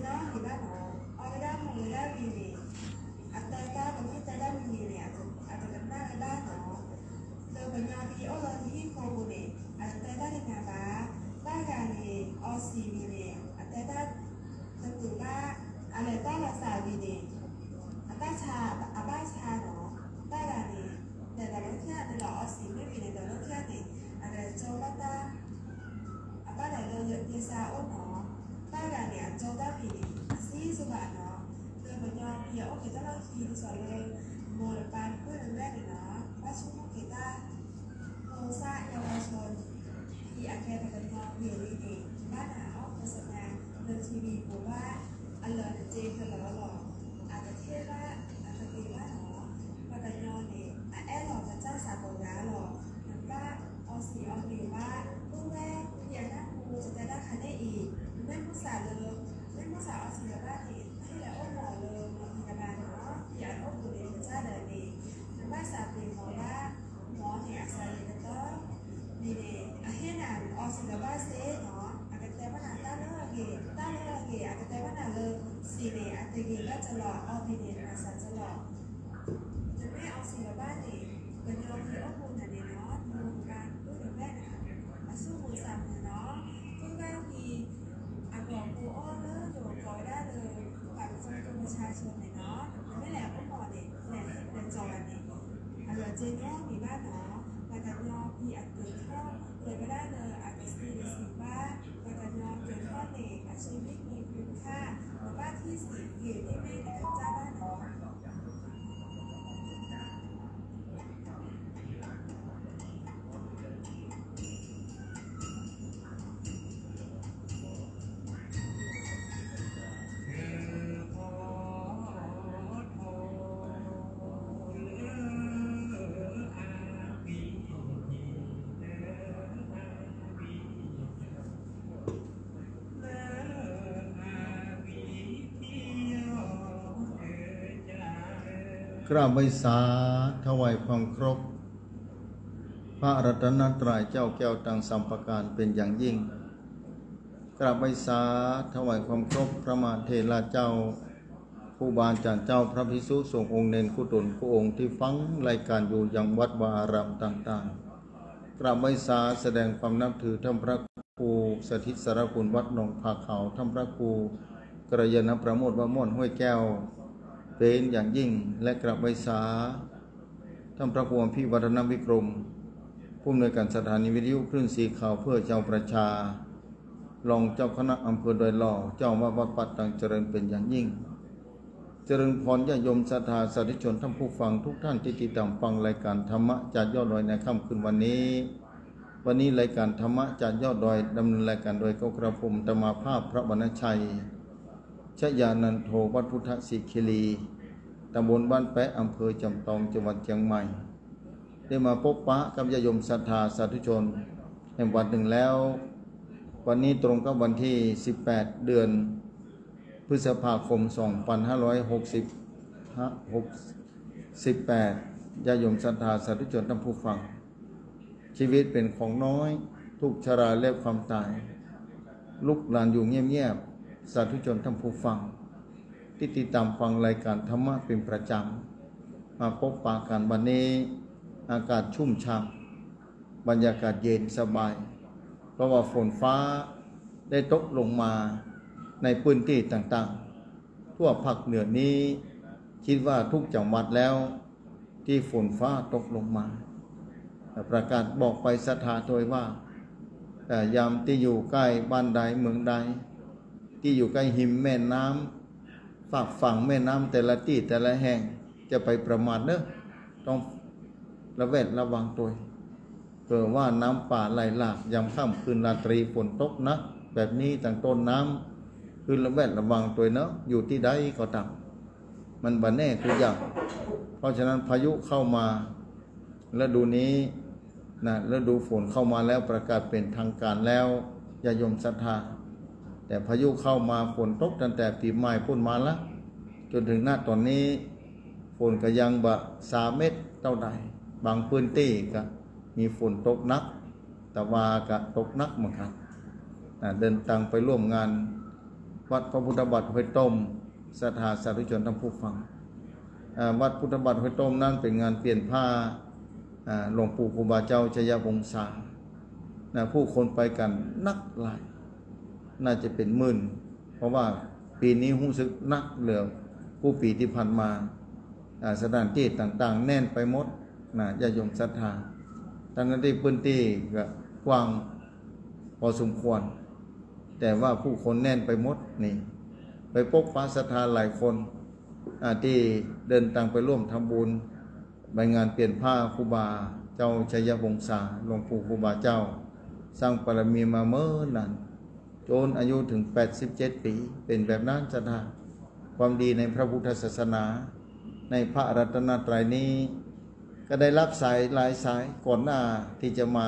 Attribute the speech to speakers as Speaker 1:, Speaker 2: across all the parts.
Speaker 1: nó thì bác nói ở cái đó một người đó vì gì anh ta có một cái ta đó vì gì này anh ta cảm thấy cái đó nó từ bên nhau thì ở lên thì cô của này anh ta đó thì nhà bà gà này ở xì vì này anh ta đó từ ba anh ta là xài vì này anh ta xà nó ba gà này để là nó khác để là ở xì với vì này để nó khác thì anh ta cho bác ta bác này lên như sao ốp nó ba gà này cho ta vì xí số bạn nó từ bên nhau thì ở cái đó là khi rồi lên một bàn cuối lần này nó bác xuống người ta hồ sa nhau rồi thì anh em phải nhau nhiều đi thì bác nào có sự nào lên TV của bác anh lời được chơi thật là lò anh ta thiết bác anh ta tìm bác nó và tại nhau thì anh em lò thật chắc sạc của gá lò bác ở xì ở nhiều bác lúc nghe thì anh ta mua cho ta đã khá đấy ýไม่พูดสาเลยไม่พูดสาเอาสิ่งแบบนี้ให้แล้วอ้อมหมอเลยมีกระดานเนาะอย่าอ้อมอยู่ในหัวใจเลยนี่แต่ว่าสาเป็นหมอว่าหมอเนี่ยใส่กันต่อนี่เด็กให้หนานเอาสิ่งแบบเซ่เนาะอาจจะแต่ว่าหนานต้าเลิกเกอาจจะแต่ว่าหนานเลยสีเด็กอาจจะเกก็จะหลอกเอาพีเด็กมาสั่นจะหลอกจะไม่เอาสิ่งแบบนี้เป็นยอมที่อ้อมมูลน่ะเนี่ยเนาะมูลการพูดถึงแม่นะคะมาสู้มูลสามเนาะพูดแม่ทีบอกกูอ้อเลิกอยู่ก่อยได้เลยฝากประชาชนเนี่ยเนาะไม่แหลมก็พอเนี่ยแหลมเป็นจอยเนี่ยอาจจะเจนย่อมีบ้านเนาะแต่กันย่อมีอัดเกิดข้อเลยไม่ได้เลยอาจจะสี่บ้านแต่กันย่อเกิดข้อเนี่ยอาชีพมีคุณค่าแต่บ้านที่สี่เกี่ยวที่ไม่ได้จ้าบ้านเนาะ
Speaker 2: กราบไหว้สาถวายความเคารพพระรัตนตรัยเจ้าแก้วตังสัมปการเป็นอย่างยิ่งกราบไหว้สาถวายความเคารพพระมหาเถรเจ้าครูบาอาจารย์เจ้าพระภิกษุสงฆ์องค์เนรกุศลผู้องค์ที่ฟังรายการอยู่ยังวัดวาอารามต่างๆกราบไหว้สาแสดงความนับถือท่านพระครูสถิตสารคุณวัดหนองผาขาวท่านพระครูกระยาณประโมทวม่วนห้วยแก้วเป็นอย่างยิ่งและกราบไหว้สาท่านพระครูพิวัฒนวิกรมผู้อำนวยการสถานีวิทยุคลื่นสีขาวเพื่อเจ้าประชารองเจ้าคณะอำเภอดอยหล่อเจ้าวัดปัดต่างเจริญเป็นอย่างยิ่งเจริญพรญาโยมศรัทธาสาธุชนท่านผู้ฟังทุกท่านที่ติดตามฟังรายการธรรมะจากยอดดอยในค่ำคืนวันนี้รายการธรรมะจากยอดดอยดำเนินรายการโดยกระผมธรรมาภาพพระวรรณชัยชยานันโทวัดพุทธศิคิรีตำบลบ้านแปะอำเภอจำตองจังหวัดเชียงใหม่ได้มาพบปะกับญาติโยมศรัทธาสาธุชนแห่งวันหนึ่งแล้ววันนี้ตรงกับวันที่18เดือนพฤษภาคม2568ญาติโยมศรัทธาสาธุชนท่านผู้ฟังชีวิตเป็นของน้อยทุกชราและความตายลุกลานอยู่เงียบสาธุชนท่านผู้ฟังที่ติดตามฟังรายการธรรมะเป็นประจำมาพบปะกันวันนี้อากาศชุ่มฉ่ำบรรยากาศเย็นสบายเพราะว่าฝนฟ้าได้ตกลงมาในพื้นที่ต่างๆทั่วภาคเหนือนี้คิดว่าทุกจังหวัดแล้วที่ฝนฟ้าตกลงมาประกาศบอกไปศรัทธาโดยว่ายามที่อยู่ใกล้บ้านใดเมืองใดที่อยู่ใกล้หิมแม่น้ำฝากฝั่งแม่น้ำแต่ละที่แต่ละแห่งจะไปประมาทเนอะต้องระแวดระวังตัวเผื่อว่าน้ำป่าไหลหลากยามค่ำคืนราตรีฝนตกนะแบบนี้ต่างต้นน้ำคือระแวดระวังตัวเนอะอยู่ที่ใดก็ตามมันบันแน่ทุกอย่างเพราะฉะนั้นพายุเข้ามาฤดูนี้นะฤดูฝนเข้ามาแล้วประกาศเป็นทางการแล้วญาติโยมศรัทธาแต่พายุเข้ามาฝนตกตั้งแต่ปีใหม่พ้นมาแล้วจนถึงหน้าตอนนี้ฝนก็ยังบะ3 เม็ดเท่าใดบางพื้นที่ก็มีฝนตกหนักแต่ว่าก็ตกหนักเหมือนกันเดินทางไปร่วมงาน วัดพระพุทธบาทห้วยต้มศรัทธาสาธุชนทั้งผู้ฟังวัดพุทธบาทห้วยต้มนั้นเป็นงานเปลี่ยนผ้าหลวงปู่ครูบาเจ้าชัยวงศาผู้คนไปกันนักหลายน่าจะเป็นหมื่นเพราะว่าปีนี้รู้สึกนักเหลือผู้ปีที่ผ่านมาสถานที่ต่างๆแน่นไปหมดญาติโยมศรัทธาทั้งนั้นที่พื้นที่ก็กว้างพอสมควรแต่ว่าผู้คนแน่นไปหมดนี่ไปพบพระศรัทธาหลายคนที่เดินทางไปร่วมทำบุญไปงานเปลี่ยนผ้าครูบาเจ้าชัยวงศาหลวงปู่ครูบาเจ้าสร้างบารมีมาเมื่อนานจนอายุถึง87 ปีเป็นแบบนั้นศรัทธาความดีในพระพุทธศาสนาในพระรัตนตรัยนี้ก็ได้รับสายหลายสายก่อนหน้าที่จะมา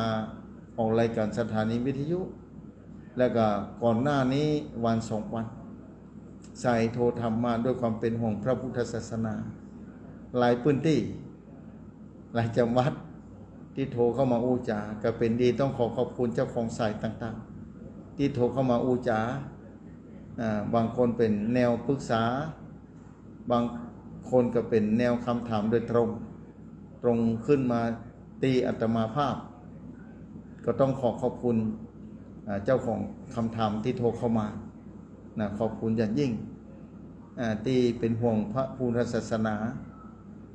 Speaker 2: ออกรายการสถานีวิทยุแล้วก็ก่อนหน้านี้วัน2 วันสายโทรทำมาด้วยความเป็นห่วงพระพุทธศาสนาหลายพื้นที่หลายจังหวัดที่โทรเข้ามาอูจาก็เป็นดีต้องขอบคุณเจ้าของสายต่างๆที่โทรเข้ามาอูจาบางคนเป็นแนวปรึกษาบางคนก็เป็นแนวคำถามโดยตรงขึ้นมาตีอัตมาภาพก็ต้องขอบคุณเจ้าของคำถามที่โทรเข้ามาขอบคุณอย่างยิ่งที่เป็นห่วงพระพุทธศาสนา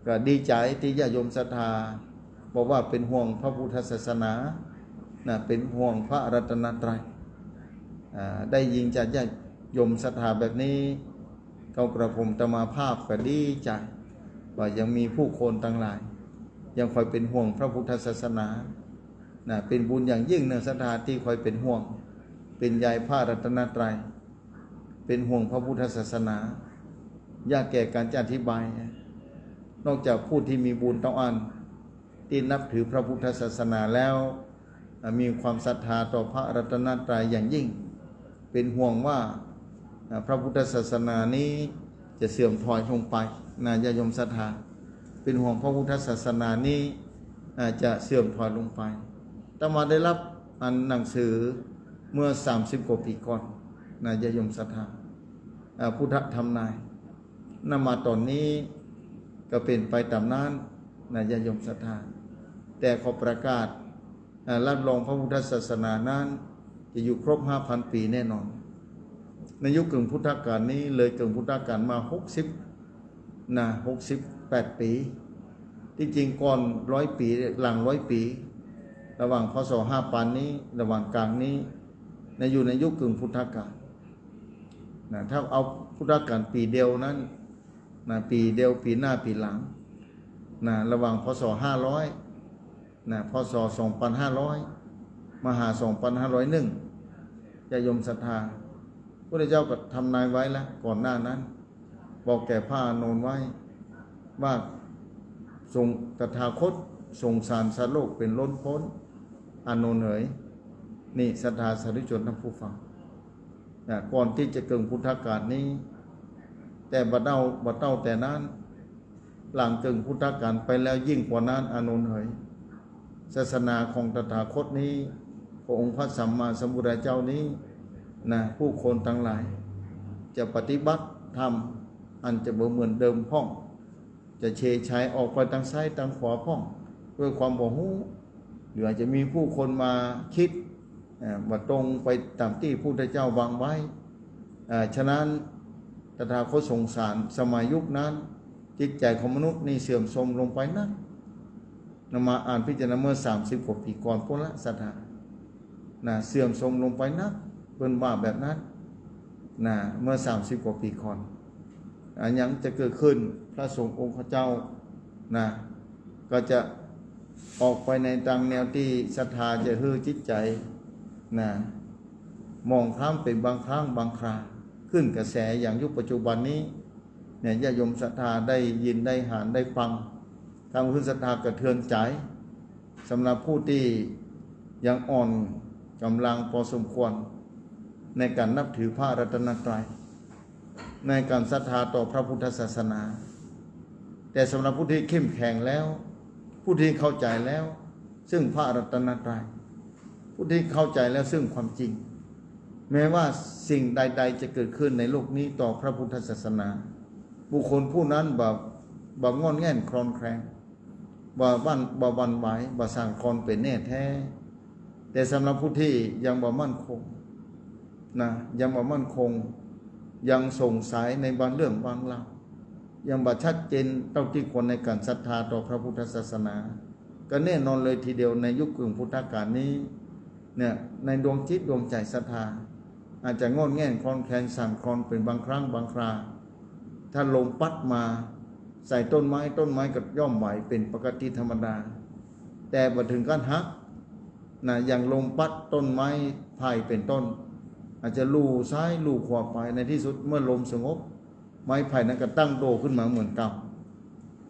Speaker 2: ก็ดีใจที่ญาติโยมศรัทธาบอกว่าเป็นห่วงพระพุทธศาสนาเป็นห่วงพระรัตนตรัยได้ยินจากญาติโยมศรัทธาแบบนี้ก็กระผมอาตมาภาพก็ดีใจว่ายังมีผู้คนต่างหลายยังคอยเป็นห่วงพระพุทธศาสนาเป็นบุญอย่างยิ่งในศรัทธาที่คอยเป็นห่วงเป็นใยพระรัตนตรัยเป็นห่วงพระพุทธศาสนายากแก่การจะอธิบายนอกจากผู้ที่มีบุญต้องอ่านที่นับถือพระพุทธศาสนาแล้วมีความศรัทธาต่อพระรัตนตรัยอย่างยิ่งเป็นห่วงว่าพระพุทธศาสนานี้จะเสื่อมถอยลงไปญาติโยมศรัทธาเป็นห่วงพระพุทธศาสนานี้จะเสื่อมถอยลงไปแต่มาได้รับหนังสือเมื่อ30 กว่าปีก่อนญาติโยมศรัทธาพุทธธรรมนายนำมาตอนนี้ก็เป็นไปตามนั้นญาติโยมศรัทธาแต่ขอประกาศรับรองพระพุทธศาสนานั้นจะอยู่ครบ 5,000 ปีแน่นอนในยุคกึ่งพุทธกาลนี้เลยกึ่งพุทธกาลมา68 ปีที่จริงก่อน100 ปีหลัง100 ปีระหว่างพศ5 ปานนี้ระหว่างกลางนี้อยู่ในยุคกึ่งพุทธกาลถ้าเอาพุทธกาลปีเดียวนั้นปีเดียวปีหน้าปีหลังระหว่างพศ500พศ2500มหา2501ญาติโยมศรัทธาพระเจ้าก็ทำนายไว้แล้วก่อนหน้านั้นบอกแก่พระอานนท์ไว้ว่าทรงตถาคตทรงสารสัตว์โลกเป็นล้นพ้นอานนท์เอ๋ยนี่ศรัทธาสาธุชนทั้งผู้ฟังก่อนที่จะเกิดพุทธกาลนี้แต่บัดเต้าแต่นั้นหลังเกิดพุทธกาลไปแล้วยิ่งกว่านั้นอานนท์เอ๋ยศาสนาของตถาคตนี้พระองค์พระสัมมาสัมพุทธเจ้านี้ผู้คนทั้งหลายจะปฏิบัติธรรมอันจะเหมือนเดิมพ่องจะเชยชายออกไปทางซ้ายทางขวาพ่องด้วยความบ่ฮู้หรืออาจจะมีผู้คนมาคิดว่าตรงไปตามที่พระพุทธเจ้าวางไว้ฉะนั้นตถาคตสงสารสมัยยุคนั้นจิตใจของมนุษย์นี่เสื่อมโทรมลงไปนักนำมาอ่านพิจารณาเมื่อ30 กว่าปีก่อนพละศรัทธาเสื่อมโทรมลงไปนักเป็นว่าแบบนั้นเมื่อ30 กว่าปีก่อนยังจะเกิดขึ้นพระสงฆ์องค์พระเจ้าก็จะออกไปในทางแนวที่ศรัทธาจะฮือจิตใจมองข้ามเป็นบางครั้งบางคราขึ้นกระแสอย่างยุคปัจจุบันนี้ญาติโยมศรัทธาได้ยินได้หานได้ฟังทำขึ้นศรัทธากระเทือนใจสำหรับผู้ที่ยังอ่อนกำลังพอสมควรในการนับถือพระรัตนตรัยในการศรัทธาต่อพระพุทธศาสนาแต่สำหรับผู้ที่เข้มแข็งแล้วผู้ที่เข้าใจแล้วซึ่งพระรัตนตรัยผู้ที่เข้าใจแล้วซึ่งความจริง แม้ว่าสิ่งใดๆจะเกิดขึ้นในโลกนี้ต่อพระพุทธศาสนาบุคคลผู้นั้นบ่งอนแง่นคลอนแคลงบ่วันไหวบ่สร้างคอนเป็นแน่แท้แต่สำหรับผู้ที่ยังบ่มั่นคงนะยังบ่มั่นคงยังสงสัยในบางเรื่องบางราวยังบ่ชัดเจนเท่าที่ควรในการศรัทธาต่อพระพุทธศาสนาก็แน่นอนเลยทีเดียวในยุคกึ่งพุทธกาลนี้เนี่ยในดวงจิตดวงใจศรัทธาอาจจะงอนแง่นคลอนแคลนสั่นคลอนเป็นบางครั้งบางคราถ้าลมพัดมาใส่ต้นไม้ก็ย่อมไหวเป็นปกติธรรมดาแต่พอถึงการหักนะอย่างลมพัดต้นไม้ไผ่เป็นต้นอาจจะลู่ซ้ายลู่ขวาไปในที่สุดเมื่อลมสงบไม้ไผ่นั้นก็ตั้งโตขึ้นมาเหมือนเก่า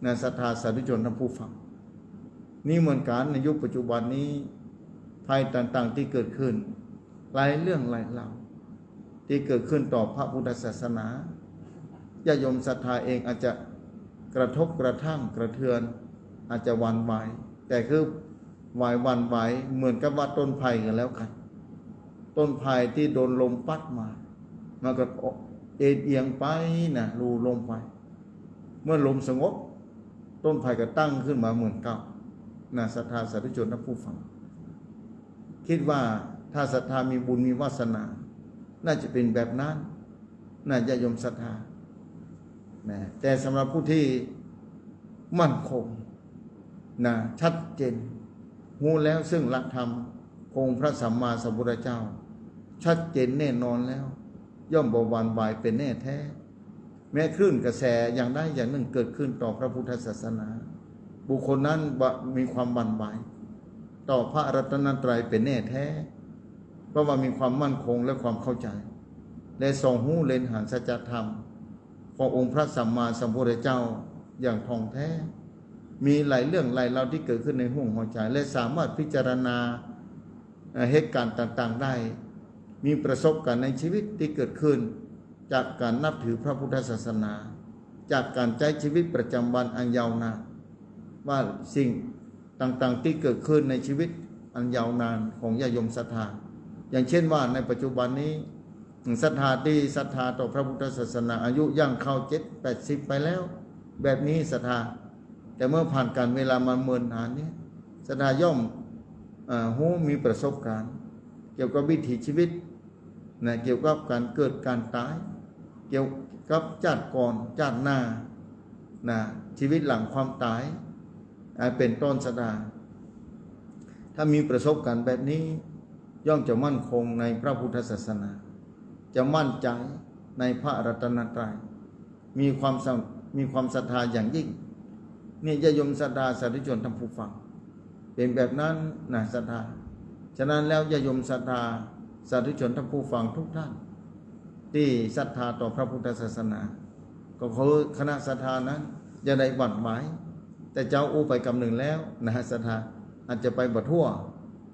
Speaker 2: นะศรัทธาสาธุชนท่านผู้ฟังนี่เหมือนกันในยุคปัจจุบันนี้ภัยต่างๆที่เกิดขึ้นหลายเรื่องหลายราวที่เกิดขึ้นต่อพระพุทธศาสนาญาติโยมศรัทธาเองอาจจะกระทบกระทั่งกระเทือนอาจจะหวั่นไหวแต่คือหวั่นไหวเหมือนกับว่าต้นไผ่กันแล้วกันต้นไผ่ที่โดนลมพัดมามันก็เอียงไปนะรูลมไปเมื่อลมสงบต้นไผ่ก็ตั้งขึ้นมาเหมือนเก่านะศรัทธาสาธุชนท่านผู้ฟังคิดว่าถ้าศรัทธามีบุญมีวาสนาน่าจะเป็นแบบนั้นน่าจะยมศรัทธานะแต่สำหรับผู้ที่มั่นคงนะชัดเจนรู้แล้วซึ่งหลักธรรมองค์พระสัมมาสัมพุทธเจ้าชัดเจนแน่นอนแล้วย่อมบ่หวั่นไหวเป็นแน่แท้แม้คลื่นกระแสอย่างใดอย่างหนึ่งเกิดขึ้นต่อพระพุทธศาสนาบุคคลนั้นมีความหวั่นไหวต่อพระรัตนตรัยเป็นแน่แท้เพราะว่ามีความมั่นคงและความเข้าใจและส่องหูเล็นหันสัจธรรมขององค์พระสัมมาสัมพุทธเจ้าอย่างท่องแท้มีหลายเรื่องหลายราวที่เกิดขึ้นในห้วงหัวใจและสามารถพิจารณาเหตุการณ์ต่างๆได้มีประสบการณ์ในชีวิตที่เกิดขึ้นจากการนับถือพระพุทธศาสนาจากการใช้ชีวิตประจำวันอันยาวนานว่าสิ่งต่างๆที่เกิดขึ้นในชีวิตอันยาวนานของญาติโยมศรัทธาอย่างเช่นว่าในปัจจุบันนี้ศรัทธาที่ศรัทธาต่อพระพุทธศาสนาอายุย่างเข้า70-80ไปแล้วแบบนี้ศรัทธาแต่เมื่อผ่านการเวลามาเมินนานนี้ศรัทธาย่อมมีประสบการณ์เกี่ยวกับวิถีชีวิตนะเกี่ยวกับการเกิดการตายเกี่ยวกับชาติก่อนชาติหน้านะชีวิตหลังความตายเป็นต้นศรัทธาถ้ามีประสบการณ์แบบนี้ย่อมจะมั่นคงในพระพุทธศาสนาจะมั่นใจในพระรัตนตรัยมีความศรัทธาอย่างยิ่งนี่ญาติโยมศรัทธาสาธุชนท่านผู้ฟังเป็นแบบนั้นนะศรัทธาฉะนั้นแล้วญาติโยมศรัทธาสาธุชนท่านผู้ฟังทุกท่านที่ศรัทธาต่อพระพุทธศาสนาก็ขอคณะศรัทธานั้นอย่าได้หวั่นไหวแต่เจ้าอู้ไปกำหนึ่งแล้วนะศรัทธาอาจจะไปบ่ทั่ว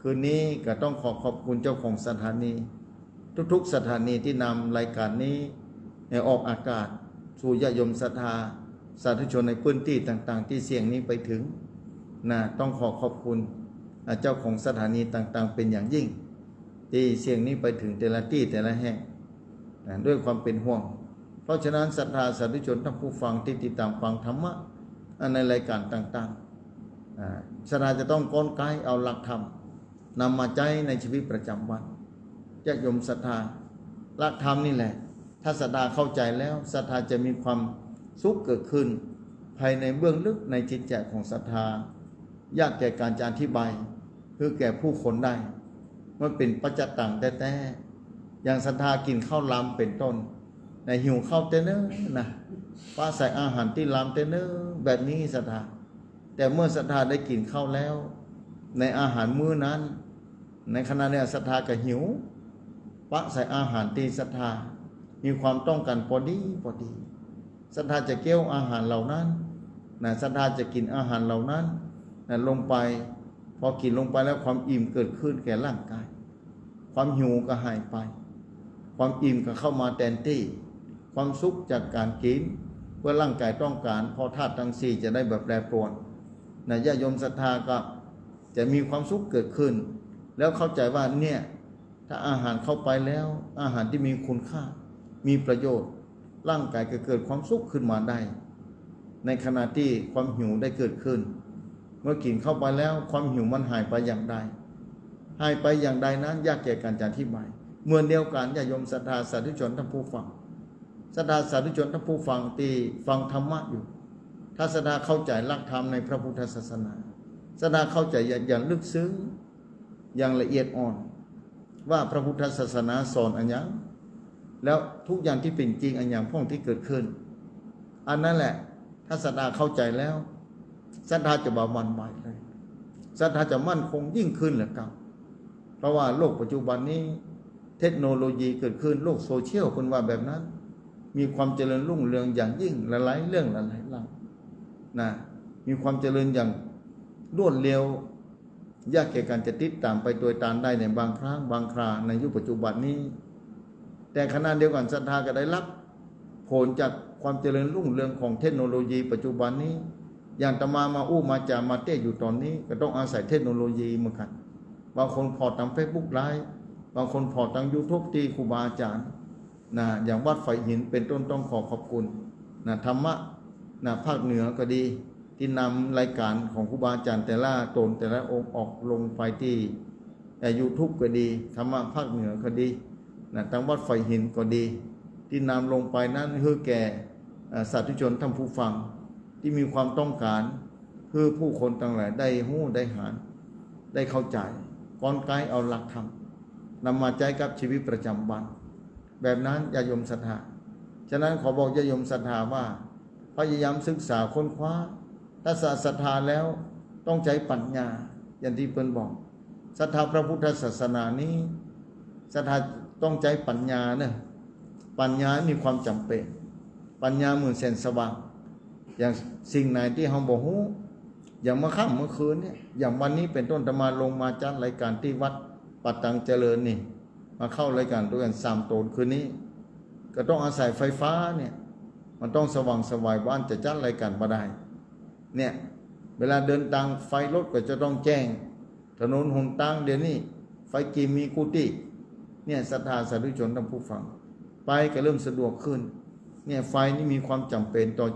Speaker 2: คืนนี้ก็ต้องขอบคุณเจ้าของสถานีทุกๆสถานีที่นำรายการนี้ออกอากาศสู่ญาติโยมศรัทธาสาธุชนในพื้นที่ต่างๆที่เสียงนี้ไปถึงนะต้องขอบคุณเจ้าของสถานีต่างๆเป็นอย่างยิ่งที่เสียงนี้ไปถึงแต่ละที่แต่ละแห่งนะด้วยความเป็นห่วงเพราะฉะนั้นศรัทธาสาธุชนท่านผู้ฟังที่ติดตามฟังธรรมะในรายการต่างๆศรัทธาจะต้องก้อนไกด์เอาหลักธรรมนำมาใช้ในชีวิตประจำวันญาติโยมศรัทธาหลักธรรมนี่แหละถ้าศรัทธาเข้าใจแล้วศรัทธาจะมีความสุขเกิดขึ้นภายในเบื้องลึกในจิตใจของศรัทธายากแก่การจะอธิบายคือแก่ผู้คนได้มันเป็นปัจจตังแต่อย่างศรัทธากินข้าวลำเป็นต้นในหิวข้าวเต้นนะป้าใส่อาหารที่ลำเต้นแบบนี้ศรัทธาแต่เมื่อศรัทธาได้กินข้าวแล้วในอาหารมื้อนั้นในขณะนี้ศรัทธาก็หิวป้าใส่อาหารที่ศรัทธามีความต้องการพอดีศรัทธาจะเกี่ยวอาหารเหล่านั้นนะศรัทธาจะกินอาหารเหล่านั้นนะลงไปพอกินลงไปแล้วความอิ่มเกิดขึ้นแก่ร่างกายความหิวก็หายไปความอิ่มก็เข้ามาแทนที่ความสุขจากการกินเพื่อร่างกายต้องการพอธาตุทั้งสี่จะได้แบบแปรปรวนนะญาติโยมศรัทธาก็จะมีความสุขเกิดขึ้นแล้วเข้าใจว่าเนี่ย ถ้าอาหารเข้าไปแล้วอาหารที่มีคุณค่ามีประโยชน์ร่างกายก็เกิดความสุขขึ้นมาได้ในขณะที่ความหิวได้เกิดขึ้นเมื่อกินเข้าไปแล้วความหิวมันหายไปอย่างใดหายไปอย่างใดนั้นยากแก่การจะอธิบายเหมือนเดียวกันญาติโยมศรัทธาสาธุชนท่านผู้ฟังศรัทธาสาธุชนท่านผู้ฟังที่ฟังธรรมะอยู่ถ้าศรัทธาเข้าใจหลักธรรมในพระพุทธศาสนาศรัทธาเข้าใจอย่างลึกซึ้งอย่างละเอียดอ่อนว่าพระพุทธศาสนาสอนอันยังแล้วทุกอย่างที่เป็นจริงอันอย่างพ่องที่เกิดขึ้นอันนั้นแหละถ้าศรัทธาเข้าใจแล้วศรัทธาจะเบาบางไปเลยศรัทธาจะมั่นคงยิ่งขึ้นเหลือเก่าเพราะว่าโลกปัจจุบันนี้เทคโนโลยีเกิดขึ้นโลกโซเชียลคนว่าแบบนั้นมีความเจริญรุ่งเรืองอย่างยิ่งหลายเรื่องหลายราวนะมีความเจริญอย่างรวดเร็วยากแก่การจะติดตามไปโดยตามได้ในบางครั้งบางคราในยุคปัจจุบันนี้แต่ขณะเดียวกันศรัทธาก็ได้รับผลจากความเจริญรุ่งเรืองของเทคโนโลยีปัจจุบันนี้อย่างตมาอู้มาจามาเต้อยู่ตอนนี้ก็ต้องอาศัยเทคโนโลยีเหมือนกันบางคนพอตาม Facebook ไลฟ์บางคนพอตาม YouTube ที่ครูบาอาจารย์นะอย่างวัดไฟหินเป็นต้นต้องขอบคุณนะธรรมะนะภาคเหนือก็ดีที่นำรายการของครูบาอาจารย์แต่ละตนแต่ละองค์ออกลงไปที่YouTube ก็ดีธรรมะภาคเหนือก็ดีนะทางวัดไฟหินก็ดีที่นำลงไปนั้นเพื่อแก่สาธุชนท่านผู้ฟังที่มีความต้องการเพื่อผู้คนทั้งหลายได้หู้ได้หาได้เข้าใจก่อนไกลเอาหลักธรรมนำมาใช้กับชีวิตประจำวันแบบนั้นญาติโยมศรัทธาฉะนั้นขอบอกญาติโยมศรัทธาว่าพยายามศึกษาค้นคว้าถ้าศรัทธาแล้วต้องใช้ปัญญาอย่างที่เพิ่นบอกศรัทธาพระพุทธศาสนานี้ศรัทธาต้องใช้ปัญญาเนี่ยปัญญามีความจำเป็นปัญญาเหมือนแสงสว่างอย่างสิ่งไหนที่เราบอกฮู้อย่างเมื่อค่ำเมื่อคืนเนี่ยอย่างวันนี้เป็นต้นธรรมาลงมาจัดรายการที่วัดปัตตังเจริญนี่มาเข้ารายการด้วยกัน3 โตนคืนนี้ก็ต้องอาศัยไฟฟ้าเนี่ยมันต้องสว่างสวายบ้านจะจัดรายการมาได้เนี่ยเวลาเดินทางไฟรถก็จะต้องแจ้งถนนหนทางเดี๋ยวนี้ไฟกีมีกุฏิเนี่ยศรัทธาสาธุชนท่านผู้ฟังไปก็เริ่มสะดวกขึ้นเนี่ยไฟนี่มีความจำเป็นต่อ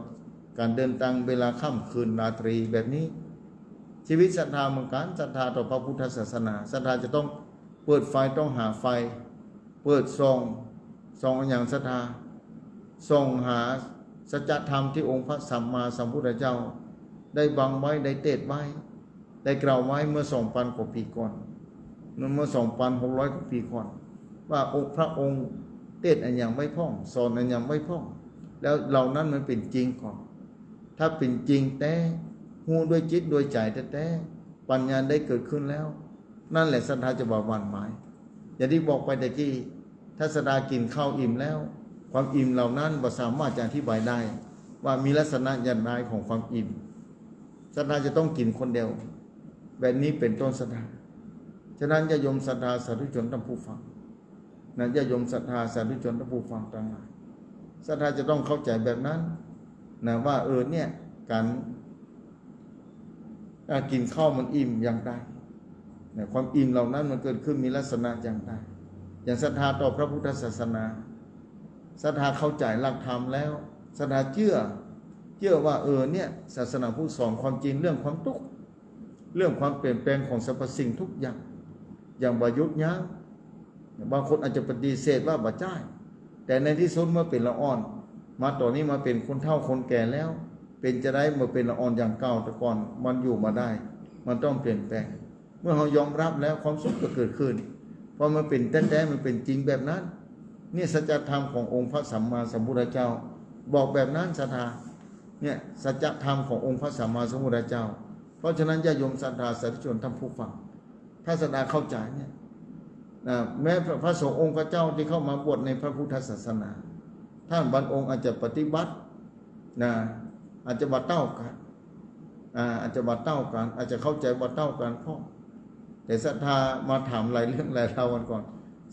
Speaker 2: การเดินทางเวลาค่ำคืนราตรีแบบนี้ชีวิตศรัทธาเหมือนกันศรัทธาต่อพระพุทธศาสนาศรัทธาจะต้องเปิดไฟต้องหาไฟเปิดส่องอย่างศรัทธาส่องหาสัจธรรมที่องค์พระสัมมาสัมพุทธเจ้าได้บังไว้ได้เทศไว้ได้กล่าวไว้เมื่อ 2,000 กว่าปีก่อนเมื่อ 2,600 กว่าปีก่อนว่าพระองค์เทศอันอย่างไม่พ่องสอนอันอย่างไม่พ่องแล้วเหล่านั้นมันเป็นจริงก่อนถ้าเป็นจริงแต่หูด้วยจิตด้วยใจแต่ปัญญาได้เกิดขึ้นแล้วนั่นแหละศรัทธาจะบ่หวั่นไหวอย่างที่บอกไปตะกี้ถ้าศรัทธากินข้าวอิ่มแล้วความอิ่มเหล่านั้นบ่สามารถจะอธิบายได้ว่ามีลักษณะอย่างไรของความอิ่มศรัทธาจะต้องกินคนเดียวแบบนี้เป็นต้นศรัทธาฉะนั้นญาติโยมศรัทธาสาธุชนท่านผู้ฟังนะญาติโยมศรัทธาสาธุชนท่านผู้ฟังทั้งหลายศรัทธาจะต้องเข้าใจแบบนั้นนะว่าเนี่ยการกินข้าวมันอิ่มอย่างไรนะความอิ่มเหล่านั้นมันเกิดขึ้นมีลักษณะอย่างไรอย่างศรัทธาต่อพระพุทธศาสนาศรัทธาเข้าใจหลักธรรมแล้วศรัทธาเชื่อว่าเนี่ยศาสนาผู้สอนความจริงเรื่องความทุกข์เรื่องความเปลี่ยนแปลงของสรรพสิ่งทุกอย่างบ่ยุดยั้งบางคนอาจจะปฏิเสธว่าบ่จ่ายแต่ในที่สุดเมื่อเป็นละอ่อนมาต่อนี้มาเป็นคนเฒ่าคนแก่แล้วเป็นจะได้มาเป็นละอ่อนอย่างเก่าแต่ก่อนมันอยู่มาได้มันต้องเปลี่ยนแปลงเมื่อเรายอมรับแล้วความสุขก็เกิดขึ้นเพราะมันเป็นแท้ๆมันเป็นจริงแบบนั้นนี่สัจธรรมขององค์พระสัมมาสัมพุทธเจ้าบอกแบบนั้นศรัทธาเนี่ยสัจธรรมขององค์พระสัมมาสัมพุทธเจ้าเพราะฉะนั้นญาติโยมศรัทธาสาธุชนท่านผู้ฟังถ้าศรัทธาเข้าใจเนี่ยแม้พระสงฆ์องค์พระเจ้าที่เข้ามาบวชในพระพุทธศาสนาท่านบางองค์อาจจะปฏิบัติอาจจะบัดเต้ากันอาจจะบัดเต้ากันอาจจะเข้าใจบัดเต้ากันพ่อแต่ศรัทธามาถามหลายเรื่องหลายราววันก่อน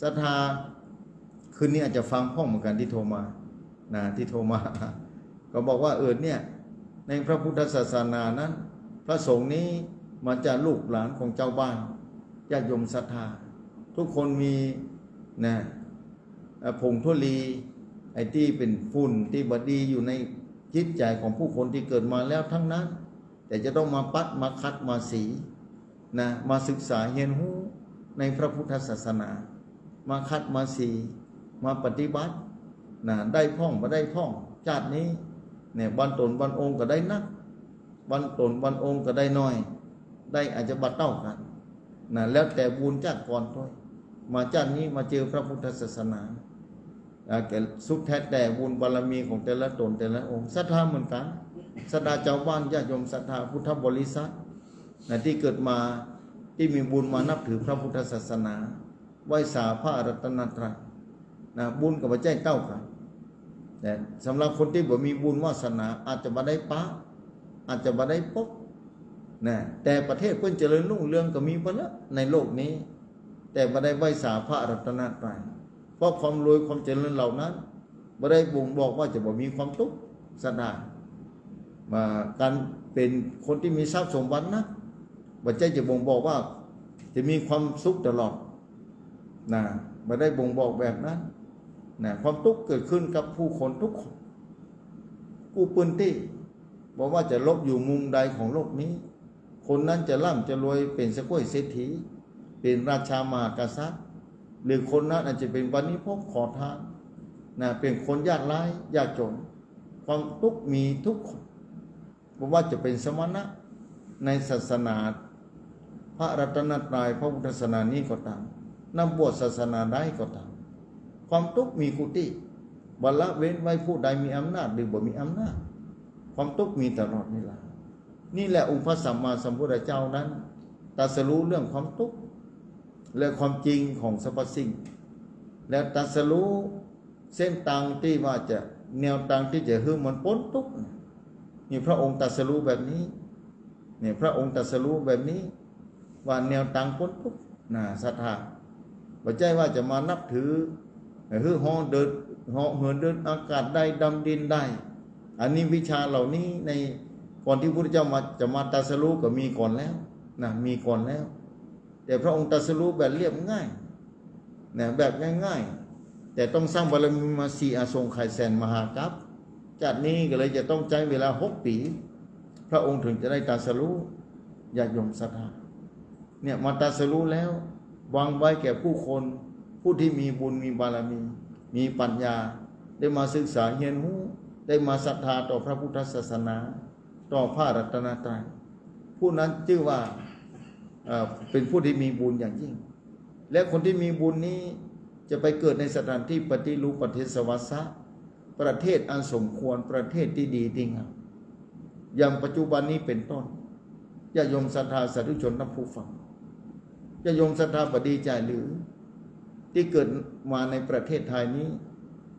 Speaker 2: ศรัทธาคืนนี้อาจจะฟังพ่อเหมือนกันที่โทรมาที่โทรมาก็บอกว่าเนี่ยในพระพุทธศาสนานั้นพระสงฆ์นี้มันจะลูกหลานของเจ้าบ้านญาติโยมศรัทธา ทุกคนมีนะผงทุลีไอ้ที่เป็นฝุ่นที่บดีอยู่ในจิตใจของผู้คนที่เกิดมาแล้วทั้งนั้นแต่จะต้องมาปัดมาคัดมาสีนะมาศึกษาเรียนรู้ในพระพุทธศาสนามาคัดมาสีมาปฏิบัตินะได้พ่องมาได้พ่องชาตินี้เนี่ยวันตนวันองค์ก็ได้นักวันตนวันองค์ก็ได้น้อยได้อาจจะบัดเต้ากันนะแล้วแต่บุญจากก่อนด้วยมาชาตินี้มาเจอพระพุทธศาสนาแก่สุดแท้แต่บุญบารมีของแต่ละตนแต่ละองค์ศรัทธาเหมือนกันศรัทธาเจ้าบ้านญาติโยมศรัทธาพุทธบริษัทนะที่เกิดมาที่มีบุญมานับถือพระพุทธศาสนาไหว้สาพระรัตนตรัยนะบุญกับพระเจ้าเต้ากันแต่สำหรับคนที่บ่มีบุญวาสนาอาจจะมาได้ปะอาจจะมาได้พบนะแต่ประเทศเพิ่นเจริญรุ่งเรืองก็มีไปแล้วในโลกนี้แต่มาได้ไหว้สาพระรัตนตรัยเพราะความรวยความเจริญเหล่านั้นไม่ได้บ่งบอกว่าจะบ่มีความทุกข์สดามาการเป็นคนที่มีทรัพย์สมบัตินะบ่ใจจะบ่งบอกว่าจะมีความสุขตลอดนะไม่ได้บ่งบอกแบบนั้นนะความทุกข์เกิดขึ้นกับผู้คนทุกคนผู้ปืนที่บอกว่าจะลบอยู่มุมใดของโลกนี้คนนั้นจะร่ำจะรวยเป็นสกุลเศรษฐีเป็นราชามหากษัตริย์หรือคนนั้นอาจจะเป็นวานิพกขอทานนะเป็นคนยากไร้ยากจนความทุกข์มีทุกคนบอกว่าจะเป็นสมณะในศาสนาพระรัตนตรัยพระพุทธศาสนานี้ก็ตามนับบวชศาสนาใดก็ตามความทุกข์มีกุฏิวันละเว้นไว้ผู้ใดมีอำนาจหรือบ่มีอำนาจความทุกข์มีตลอดเวลานี่แหละองค์พระสัมมาสัมพุทธเจ้านั้นตรัสรู้เรื่องความทุกข์และความจริงของสรรพสิ่งและตรัสรู้เส้นทางที่ว่าจะแนวทางที่จะให้มันพ้นทุกข์นี่พระองค์ตรัสรู้แบบนี้เนี่ยพระองค์ตรัสรู้แบบนี้ว่าแนวทางพ้นทุกข์น่ะศรัทธาบ่ใช่ว่าจะมานับถือเหาะเดินเหาะเหินเดินอากาศได้ดำดินได้อันนี้วิชาเหล่านี้ในก่อนที่พระพุทธเจ้าจะมาตรัสรู้ก็มีก่อนแล้วนะมีก่อนแล้วแต่พระองค์ตรัสรู้แบบเรียบง่ายนะแบบง่ายๆแต่ต้องสร้างบารมีมา4 อสงไขยแสนมหากัปจากนี้ก็เลยจะต้องใช้เวลา6 ปีพระองค์ถึงจะได้ตรัสรู้ญาติโยมศรัทธาเนี่ยมาตรัสรู้แล้ววางไว้แก่ผู้คนผู้ที่มีบุญมีบารมีมีปัญญาได้มาศึกษาเรียนรู้ได้มาศรัทธาต่อพระพุทธศาสนาต่อพระรัตนตรัยผู้นั้นชื่อว่าเป็นผู้ที่มีบุญอย่างยิ่งและคนที่มีบุญนี้จะไปเกิดในสถานที่ปฏิรูปประเทศสวัสสะประเทศอันสมควรประเทศที่ดีที่งามอย่างปัจจุบันนี้เป็นต้นญาติโยมศรัทธาสาธุชนนับผู้ฟังญาติโยมศรัทธาบดีใจหรือที่เกิดมาในประเทศไทยนี้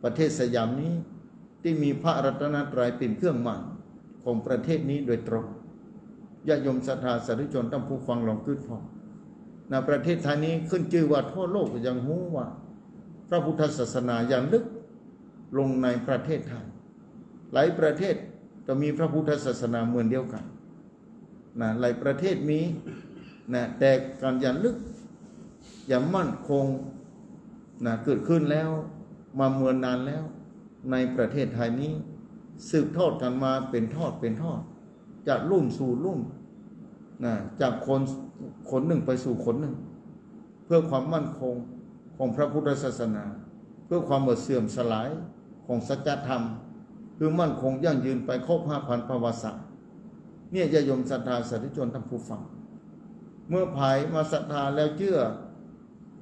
Speaker 2: ประเทศสยามนี้ที่มีพระรัตนตรัยเป็นเครื่องหมายของประเทศนี้โดยตรงญาติโยมศรัทธาสาธุชนทั้งผู้ฟังลองคิดพอในประเทศไทยนี้ขึ้นชื่อว่าทั่วโลกยังรู้ว่าพระพุทธศาสนาอย่างลึกลงในประเทศไทยหลายประเทศก็มีพระพุทธศาสนาเหมือนเดียวกันนะหลายประเทศมีนะแต่การอย่างลึกอย่างมั่นคงนะเกิดขึ้นแล้วมาเมือนนานแล้วในประเทศไทยนี้สืบทอดกันมาเป็นทอดเป็นทอดจากรุ่นสู่รุ่นนะจากคนหนึ่งไปสู่คนหนึ่งเพื่อความมั่นคงของพระพุทธศาสนาเพื่อความเสื่อมสลายของสัจธรรมคือมั่นคงยั่งยืนไปครบ 5,000 ประวัติศาสตร์เนี่ยญาติโยมศรัทธาสาธุชนทั้งผู้ฟังเมื่อภายมาศรัทธาแล้วเชื่อ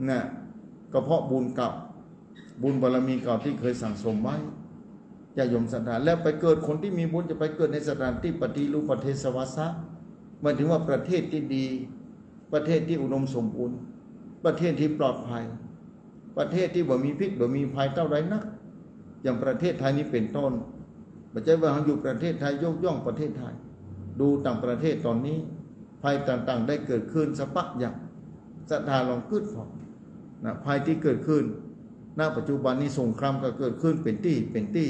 Speaker 2: นะก็เพราะบุญเก่าบุญบารมีเก่าที่เคยสั่งสมไว้ญาติโยมศรัทธาแล้วไปเกิดคนที่มีบุญจะไปเกิดในสถานที่ปฏิรูปประเทศสวัสสะหมายถึงว่าประเทศที่ดีประเทศที่อุดมสมบูรณ์ประเทศที่ปลอดภัยประเทศที่บ่มีพิษบ่มีภัยเท่าไรนักอย่างประเทศไทยนี้เป็นต้นไม่ใช่ว่าเราอยู่ประเทศไทยยกย่องประเทศไทยดูต่างประเทศตอนนี้ภัยต่างๆได้เกิดขึ้นสะปักอย่างศรัทธาลองคิดพอนะภัยที่เกิดขึ้นณปัจจุบันนี้สงครามก็เกิดขึ้นเป็นที่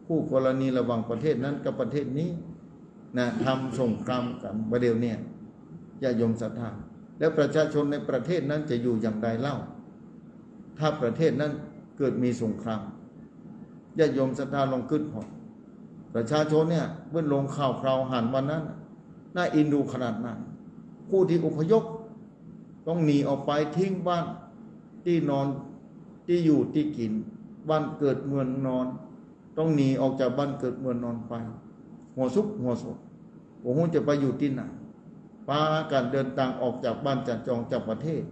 Speaker 2: ผู้กรณีระหว่างประเทศนั้นกับประเทศนี้นะทำสงครามกันประเดี๋ยวเนี่ยญาติโยมศรัทธาแล้วประชาชนในประเทศนั้นจะอยู่อย่างไรเล่า ถ้าประเทศนั้นเกิดมีสงครามญาติโยมศรัทธาลองขึ้นพอประชาชนเนี่ยเมื่อลงข่าวคราวหันวันนั้นน่าอินดูขนาดนั้นผู้ที่อพยพต้องหนีออกไปทิ้งบ้านที่นอนที่อยู่ที่กินบ้านเกิดเมืองนอนต้องหนีออกจากบ้านเกิดเมืองนอนไปหัวซุกหัวโศกโอ้โหจะไปอยู่ที่ไหนพาการเดินทางออกจากบ้านจัดจองจากประเทศ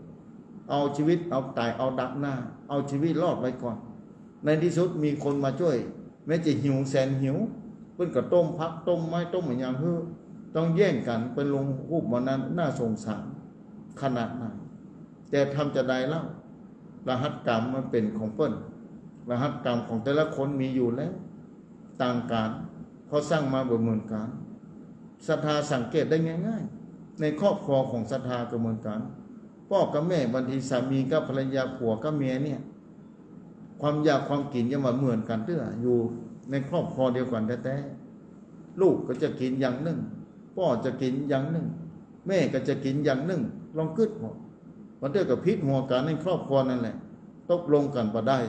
Speaker 2: เอาชีวิตเอาตายเอาดักหน้าเอาชีวิตรอดไว้ก่อนในที่สุดมีคนมาช่วยแม้จะหิวแสนหิวเพิ่นก็ต้มพักต้มไม้ต้มอย่างเฮือต้องแย่งกันเป็นลงรูปวันนั้นน่าสงสารขนาดนั้นแต่ทำจะได้เล่ารหัสกรรมมันเป็นของเปิ้นรหัสกรรมของแต่ละคนมีอยู่แล้วต่างกันเขาสร้างมาบนเหมือนกันศรัทธาสังเกตได้ง่ายๆในครอบครัวของศรัทธาก็เหมือนกันพ่อกับแม่บางทีสามีกับภรรยาผัวกับเมียเนี่ยความอยากความกินยังมาเหมือนกันเด้ออยู่ในครอบครัวเดียวกันแท้ๆลูกก็จะกินอย่างหนึ่งพ่อจะกินอย่างหนึ่งแม่ก็จะกินอย่างหนึ่งลองคิดหมดวันเดียวกับพิษหัวกันในครอบครัวนั่นแหละตกลงกันบ่ได้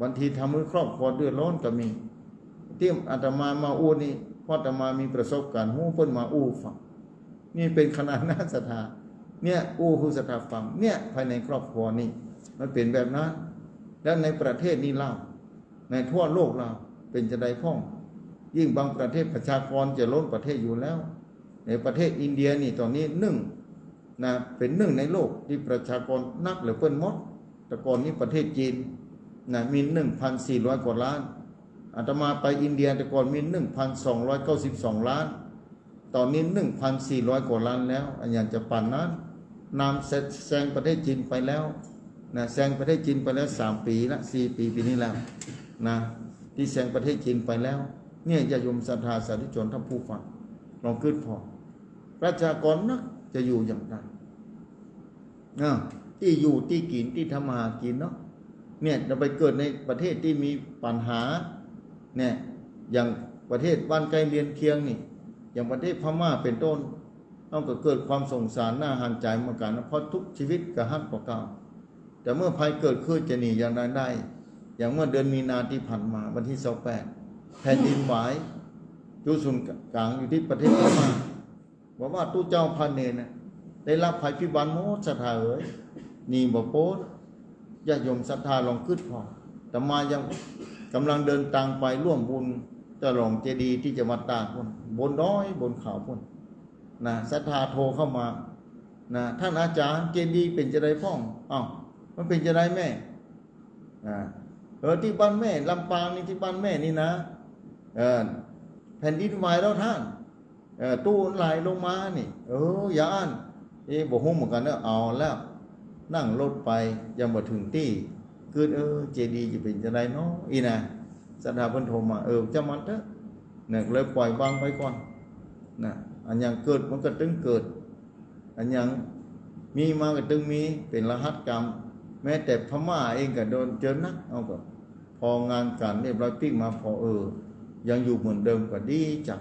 Speaker 2: บางทีทำให้ครอบครัวเดือดร้อนก็มีที่อาตมามาอู้นี่เพราะอาตมามีประสบการณ์หูเพิ่นมาอู้ฟังนี่เป็นขนาดน่าศรัทธาเนี่ยอู้คือศรัทธาฟังเนี่ยภายในครอบครัวนี่มันเป็นแบบนั้นแล้วในประเทศนี้เล่าในทั่วโลกเราเป็นจะได้พ่องยิ่งบางประเทศประชากรจะล้นประเทศอยู่แล้วในประเทศอินเดียนี่ตอนนี้นะเป็นหนึ่งในโลกที่ประชากรนักเหลือเปิ้นมดแต่ก่อนนี้ประเทศจีนนะมี 1,400 กว่าล้านอาตมาไปอินเดียแต่ก่อนมี 1,292 ล้านตอนนี้ 1,400 กว่าล้านแล้วอันอย่างจะปั่นนั้นนำแซงประเทศจีนไปแล้วนะแซงประเทศจีนไปแล้ว3 ปีละ4 ปีปีนี้แล้วนะที่แซงประเทศจีนไปแล้วเนี่ยญาติโยมศรัทธาสาธุชนท่านผู้ฟังลองคิดพอประชากรนักจะอยู่อย่างไรที่อยู่ที่กินที่ทำมาหากินเนาะเนี่ยจะไปเกิดในประเทศที่มีปัญหาเนี่ยอย่างประเทศบ้านใกล้เรียนเคียงนี่อย่างประเทศพม่าเป็นต้นต้องเกิดความสงสารน่าหันใจเหมือนกันเพราะทุกชีวิตกระหัตกว่าเก่าแต่เมื่อภัยเกิดขึ้นจะหนีอย่างไรได้อย่างเมื่อเดือนมีนาที่ผ่านมาวันที่28แผ่นดินไหวจุดศูนย์กลางอยู่ที่ประเทศพม่าบอกว่าตู้เจ้าพันเนนะได้รับภัยพิบัติหมดศรัทธาเอ๋ยนี่บ่โพสญาติโยมศรัทธาลองคิดพอแต่มายังกำลังเดินทางไปร่วมบุญจะลองเจดีย์ที่จะมาตากบนดอยบนเขาพุ่นนะศรัทธาโทรเข้ามานะท่านอาจารย์เจดีย์เป็นจะได้พ่องมันเป็นจะได้แม่ที่บ้านแม่ลำปางนี่ที่บ้านแม่นี่นะแผ่นดินไหวแล้วท่านตู้ไหลลงมานี่อย่าอ่านบอกหุ้มเหมือนกันเนอะเอาแล้วนั่งรถไปยังมาถึงที่คือเจดีย์จะเป็นจะได้เนาะอีนะศรัทธาเพิ่นโทรมาจะมันเถอะเนี่ยเลยปล่อยวางไว้ก่อนนะอันยังเกิดมันก็ตึงเกิดอันยังมีมาก็ตึงมีเป็นรหัสกรรมแม้แต่พม่าเองก็โดนเจอนักเอาก็พองานการเรียบร้อยปิ๊กมาพอยังอยู่เหมือนเดิมก็ดีจัก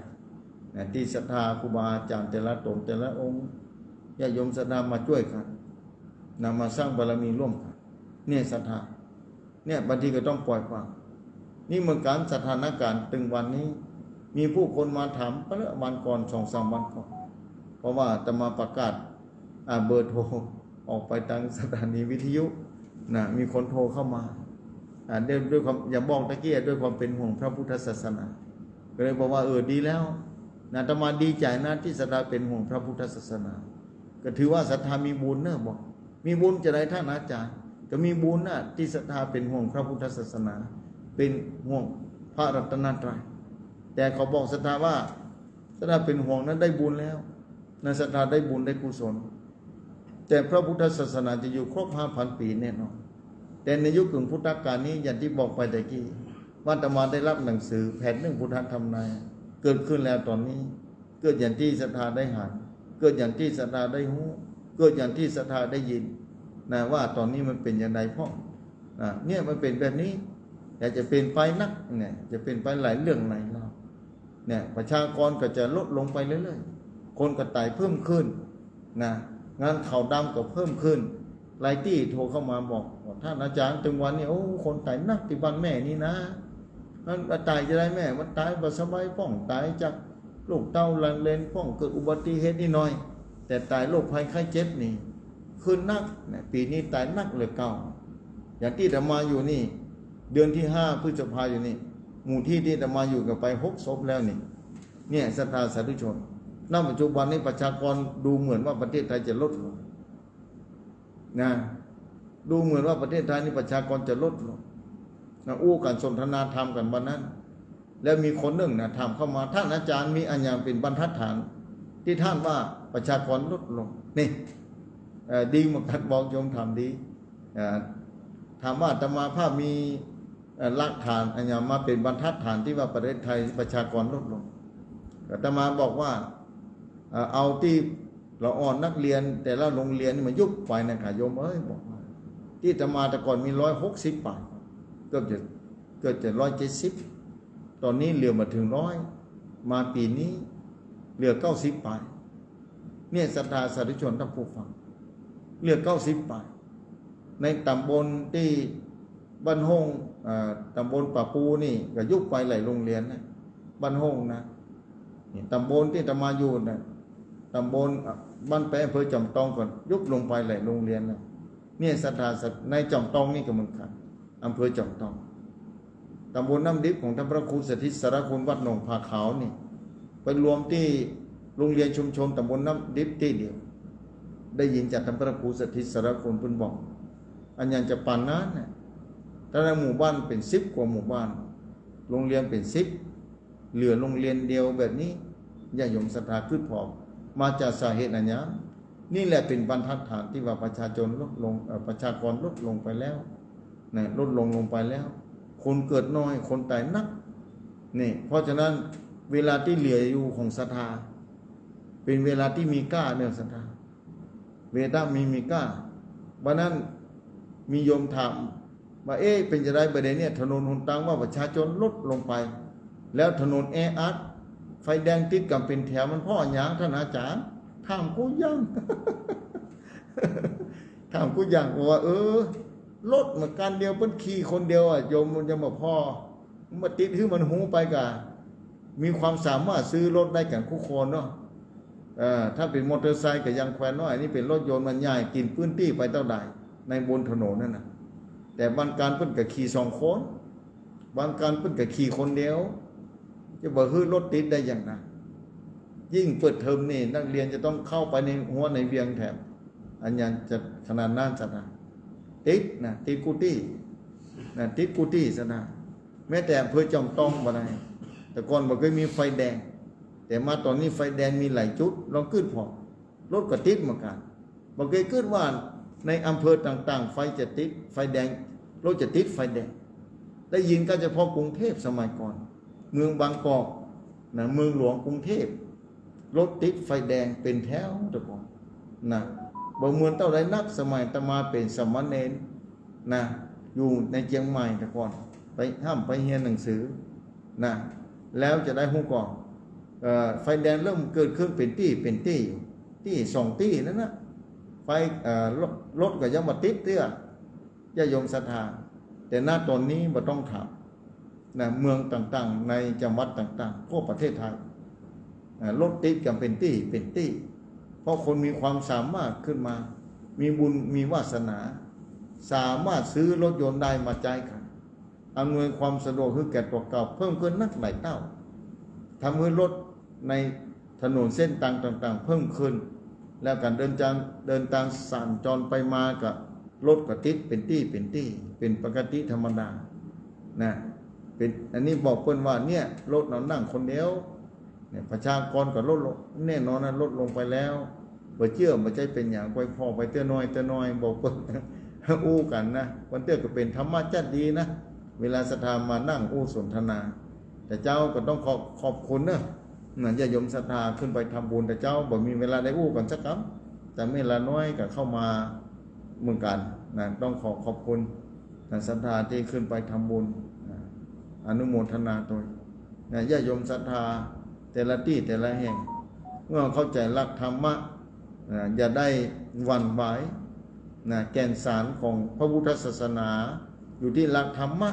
Speaker 2: ที่ศรัทธาครูบาอาจารย์แต่ละตนแต่ละองค์ญาติโยมศรัทธามาช่วยกันนำมาสร้างบารมีร่วมกันเนี่ยศรัทธาเนี่ยบางทีก็ต้องปล่อยวางนี่เมื่อการสถานการณ์ตึงวันนี้มีผู้คนมาถามเมื่อวันก่อน2-3 วันก่อนเพราะว่าจะมาประกาศเบอร์โทรออกไปทางสถานีวิทยุนะมีคนโทรเข้ามาด้วยความอย่าบอกตะเกียด้วยความเป็นห่วงพระพุทธศาสนาก็เลยบอกว่าดีแล้วนะอาตมาดีใจนะที่ศรัทธาเป็นห่วงพระพุทธศาสนาก็ถือว่าศรัทธามีบุญเนอะบอกมีบุญจะได้ท่านอาจารย์ก็มีบุญนะที่ศรัทธาเป็นห่วงพระพุทธศาสนาเป็นห่วงพระรัตนตรัยแต่เขาบอกศรัทธาว่าศรัทธาเป็นห่วงนั้นได้บุญแล้วนะศรัทธาได้บุญได้กุศลแต่พระพุทธศาสนาจะอยู่ครบ 5,000 ปีแน่นอนแต่ในยุคพุทธกาลนี้อย่างที่บอกไปตะกี้ว่าอาตมาได้รับหนังสือแผนเรื่องพุทธธรรมนายเกิดขึ้นแล้วตอนนี้เกิดอย่างที่ศรัทธาได้หันเกิดอย่างที่ศรัทธาได้หูเกิดอย่างที่ศรัทธาได้ยินนะว่าตอนนี้มันเป็นอย่างไรพ่อเนี่ยมันเป็นแบบนี้แต่จะเป็นไปนักเนี่ยจะเป็นไปหลายเรื่องหลายราวเนี่ยประชากรก็จะลดลงไปเรื่อยๆคนก็ตายเพิ่มขึ้นนะงานข่าวดำก็เพิ่มขึ้น หลายที่โทรเข้ามาบอกว่าท่านอาจารย์ถึงวันนี้โอ้คนตายนักที่บ้านแม่นี่นะมันตายจะได้แม่มันตายบ่สบายป้องตายจากโรคเต้าลังเลนป้องเกิดอุบัติเหตุนิดหน่อยแต่ตายโรคภัยไข้เจ็บนี่ขึ้นนักเนี่ยปีนี้ตายนักเลยเก่าอย่างที่อาตมาอยู่นี่เดือนที่5 พฤษภาอยู่นี่หมู่ที่อาตมาอยู่กับไป6 ศพแล้วนี่เนี่ยศรัทธาสาธุชนณ ปัจจุบันนี้ประชากรดูเหมือนว่าประเทศไทยจะลดลงนะดูเหมือนว่าประเทศไทยนี่ประชากรจะลดลงนะอู้กันสนทนาธรรมกันวันนั้นแล้วมีคนหนึ่งนะถามเข้ามาท่านอาจารย์มีอันอย่างเป็นบรรทัดฐานที่ท่านว่าประชากรลดลงนี่ดีเหมือนกันบอกโยมทำดีถามว่าอาตมาภาพมีหลักฐานอันอย่างมาเป็นบรรทัดฐานที่ว่าประเทศไทยประชากรลดลงอาตมาบอกว่าเอาที่เราอ่อนนักเรียนแต่ละโรงเรียนนี่มันยุบไปนะครับโยมบอกว่าที่อาตมาแต่ก่อนมี160 ป่ายเกือบจะ170ตอนนี้เหลือมาถึง100มาปีนี้เหลือ90 ป่ายเนี่ยศรัทธาสาธุชนท่านผู้ฟังเหลือ90 ป่ายในตำบลที่บ้านห้องตำบลป่าปูนี่ก็ยุบไปหลายโรงเรียนนะบ้านห้องนะนี่ตำบลที่อาตมาอยู่นะตำบลบ้านแปะอำเภอจอมทองก่อนยุบลงไปหลายโรงเรียนนะเนี่ยศรัทธาในจอมทองนี่ก็เหมือนกันอำเภอจอมทองตำบลน้ำดิบของท่านพระครูสถิตสารคุณวัดหนองผาขาวนี่ไปรวมที่โรงเรียนชุมชนตำบลน้ำดิบที่เดียวได้ยินจากท่านพระครูสถิตสารคุณเพิ่นบอกอันยังจะปานนั้นนะแต่ในหมู่บ้านเป็น10 กว่าหมู่บ้านโรงเรียนเป็น10เหลือโรงเรียนเดียวแบบนี้ญาติโยมศรัทธาขึ้นพอมาจากสาเหตุอันนี้นี่แหละเป็นบรรทัดฐานที่ว่าประชาชนลดลงประชากรลดลงไปแล้วนะลดลงไปแล้วคนเกิดน้อยคนตายนักนี่เพราะฉะนั้นเวลาที่เหลืออยู่ของศรัทธาเป็นเวลาที่มีกล้าเนี่ยศรัทธาเวลามีกล้าวันนั้นมีโยมถามว่าเป็นจะได้ประเด็นเนี่ยถนนหนทางว่าประชาชนลดลงไปแล้วถนนแออัดไฟแดงติดกันเป็นแถวมันพ่อหยางท่านอาจารย์ถามกูยัง ถามกูยังว่ารถเหมือนกันเดียวเพิ่นขี่คนเดียวโยมมันจะมาพ่อมาติดคือมันหูไปกะมีความสามารถซื้อรถได้กันคู่คนเนาะถ้าเป็นมอเตอร์ไซค์ก็ยังแควนน้อยนี่เป็นรถยนต์มันใหญ่กินพื้นที่ไปเท่าใดในบนถนนนั่นน่ะแต่บางการเพิ่นก็ขี่2 คนบางการเพิ่นก็ขี่คนเดียวจะบอกรถติดได้อย่างนั้นยิ่งเปิดเทอมนี่นักเรียนจะต้องเข้าไปในหัวในเวียงแถบอันยังจะขนาดนั้นซะนะติดนะติดกูตี้นะติดกูตี้ซะนะแม้แต่อำเภอจอมทองบ่ได้แต่ก่อนบ่เคยมีไฟแดงแต่มาตอนนี้ไฟแดงมีหลายจุดลองขึ้นพอรถก็ติดเหมือนกันบ่เคยขึ้นว่าในอำเภอต่างๆไฟจะติดไฟแดงรถจะติดไฟแดงได้ยินก็เฉพาะกรุงเทพสมัยก่อนเมืองบางกอกนะเมืองหลวงกรุงเทพรถติดไฟแดงเป็นแถวตะกอนนะบ่เหมือนเท่าไรนักสมัยอาตมาเป็นสามเณรนะอยู่ในเชียงใหม่ตะกอนไปไปเรียนหนังสือนะแล้วจะได้ฮู้ก่อนไฟแดงเริ่มเกิดขึ้นเป็นที่2 ที่นั่นนะไฟรถก็ยังมาติดเตื้อญาติโยมศรัทธาแต่ณตอนนี้บ่ต้องถามนะเมืองต่างๆในจังหวัดต่างๆทั่วประเทศไทยรถติดกันเป็นที่เพราะคนมีความสามารถขึ้นมามีบุญมีวาสนาสามารถซื้อรถยนต์ได้มาจ่ายค่ะอำนวยความสะดวกให้แก่ตัวเก่าเพิ่มขึ้นนักหลายเท่าทำให้รถในถนนเส้นต่างๆเพิ่มขึ้นแล้วการเดินทางสัญจรไปมากับรถก็ติดเป็นที่เป็นปกติธรรมดานะเป็นอันนี้บอกเพิ่นว่าเนี่ยรถเรานั่งคนเดียวเนี่ยประชากรก็ลดลงแน่นอนนะลดลงไปแล้วบ่เชื่อบ่ใจเป็นอย่างไปพอไปเตื้อน้อยบอกเพิ่นอู้กันนะวันเตื้อก็เป็นธรรมะจัดดีนะเวลาศรัทธามานั่งอู้สนทนาแต่เจ้าก็ต้องขอบคุณนะนั่นญาติโยมศรัทธาขึ้นไปทำบุญแต่เจ้าบ่มีเวลาได้อู้กันสักคำแต่เวลาน้อยก็เข้ามาเหมือนกันนะต้องขอบคุณศรัทธาที่ขึ้นไปทำบุญอนุโมทนาตัวญาติโยมศรัทธาแต่ละที่แต่ละแห่งเมื่อเข้าใจหลักธรรมะอย่าได้หวั่นไหว นะแก่นสารของพระพุทธศาสนาอยู่ที่หลักธรรมะ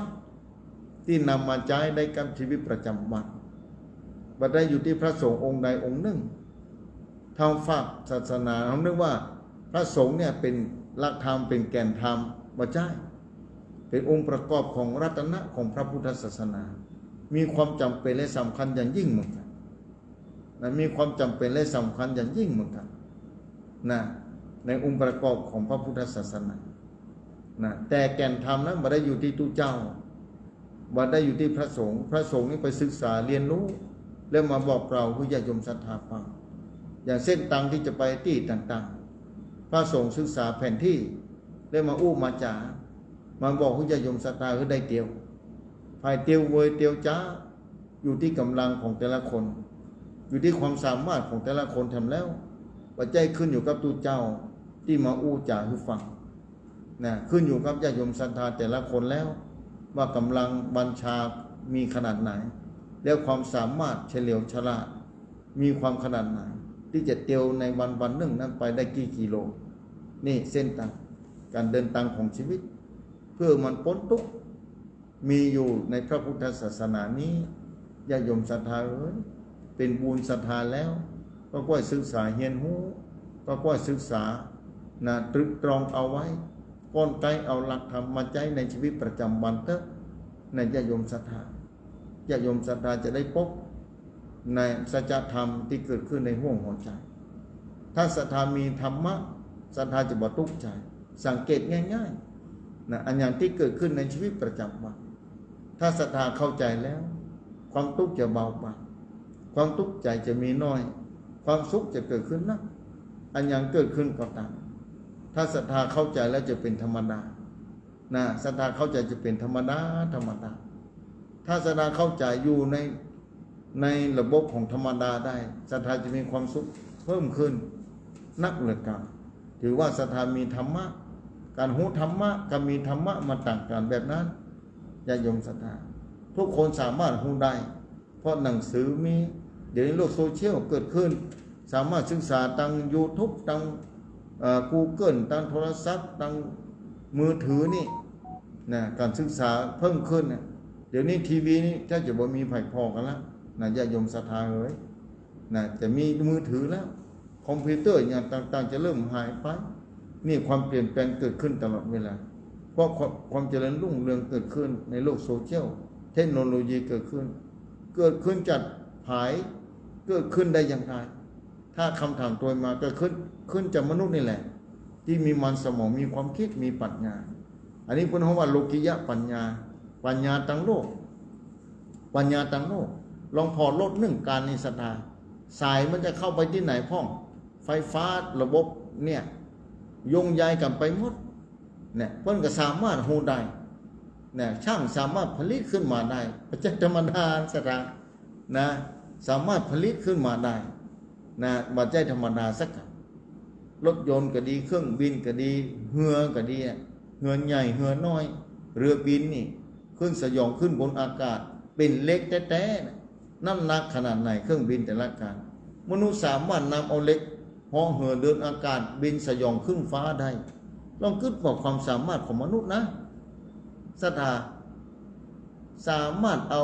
Speaker 2: ที่นำมาใช้ในกับชีวิตประจำวันบัดได้อยู่ที่พระสงฆ์องค์ใดองค์หนึ่งทางฝากศาสนาเขาเรียกว่าพระสงฆ์เนี่ยเป็นหลักธรรมเป็นแก่นธรรมบ่ใช่เป็นองค์ประกอบของรัตนะของพระพุทธศาสนามีความจำเป็นและสำคัญอย่างยิ่งเหมือนกันนะมีความจำเป็นและสำคัญอย่างยิ่งเหมือนกันนะในองค์ประกอบของพระพุทธศาสนานะแต่แก่นธรรมนั้นบ่ได้อยู่ที่ตู้เจ้าบ่ได้อยู่ที่พระสงฆ์พระสงฆ์นี่ไปศึกษาเรียนรู้แล้วมาบอกเราผู้ญาติโยมศรัทธาฟังอย่างเส้นทางที่จะไปที่ต่างๆพระสงฆ์ศึกษาแผนที่แล้วมาอู้มาจามาบอกผู้ญาติโยมศรัทธาคือได้เตียวฝ่ายเตียวเวยเตียวจ้าอยู่ที่กำลังของแต่ละคนอยู่ที่ความสามารถของแต่ละคนทำแล้วปัจจัยขึ้นอยู่กับตัวเจ้าที่มาอู้จ่าให้ฟังนะขึ้นอยู่กับญาติโยมศรัทธาแต่ละคนแล้วว่ากำลังบัญชามีขนาดไหนแล้วความสามารถเฉลียวฉลาดมีความขนาดไหนที่จะเตียวในวันหนึ่งนั้นไปได้กี่กิโลนี่เส้นทางการเดินทางของชีวิตเพื่อมันพ้นทุกข์มีอยู่ในพระพุทธศาสนานี้ญาติโยมศรัทธาเป็นบุญศรัทธาแล้วก็ค่อยศึกษาเฮียนหูก็ค่อยศึกษาตรึกตรองเอาไว้ก้อนไกเอาหลักธรรมมาใช้ในชีวิตประจำวันเถอะในญาติโยมศรัทธาญาติโยมศรัทธาจะได้พบในสัจธรรมที่เกิดขึ้นในห้วงหัวใจถ้าศรัทธามีธรรมะศรัทธาจะบ่ทุกข์ใจสังเกตง่ายๆอันอย่างที่เกิดขึ้นในชีวิตประจำวันถ้าศรัทธาเข้าใจแล้วความทุกข์จะเบาบางความทุกข์ใจจะมีน้อยความสุขจะเกิดขึ้นนะอันอย่างเกิดขึ้นก็ตามถ้าศรัทธาเข้าใจแล้วจะเป็นธรรมดาศรัทธาเข้าใจจะเป็นธรรมดาถ้าศรัทธาเข้าใจอยู่ในระบบของธรรมดาได้ศรัทธาจะมีความสุขเพิ่มขึ้นนักเหลือเกินถือว่าศรัทธามีธรรมะการหูธรรมะกับมีธรรมะมาต่างกันแบบนั้นญาติโยมศรัทธาทุกคนสามารถหูได้เพราะหนังสือมีเดี๋ยวนี้โลกโซเชียลเกิดขึ้นสามารถศึกษาทาง YouTube ทางGoogle ทางโทรศัพท์ทางมือถือนี่การศึกษาเพิ่มขึ้นเดี๋ยวนี้ทีวีนี่ถ้าจะบ่มีไผ่พอกันแล้วญาติโยมศรัทธาจะมีมือถือแล้วคอมพิวเตอร์อย่างต่างๆจะเริ่มหายไปนี่ความเปลี่ยนแปลงเกิดขึ้นตลอดเวลาเพราะความเจริญรุ่งเรืองเกิดขึ้นในโลกโซเชียลเทคโนโลยีเกิดขึ้นจัดผายเกิดขึ้นได้อย่างไรถ้าคำถามตัวมาเกิดขึ้นจากมนุษย์นี่แหละที่มีมันสมองมีความคิดมีปัญญาอันนี้พูดว่าโลกิยะปัญญาตั้งโลกลองพอลดการในศรัทธาสายมันจะเข้าไปที่ไหนพ่องไฟฟ้าระบบเนี่ยโยงใยกันไปหมดเพิ่นก็สามารถหูได้ช่างสามารถผลิตขึ้นมาได้ปัจจัยธรรมดาศรัทธาสามารถผลิตขึ้นมาได้ปัจจัยธรรมดาสักรถยนต์ก็ดีเครื่องบินก็ดีเรือก็ดีเรือใหญ่เรือน้อยเรือบินนี่ขึ้นสยองขึ้นบนอากาศเป็นเล็กแท้ๆน้ำหนักขนาดไหนเครื่องบินแต่ละการมนุษย์สามารถนำเอาเล็กห่อเหินเดินอากาศบินสยองขึ้นฟ้าได้ลองคิดว่าความสามารถของมนุษย์นะศรัทธาสามารถเอา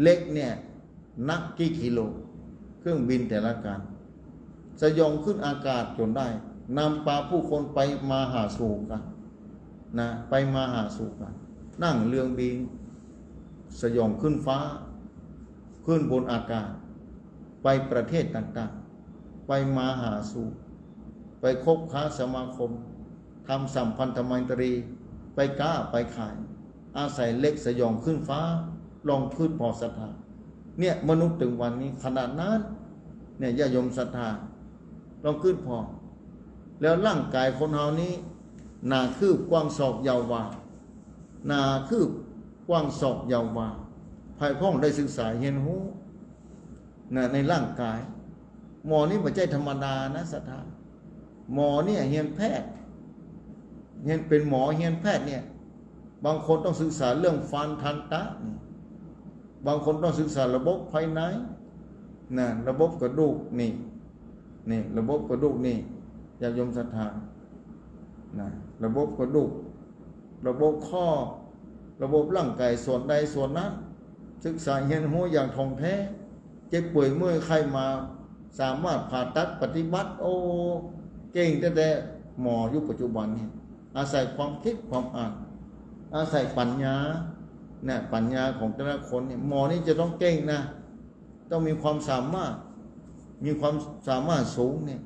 Speaker 2: เล็กนักกี่กิโลเครื่องบินแต่ละการสยองขึ้นอากาศจนได้นำพาผู้คนไปมาหาสู่กันไปมาหาสู่กันนั่งเรือบินสยองขึ้นฟ้าขึ้นบนอากาศไปประเทศต่างๆไปมาหาสู่ไปคบค้าสมาคมทำสัมพันธไมตรีไปค้าไปขายอาศัยเล็กสยองขึ้นฟ้าลองขึ้นพอศรัทธามนุษย์ถึงวันนี้ขนาดนั้นญาติโยมศรัทธาลองขึ้นพอแล้วร่างกายคนเฮานี้หนาคืบกว้างศอกยาววาหนาคืบกว้างศอกยาววาภายพ้องได้ศึกษาเห็นหูในร่างกายหมอนี่ไม่ใช่ธรรมดานะศรัทธาหมอเนี่ยเฮียนแพทย์เฮียนเป็นหมอเฮียนแพทย์บางคนต้องศึกษาเรื่องฟันทันตะบางคนต้องศึกษาระบบภายในระบบกระดูกนี่ระบบกระดูกนี่ญาติโยมศรัทธา นะระบบกระดูกระบบข้อระบบร่างกายส่วนใดส่วนนั้นศึกษาเรียนรู้อย่างท่องแท้เจ็บป่วยเมื่อยไข้มาสามารถผ่าตัดปฏิบัติโอ้เก่งแต่หมอยุคปัจจุบันนี้อาศัยความคิดความอ่านอาศัยปัญญาเนี่ยปัญญาของแต่ละคนเนี่ยหมอนี่จะต้องเก่งนะต้องมีความสามารถสูงเนี่ย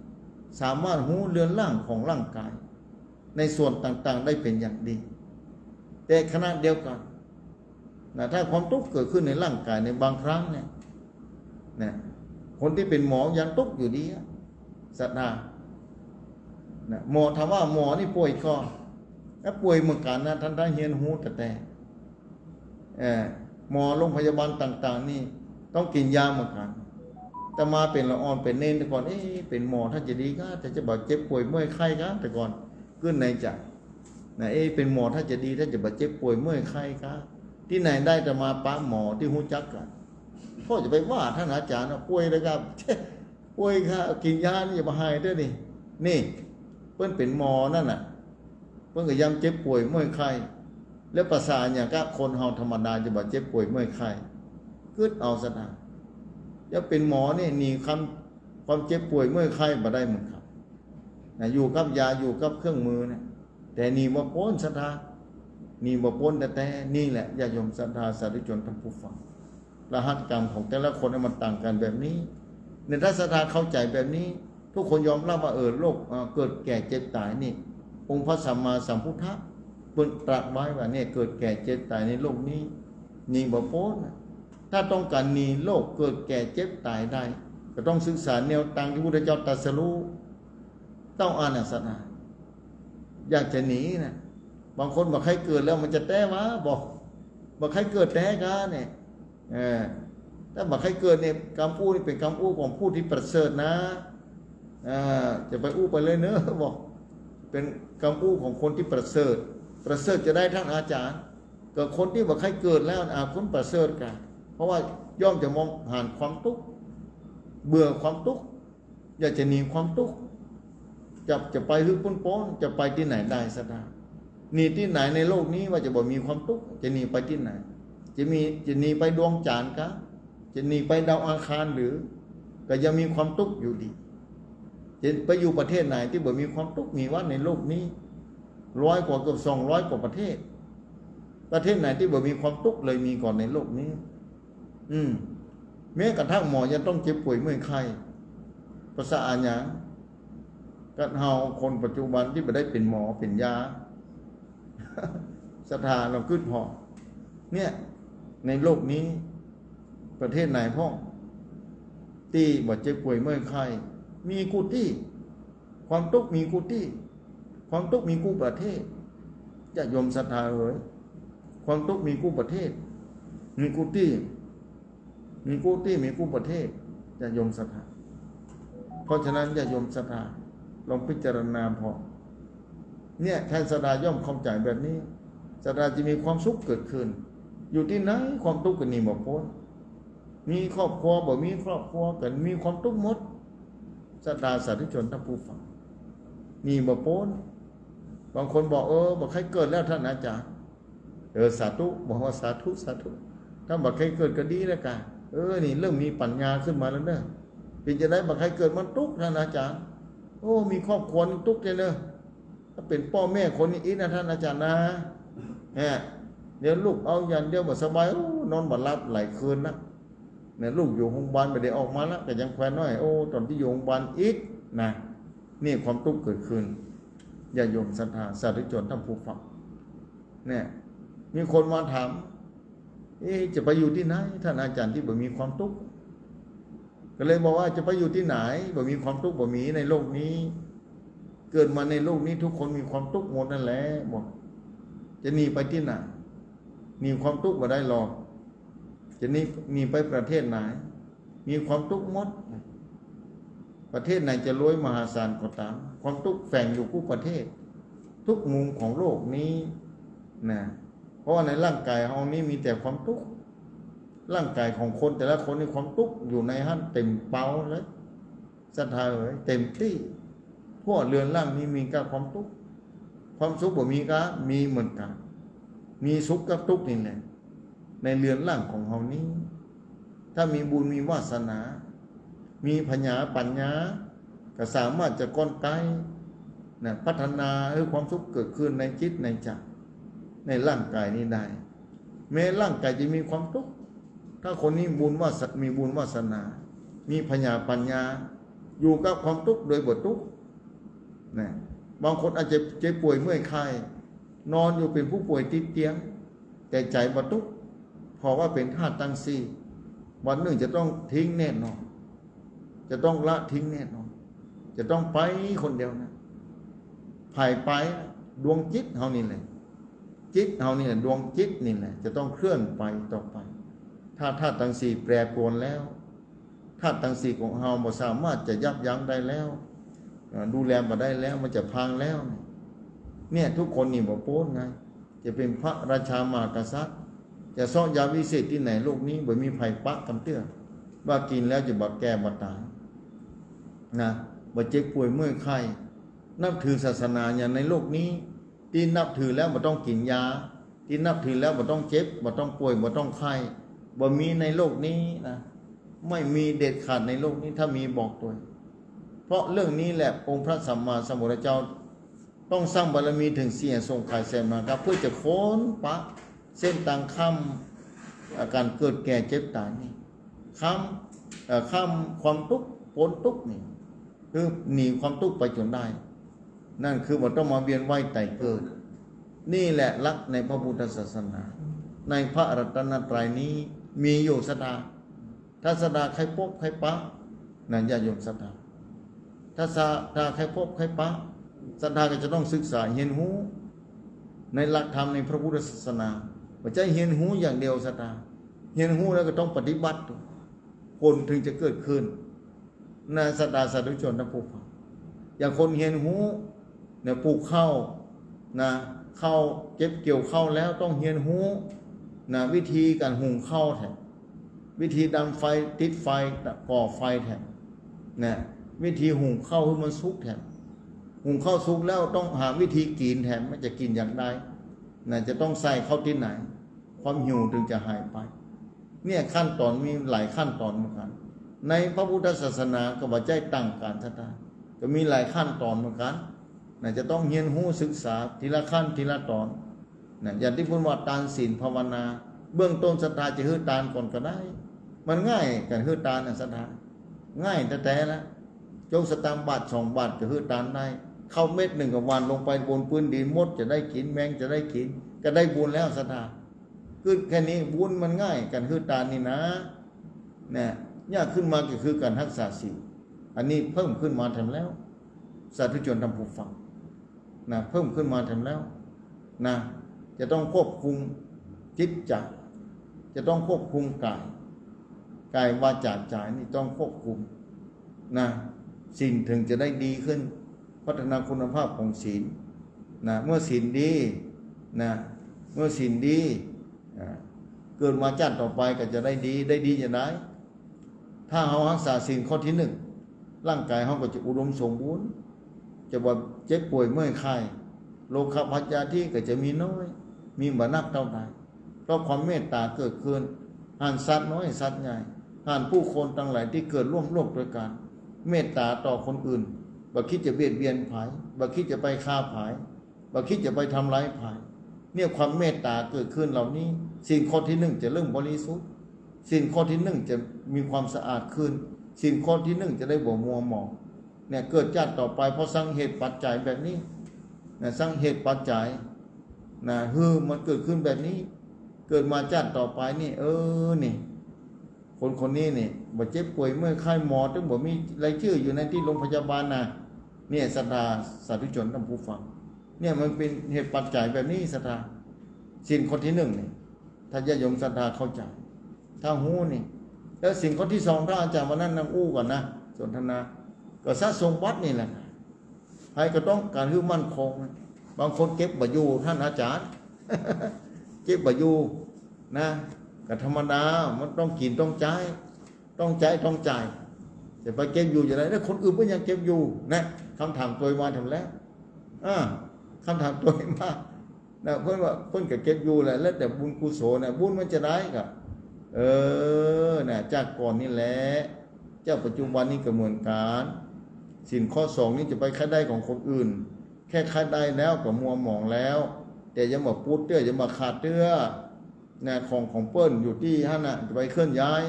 Speaker 2: สามารถรู้เรือนร่างของร่างกายในส่วนต่างๆได้เป็นอย่างดีแต่ขณะเดียวกันนะถ้าความทุกข์เกิดขึ้นในร่างกายในบางครั้งเนี่ยคนที่เป็นหมอยังทุกข์อยู่ดีศรัทธานะหมอถามว่าหมอนี่ป่วยก็แล้วป่วยเหมือนกันนะท่านได้เฮียนหูแต่หมอโรงพยาบาลต่างๆนี่ต้องกินยาเหมือนกันแต่มาเป็นละอ่อนเป็นเน้นแต่ก่อนเป็นหมอท่านจะดีก็แต่จะบอกเจ็บป่วยเมื่อยไข้ก็แต่ก่อนขึ้นในใจนะเป็นหมอถ้าจะดีถ้าจะบาดเจ็บป่วยเมื่อยไข้ก็ที่ไหนได้จะมาป้าหมอที่หูจักกันพ่อจะไปว่าท่านอาจารย์ป่วยเลยครับป่วยค่ะกินยานี่อย่ามาให้ด้วยนี่เพื่อนเป็นหมอนั่นน่ะเพื่อนก็ย้ำเจ็บป่วยเมื่อยไข้แล้วภาษาอย่างก็คนเฮาธรรมดาจะบาดเจ็บป่วยเมื่อยไข้กึดเอาซะนะจะเป็นหมอเนี่ยหนีความเจ็บป่วยเมื่อยไข้มาได้เหมือนกันอยู่กับยาอยู่กับเครื่องมือเนี่ยแต่นี่บ่พ้นศรัทธานี่บ่พ้นแต่นี่แหละญาติโยมศรัทธาสาธุชนท่านผู้ฟังรหัสกรรมของแต่ละคนมันต่างกันแบบนี้ในถ้าศรัทธาเข้าใจแบบนี้ทุกคนยอมรับว่าโลกเกิดแก่เจ็บตายนี่องค์พระสัมมาสัมพุทธะเปิดตรัสไว้ว่าเนี่ยเกิดแก่เจ็บตายในโลกนี้นี่บ่พ้นถ้าต้องการหนีโลกเกิดแก่เจ็บตายได้ก็ต้องศึกษาแนวทางที่พระพุทธเจ้าตรัสรู้ต้องอ่านศรัทธาอยากจะหนีนะบางคนบอกใครเกิดแล้วมันจะแต้วะบอกใครเกิดแต้กันเนี่ยถ้าบอกใครเกิดเนี่ยกรรมอู้นี่เป็นกรรมอู้ของผู้ที่ประเสริฐนะจะไปอู้ไปเลยเนอะบอกเป็นกรรมอู้ของคนที่ประเสริฐจะได้ท่านอาจารย์กับคนที่บอกใครเกิดแล้วคนประเสริฐกันเพราะว่าย่อมจะมองผ่านความทุกข์เบื่อความทุกข์อยากจะหนีความทุกข์จะไปฮึ่พ้นจะไปที่ไหนได้สักทีหนีที่ไหนในโลกนี้ว่าจะบอกมีความทุกข์จะหนีไปที่ไหนจะหนีไปดวงจันทร์คะจะหนีไปดาวอังคารหรือก็ยังมีความทุกข์อยู่ดีจะไปอยู่ประเทศไหนที่บอกมีความทุกข์มีว่าในโลกนี้100 กว่าเกือบ200 กว่าประเทศไหนที่บอกมีความทุกข์เลยมีก่อนในโลกนี้แม้กระทั่งหมอยังต้องเจ็บป่วยเมื่อยไข้ภาษาอาญาก็เฮาคนปัจจุบันที่ไม่ได้เป็นหมอเป็นยาศรัทธาเราขึ้นพอเนี่ยในโลกนี้ประเทศไหนพ่อที่บ่เจ็บป่วยเมื่อยไข้มีกูที่ความทุกข์มีกูที่ความทุกข์มีกู้ประเทศจะยมศรัทธาความทุกข์มีกู้ประเทศมีกูที่มีกู้ประเทศจะยมศรัทธาเพราะฉะนั้นจะยมศรัทธาลองพิจารณาพอเนี่ยแทนศรัทธาย่อมเข้าใจแบบนี้ศรัทธาจะมีความสุขเกิดขึ้นอยู่ที่ไหนความทุกข์ก็หนีบ่พ้นมีครอบครัวบ่มีครอบครัวกันมีความทุกข์หมดศรัทธาสาธุชนท่านผู้ฟังมีบ่พ้นบางคนบอกบอกใครเกิดแล้วท่านอาจารย์สาธุบอกว่าสาธุถ้าบอกใครเกิดก็ดีแล้วกันนี่เริ่มมีปัญญาขึ้นมาแล้วเนอะเป็นจะได้บอกใครเกิดมันทุกข์ท่านอาจารย์มีครอบครัวนี่ทุกข์เลยเนอะถ้าเป็นพ่อแม่คนนี้นะท่านอาจารย์นะเดี๋ยวลูกเอายันเดียวบ่สบายนอนบ่หลับหลายคืนนะเนี่ยลูกอยู่โรงพยาบาลไม่ได้ออกมาแล้วแต่ยังแควนน้อยตอนที่อยู่โรงพยาบาลอีกนะนี่ความทุกข์เกิดขึ้นอย่าโยมศรัทธาสาธุชนท่านผู้ฟังเนี่ยมีคนมาถามจะไปอยู่ที่ไหนท่านอาจารย์ที่บ่มีความทุกข์ก็เลยบอกว่าจะไปอยู่ที่ไหนบ่มีความทุกข์บ่มีในโลกนี้เกิดมาในโลกนี้ทุกคนมีความทุกข์หมดนั่นแหละบอกจะหนีไปที่ไหนหนีความทุกข์บ่ได้หรอกจะหนีไปประเทศไหนมีความทุกข์หมดประเทศไหนจะรวยมหาศาลก็ตามความทุกข์แฝงอยู่ทุกประเทศทุกมุมของโลกนี้นะเพราะว่าในร่างกายเรานี้มีแต่ความทุกข์ร่างกายของคนแต่ละคนมีความทุกข์อยู่ในหันเต็มเป้าเลยศรัทธาเต็มที่พวกเรือนร่างนี้มีกับความทุกข์ ความสุขบ่มีก็มีเหมือนกันมีสุขกับทุกข์นี่แหละในเรือนร่างของเฮานี้ถ้ามีบุญมีวาสนามีปัญญาก็สามารถจะก้อนไกนะพัฒนาให้ความสุขเกิดขึ้นในจิตในใจในร่างกายนี้ได้แม้ร่างกายจะมีความทุกข์ถ้าคนนี้มีบุญวาสนามีปัญญาอยู่กับความทุกข์โดยบ่ทุกข์นะบางคนอาจจะเจ็บป่วยเมื่อยไข้นอนอยู่เป็นผู้ป่วยติดเตียงแต่ใจบ่ทุกข์เพราะว่าเป็นธาตุทั้งสี่วันหนึ่งจะต้องทิ้งแน่นอนจะต้องละทิ้งแน่นอนจะต้องไปคนเดียวนะภายไปดวงจิตเฮานี่แหละจิตเฮานี่แหละดวงจิตนี่แหละจะต้องเคลื่อนไปต่อไปถ้าธาตุทั้งสี่แปรปรวนแล้วธาตุทั้งสี่ของเฮาบ่สามารถจะยับยั้งได้แล้วดูแลมาได้แล้วมันจะพังแล้วเนี่ยทุกคนนี่บ่โป้นไงจะเป็นพระราชามหากษัตริย์จะซ่อนยาวิเศษที่ไหนโลกนี้บ่มีภัยปะกำเตื้อว่ากินแล้วจะบ่แก่บ่ตายนะบ่เจ็บป่วยเมื่อยไข้นับถือศาสนาอย่างในโลกนี้ที่นับถือแล้วบ่ต้องกินยาที่นับถือแล้วบ่ต้องเจ็บบ่ต้องป่วยบ่ต้องไข้บ่มีในโลกนี้นะไม่มีเด็ดขาดในโลกนี้ถ้ามีบอกตัวเพราะเรื่องนี้แหละองค์พระสัมมาสัมพุทธเจ้าต้องสร้างบารมีถึง4ทรงขายแสนมาครับเพื่อจะค้นปะเส้นทางข้ามอาการเกิดแก่เจ็บตายนี่ข้ามความทุกข์พ้นทุกข์นี่คือหนีความทุกข์ไปจนได้นั่นคือบ่ต้องมาเวียนว่ายตายเกิดนี่แหละลักในพระพุทธศาสนาในพระรัตนตรัยนี้มีอยู่ศรัทธาถ้าศรัทธาใครพบใครปะนั่นญาติโยมศรัทธาถ้าศรัทธาใครพบใครปะศรัทธาก็จะต้องศึกษาเรียนรู้ในหลักธรรมในพระพุทธศาสนาไม่ใช่เรียนรู้อย่างเดียวศรัทธาเรียนรู้แล้วก็ต้องปฏิบัติผลถึงจะเกิดขึ้นนะศรัทธาสาธุชนทั้งปวงอย่างคนเรียนรู้เนี่ยปลูกข้าวนะข้าวเก็บเกี่ยวข้าวแล้วต้องเรียนรู้นะวิธีการหุงข้าวแทนวิธีดังไฟติดไฟก่อไฟแทนนะวิธีหุงข้าวให้มันสุกแทนหุงข้าวสุกแล้วต้องหาวิธีกินแทนมันจะกินอย่างไรนะจะต้องใส่ข้าวที่ไหนความหิวถึงจะหายไปเนี่ยขั้นตอนมีหลายขั้นตอนเหมือนกันในพระพุทธศาสนาก็บ่ใจตั้งการศรัทธาก็มีหลายขั้นตอนเหมือนกันนะจะต้องเรียนรู้ศึกษาทีละขั้นทีละตอนนะอย่างที่พูดว่าทานศีลภาวนาเบื้องต้นศรัทธาจะฮื้อทานก่อนก็ได้มันง่ายกันฮื้อทานศรัทธาง่ายแต่แล้วโจกสตางค์บาท2 บาทก็ฮื้อทานได้เข้าเม็ด1กับวันลงไปบนพื้นดินมดจะได้กินแมงจะได้กินก็ได้บุญแล้วศรัทธาคือแค่นี้บุญมันง่ายกันฮื้อทานนี่นะเนี่ยยากขึ้นมาก็คือการรักษาศีลอันนี้เพิ่มขึ้นมาแถมแล้วสาธุชนทำผู้ฟังนะเพิ่มขึ้นมาแถมแล้วนะจะต้องควบคุมจิตใจจะต้องควบคุมกายวาจาใจนี่ต้องควบคุมนะศีลถึงจะได้ดีขึ้นพัฒนาคุณภาพของศีลนะเมื่อศีลดีนะเมื่อศีลดีเกิดมาชาติต่อไปก็จะได้ดีจะได้ถ้าเรารักษาศีลข้อที่1ร่างกายเราก็จะอุดมสมบูรณ์จะบ่เจ็บป่วยเมื่อยไข้โรคภัยที่ก็จะมีน้อยมีบ่นักเท่าใดเพราะความเมตตาเกิดขึ้นห่านสัตว์น้อยสัตว์ใหญ่ห่านผู้คนทั้งหลายที่เกิดร่วมโลกด้วยกันเมตตาต่อคนอื่นบ่คิดจะเบียดเบียนไผบ่คิดจะไปฆ่าไผบ่คิดจะไปทำร้ายไผเนี่ยความเมตตาเกิดขึ้นเหล่านี้สิ่งข้อที่1จะเริ่มบริสุทธิ์สิ่งข้อที่1จะมีความสะอาดขึ้นสิ่งข้อที่1จะได้บ่มัวหมองเนี่ยเกิดชาติต่อไปเพราะสร้างเหตุปัจจัยแบบนี้นะสร้างเหตุปัจจัยนะมันเกิดขึ้นแบบนี้เกิดมาชาติต่อไปนี่นี่คนนี้นี่บ่เจ็บป่วยเมื่อไข้หมอถึงบ่มีรายชื่ออยู่ในที่โรงพยาบาลนะเนี่ยศรัทธาสาธุชนท่านผู้ฟังเนี่ยมันเป็นเหตุปัจจัยแบบนี้ศรัทธาสิ่งข้อที่1นี่ถ้าญาติโยมศรัทธาเข้าใจถ้าหูนี่แล้วสิ่งข้อที่2ถ้าอาจารย์วันนั้นนั่งอู้ก่อนนะสนทนาก็สะสมวัดนี่แหละใครก็ต้องการให้มั่นคงบางคนเก็บบ่อยู่ท่านอาจารย์ เก็บบ่อยู่นะก็ธรรมดามันต้องกินต้องใช้ต้องจ่ายจะไปเก็บอยู่อย่างไรแล้วคนอื่นก็ยังเก็บอยู่นะคำถามตัวมาทำแล้ว คำถามตัวเองมากนะเพื่อนว่าเพื่อนกับเก็บอยู่แหละแล้วแต่บุญกุศลนะบุญมันจะได้กะนะจากก่อนนี่แหละเจ้าปัจจุบันนี้ก็เหมือนกันสินข้อสองนี้จะไปค่าได้ของคนอื่นแค่ค่าได้แล้วก็มัวหมองแล้วแต่อย่ามาพูดเตื้ออย่ามาขาดเตื้อนะของเปิ้ลอยู่ที่ท่านน่ะจะไปเคลื่อนย้าย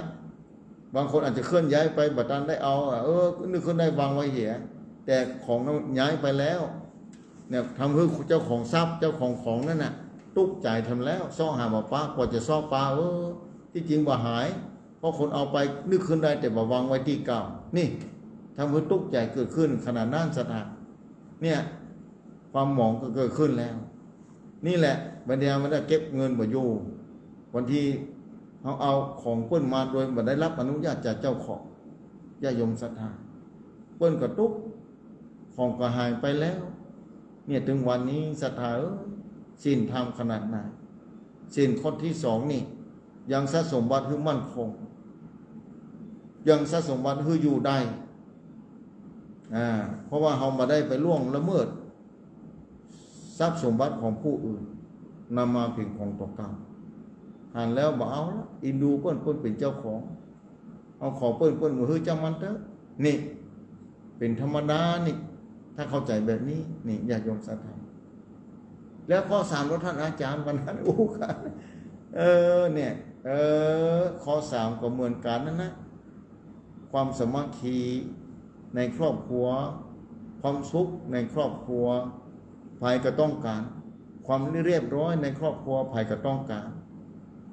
Speaker 2: บางคนอาจจะเคลื่อนย้ายไปบัดนั้นได้เอานึกขึ้นได้วางไว้เหียแต่ของย้ายไปแล้วเนี่ยทำให้เจ้าของทรัพย์เจ้าของนั่นน่ะตุกจ่ายทำแล้วซ่อหาบ่ป้ากว่าจะซ่อปลาที่จริงบ่หายเพราะคนเอาไปนึกขึ้นได้แต่บ่วางไว้ที่เก่านี่ทำให้ตุกจ่ายเกิดขึ้นขนาดนั้นสถานเนี่ยความหมองก็เกิดขึ้นแล้วนี่แหละบรรดามันได้เก็บเงินบ่อยู่วันที่เขาเอาของเปิ้นมาโดยบ่ได้รับอนุญาตจากเจ้าของญาโยมศรัทธาเปิ้นก็ตุกของก็หายไปแล้วเนี่ยถึงวันนี้ศรัทธาศีลธรรมขนาดไหนศีลข้อที่สองนี่ยังทรัพย์สมบัติคือมั่นคงยังทรัพย์สมบัติคืออยู่ได้เพราะว่าเรามาได้ไปล่วงละเมิดทรัพย์สมบัติของผู้อื่นนำมาเป็นของตกเก่าหันแล้วบ่เอาละอินดูเปิ้นเป็นเจ้าของเอาขอเปิ้นมือฮื้อจังมันเถอะนี่เป็นธรรมดานี่ถ้าเข้าใจแบบนี้นี่ญาติโยมศรัทธาแล้วข้อสามของท่านอาจารย์วันนั้นกันเนี่ยข้อสามก็เหมือนกันนั่นนะความสามัคคีในครอบครัวความสุขในครอบครัวภัยก็ต้องการความเรียบร้อยในครอบครัวภัยก็ต้องการ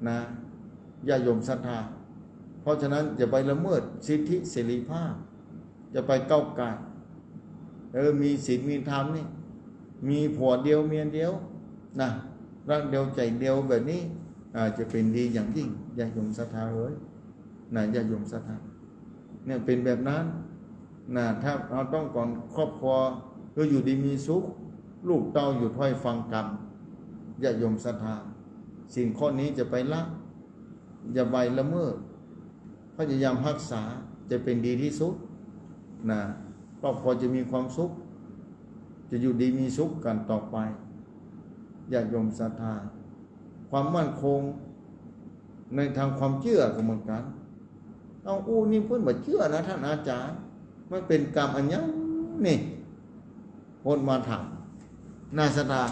Speaker 2: นะญาติโยมศรัทธาเพราะฉะนั้นอย่าไปละเมิดสิทธิเสรีภาพอย่าไปก้าวก่ายมีศีลมีธรรมนี่มีผัวเดียวเมียเดียวนะรักเดียวใจเดียวแบบนี้จะเป็นดีอย่างยิ่งญาติโยมศรัทธานะญาติโยมศรัทธาเนี่ยเป็นแบบนั้นนะถ้าเราต้องก่อนครอบครัวเราอยู่ดีมีสุขลูกเต้าอยู่ถ้อยฟังกรรมญาติโยมศรัทธาสิ่งข้อนี้จะไปละอย่าไปละเมิดพยายามรักษาจะเป็นดีที่สุดนะครอบครัวจะมีความสุขจะอยู่ดีมีสุขกันต่อไปญาติโยมศรัทธาความมั่นคงในทางความเชื่อก็เหมือนกันนี่เพิ่นบ่เชื่อนะท่านอาจารย์มันเป็นกรรมอันยังนี่คนมาถามน่าศรัทธา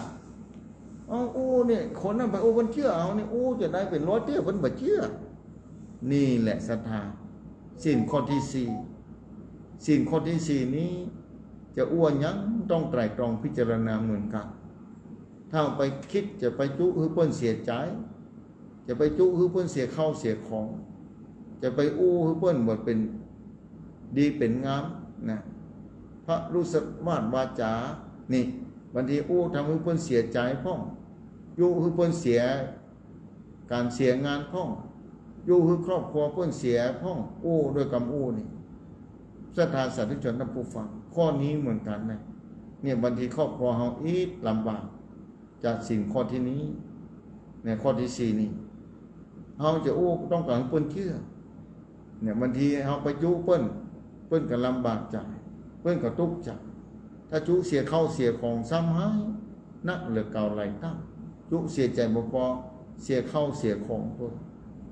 Speaker 2: เนี่ยคนนั้นไปเพิ่นเชื่อเอานี่จะได้เป็นร้อยเตี้ยเพิ่นบ่เชื่อนี่แหละศรัทธาศีลข้อที่สี่ศีลข้อที่สี่นี้จะยังต้องไตร่ตรองพิจารณาเหมือนกันถ้าไปคิดจะไปจุให้เพิ่นเสียใจจะไปจุให้เพิ่นเสียข้าวเสียของจะไปให้เพิ่นบ่เป็นดีเป็นงามนะพระรู้สึกมาดวาจานี่บางทีทำให้เพิ่นเสียใจพ่องให้เพิ่นเสียการเสียงานพ่องให้ครอบครัวเพิ่นเสียพ่องด้วยกรรมนี่ศรัทธาสาธุชนท่านผู้ฟังข้อนี้เหมือนกันนะเนี่ยบางทีครอบครัวเฮาลำบากจากสิ่งข้อที่นี้ในข้อที่สี่นี่เฮาจะต้องการเพิ่นเชื่อเนี่ยบางทีเฮาไปยุเปิ้นก็ลำบากใจเปิ้นก็ทุกข์ใจถ้าจุเสียเข้าเสียของซ้ำหายนักเหลือเก่าไหลตั้งจุเสียใจบ่พอเสียเข้าเสียของตัว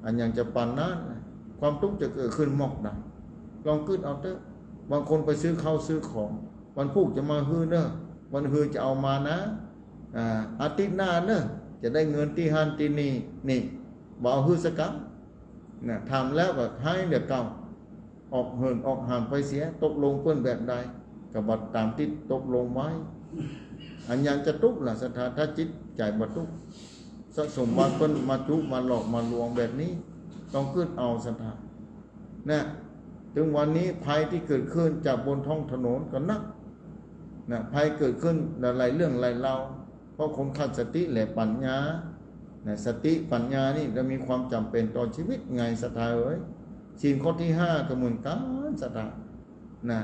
Speaker 2: อันยังจะปานนั้นความทุกข์จะเกิดขึ้นมอกดังลองคิดเอาเถอะบางคนไปซื้อข้าวซื้อของวันพุธจะมาฮื้อเนอะวันฮื้อจะเอามานะอาทิตย์หน้าเนอะจะได้เงินที่หันที่นี่บ่เอาฮื้อสักคำนะทำแล้วก็ให้เหลือเก่าออกเหินออกห่างไปเสียตกลงเพื่อนแบบใดกับบัดตามที่ตกลงไว้อันยังจะทุกข์ล่ะศรัทธาถ้าจิตใจบ่ทุกข์สะสมบัติเพิ่นมาจุมาหลอกมาลวงแบบนี้ต้องขึ้นเอาศรัทธานะถึงวันนี้ภัยที่เกิดขึ้นจากบนท้องถนนก็นักนะภัยเกิดขึ้นหลายเรื่องหลายราวเพราะคนขาดสติและปัญญานะสติปัญญานี่จะมีความจำเป็นต่อชีวิตไงศรัทธาศีลข้อที่ห้าก็เหมือนกันศรัทธานะ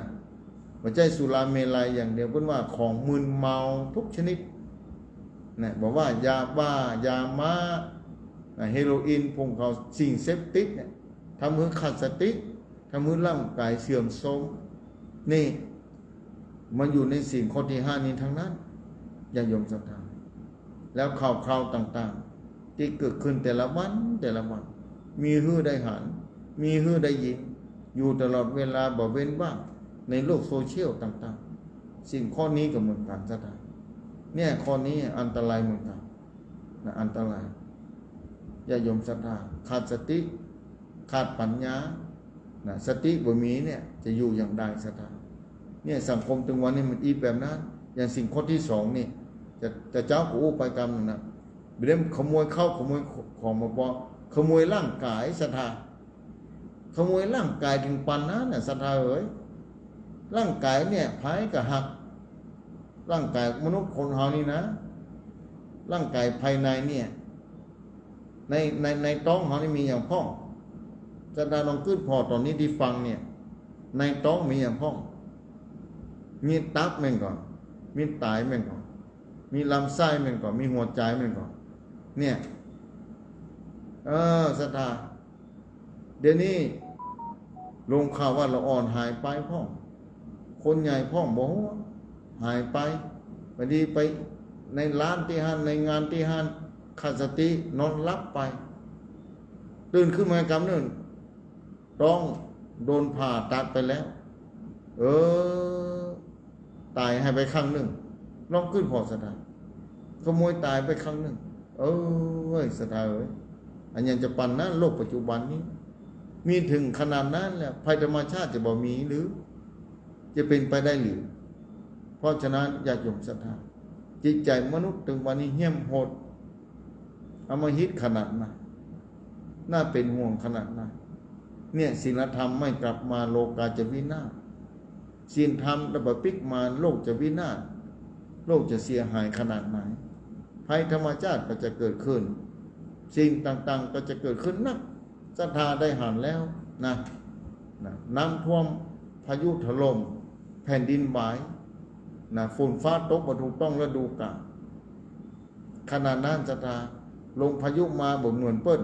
Speaker 2: ไม่ใช่สุราเมลัยอย่างเดียวเพิ่นว่าของมึนเมาทุกชนิดนะบอกว่ายาบ้ายาม้าเฮโรอีนพงเขาสิ่งเสพติดเนี่ยทำให้ขาดสติทำให้ร่างกายเสื่อมโทรมนี่มันอยู่ในศีลข้อที่ห้านี้ทั้งนั้น ญาติโยมศรัทธาแล้วข่าวคราวต่างๆที่เกิดขึ้นแต่ละวันมีฮื้อได้หันมีฮื้อได้ยินอยู่ตลอดเวลาบ่เว้นว่างในโลกโซเชียลต่างๆสิ่งข้อนี้ก็เหมือนกันศรัทธาเนี่ยข้อนี้อันตรายเหมือนกันนะอันตรายญาติโยมศรัทธาขาดสติขาดปัญญานะสติบ่มีเนี่ยจะอยู่อย่างใดศรัทธาเนี่ยสังคมถึงวันนี้มันอีแบบนั้นอย่างสิ่งข้อที่สองนี่จะเจ้ากูไปกรรมนะเริ่มขโมยเข้าขโมยของมาบอกขโมยร่างกายศรัทธาขโมยร่างกายถึงปันนั้นน่ะศรัทธาเอ๋ยร่างกายเนี่ยภายกับหักร่างกายมนุษย์คนเฮานี่นะร่างกายภายในเนี่ยในท้องเฮานี่มีอย่างพ่องศรัทธาลองขึ้นพอตอนนี้ที่ฟังเนี่ยในท้องมีอย่างพ่องมีตับแม่งก่อนมีไตแม่งก่อนมีลำไส้แม่งก่อนมีหัวใจแม่งก่อนเนี่ยศรัทธาเดี๋ยวนี้ลงข่าวว่าละอ่อนหายไปพ่องคนใหญ่พ่องบอกว่าหายไปพอดีไปในร้านที่ห้านในงานที่ห้านขาดสตินอนหลับไปตื่นขึ้นมากำเนิดต้องโดนผ่าตัดไปแล้วตายให้ไปครั้งหนึ่งลองขึ้นพอศรัทธาขโมยตายไปครั้งหนึ่งเว้ยศรัทธาเอ้ยอันยังจะปันนั้นโลกปัจจุบันนี้มีถึงขนาดนั้นแล้วภัยธรรมชาติจะบ่มีหรือจะเป็นไปได้หรือเพราะฉะนั้นญาติโยมศรัทธาจิตใจมนุษย์ถึงวันนี้เหี้ยมโหดอำมหิตขนาดนั้นน่าเป็นห่วงขนาดนั้นเนี่ยศีลธรรมไม่กลับมาโลกาจะวินาศศีลธรรมระเบิดปิกมาโลกจะวินาศโลกจะเสียหายขนาดไหนภัยธรรมชาติก็จะเกิดขึ้นสิ่งต่างๆก็จะเกิดขึ้นนักศรัทธาได้หันแล้วนะน้ำท่วมพายุถล่มแผ่นดินไหวนะฝนฟ้าตกมาถูกต้องฤดูกาลขนาดนั้นศรัทธาลงพายุมาบ่เหมือนเปิ้ล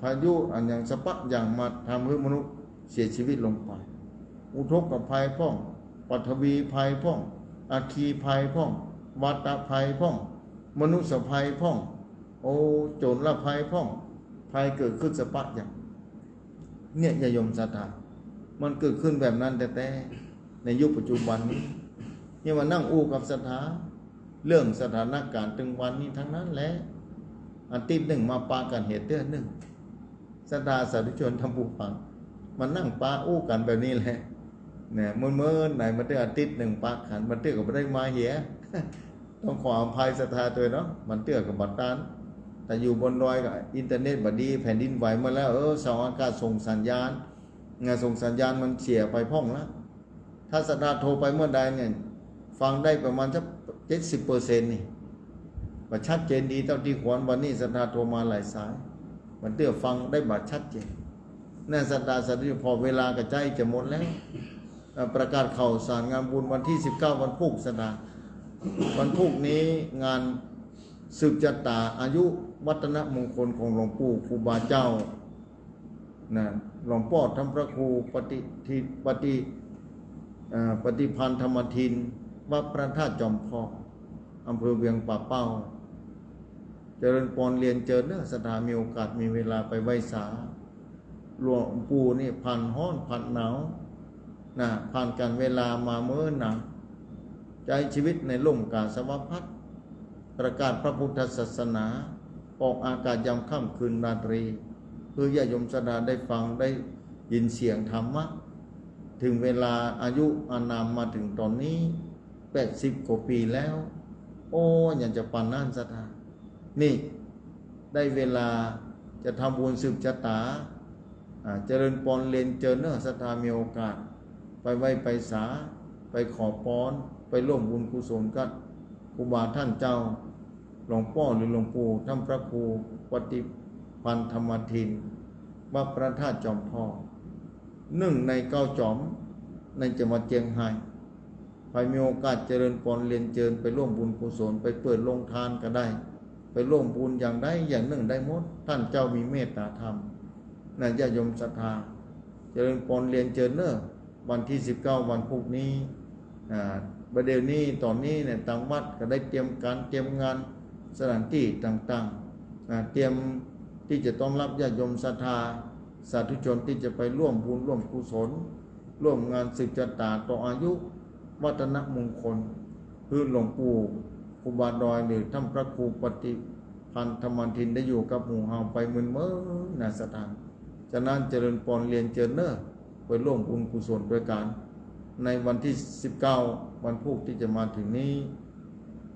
Speaker 2: พายุอันอย่างสปักอย่างมาทำให้มนุษย์เสียชีวิตลงไปอุทกภัยพ่องปัทวีภัยพ่องอาคีภัยพ่องวัตภัยพ่องมนุษย์ภัยพ่องโจรละภัยพ่องภัยเกิดขึ้นสปักอย่างเนี่ยญาติโยมศรัทธามันเกิดขึ้นแบบนั้นแต่ในยุคปัจจุบันนี้เนี่ยมานั่งอู้กับศรัทธาเรื่องสถานการณ์ตึงวันนี้ทั้งนั้นแหละอาทิตย์หนึ่งมาปากันเหตุเดือนหนึ่งศรัทธาสาธุชนทำผู้ฟังมันนั่งปาอู้กันแบบนี้แหละเนี่ยเมื่อไหนมาเดือนอาทิตย์หนึ่งปาขันมันเตื้อกับไม่ได้มาเหี้ยต้องขออภัยศรัทธาตัวเนาะมันเตื้อกับบัดตานแต่อยู่บนดอยกับอินเทอร์เน็ตบัดดีแผ่นดินไหวมาแล้วเสาอากาศส่งสัญญาณส่งสัญญาณมันเสียไปพ่องแล้วถ้าศรัทธาโทรไปเมื่อใดเนี่ยฟังได้ประมาณสัก70%นี่บัดชัดเจนดีเท่าที่ควรวันนี้ศรัทธาโทรมาหลายสายมันเตื้อฟังได้บัดชัดเจนนั่นศรัทธาสาธุพอเวลากระจายจะหมดแล้วประกาศข่าวสารงานบุญวันที่19วันพุธศรัทธาวันพุธนี้งานสืบชะตาอายุวัฒนมงคลของหลวงปู่ครูบาเจ้านะหลวงพ่อธรรมพระครูปฏิพันธ์ธรรมทินวัดพระธาตุจอมทองอำเภอเวียงป่าเป้าเจริญพรเรียนเจอเนื้อศรัทธามีโอกาสมีเวลาไปไหว้สาหลวงปู่นี่ผ่านร้อนผ่านหนาวนะผ่านการเวลามาเมื่อหนักใจชีวิตในร่มกาสาวพัฒน์ประกาศพระพุทธศาสนาออกอากาศยามค่ำคืนราตรีเพื่อญาติโยมศรัทธาได้ฟังได้ยินเสียงธรรมะถึงเวลาอายุอานามมาถึงตอนนี้80 กว่าปีแล้วอยากจะปันนั่นศรัทธานี่ได้เวลาจะทำบุญสืบชะตาเจริญพรเรียนเจอเนื้อศรัทธามีโอกาสไปไหว้ไปสาไปขอพรไปร่วมบุญกุศลกับครูบาท่านเจ้าหลวงพ่อหรือหลวงปู่ท่านพระครูปฏิพันธ์ธรรมทินวัดพระธาตุจอมทอง1 ใน 9 จอมในจังหวัดเชียงรายใครมีโอกาสเจริญพรเรียนเจิญไปร่วมบุญกุศลไปเปิดโรงทานก็ได้ไปร่วมบุญอย่างใดอย่างหนึ่งได้หมดท่านเจ้ามีเมตตาธรรมนะญาติโยมศรัทธาเจริญพรเรียนเจิญเนอะวันที่19วันพุธนี้ ประเดี๋ยวนี้ตอนนี้เนี่ยทางวัดก็ได้เตรียมงานสถานที่ต่างๆเตรียมที่จะต้อนรับญาติโยมศรัทธาสาธุชนที่จะไปร่วมบุญร่วมกุศลร่วมงานสืบชะตาต่ออายุวัฒนมงคลคือหลวงปู่ครูบาดอยหรือท่านพระครูปฏิพันธ์ธรรมทินได้อยู่กับหมู่เฮาไปเมื่อนาสถานฉะนั้นเจริญพรเรียนเจริญเนอไปร่วมบุญกุศลด้วยกันในวันที่19วันพุธที่จะมาถึงนี้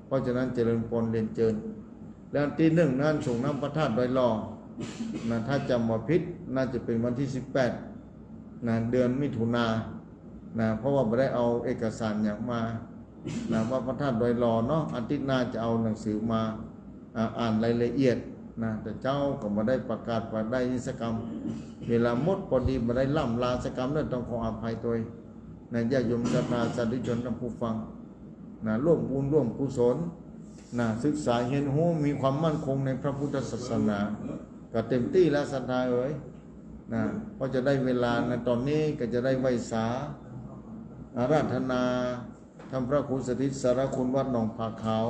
Speaker 2: เพราะฉะนั้นเจริญพรเรียนเจริญแล้วที่1นั้นส่งน้ำพระธาตุดอยหล่อนะถ้าจำว่าผิดน่าจะเป็นวันที่18นะเดือนมิถุนายนนะเพราะว่าไม่ได้เอาเอกสารอย่างมานะว่าพระธาตุดอยหล่อเนาะอาทิตย์หน้าจะเอาหนังสือมาอ่านรายละเอียดนะแต่เจ้าก็มาได้ประกาศว่าได้นิสกรรมเวลาหมดพอดีมาได้ล่ำลาสกรรมนั่นต้องขออภัยตัวนะญาติโยมศรัทธาสาธุชนทั้งผู้ฟังนะร่วมบุญร่วมกุศลนะศึกษาเห็นหูมีความมั่นคงในพระพุทธศาสนาก็เต็มที่แล้วศรัทธาเอ๋ยนะเพราะจะได้เวลาในตอนนี้ก็จะได้ไหว้สาอาราธนาทำพระครูสถิตสารคุณวัดหนองผาขาว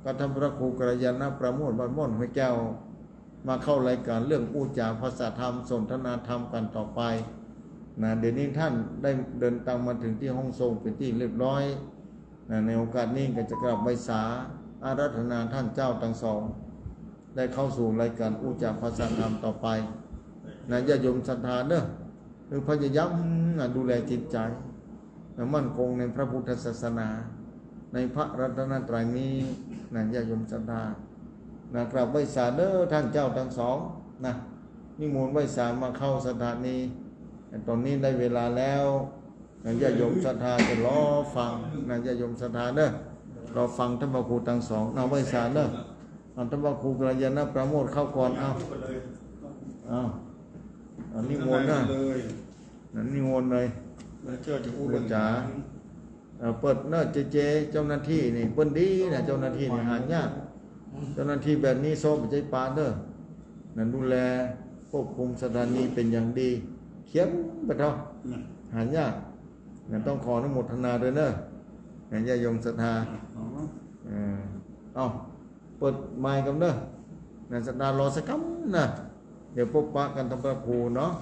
Speaker 2: ก็ทำพระครูกัลยาณประโมทบ้านม่อนห้วยแก้วมาเข้ารายการเรื่องอู้จาภาษาธรรมสนทนาธรรมกันต่อไปนะเดี๋ยวนี้ท่านได้เดินทางมาถึงที่ห้องทรงเป็นที่เรียบร้อยนะในโอกาสนี้ก็จะกราบไหว้สาอาราธนาท่านเจ้าทั้งสองได้เข้าสู่รายการอู้จาภาษาธรรมต่อไปนะญาติโยมศรัทธาเนอะคือพยายามดูแลจิตใจมั่นคงในพระพุทธศาสนาในพระรัตนตรัยนี้นะญาติโยมศรัทธานะกราบไหว้สาเด้อท่านเจ้าทั้งสองนะนิมนต์ไหว้สามาเข้าสถานีตอนนี้ได้เวลาแล้วนะญาติโยมศรัทธาจะรอฟังนะญาติโยมศรัทธาเด้อรอฟังท่านพระครูทั้งสองเอาไหว้สาเด้อเอาท่านพระครูกัลยาณประโมทเข้าก่อนเอานิมนต์นะนั่นนิมนต์เลย
Speaker 3: เจ้าจะอู้
Speaker 2: พูดจ๋าเปิดเนอเจเจ้าหน้าที่นี่เปิ้นดีนะเจ้าหน้าที่นี่หายากเจ้าหน้าที่แบบนี้โซ่ไปใจปาเด้อนั่นดูแลควบคุมสถานีเป็นอย่างดีเขียนไปเถอะหายากนั่นต้องขออนุโมทนาด้วยเนอะนั่นญาติโยมศรัทธาเอาเปิดไมค์กันเด้อนั่นศรัทธารอสักคำนะเดี๋ยวพบปะกันทำพระครูเนาะ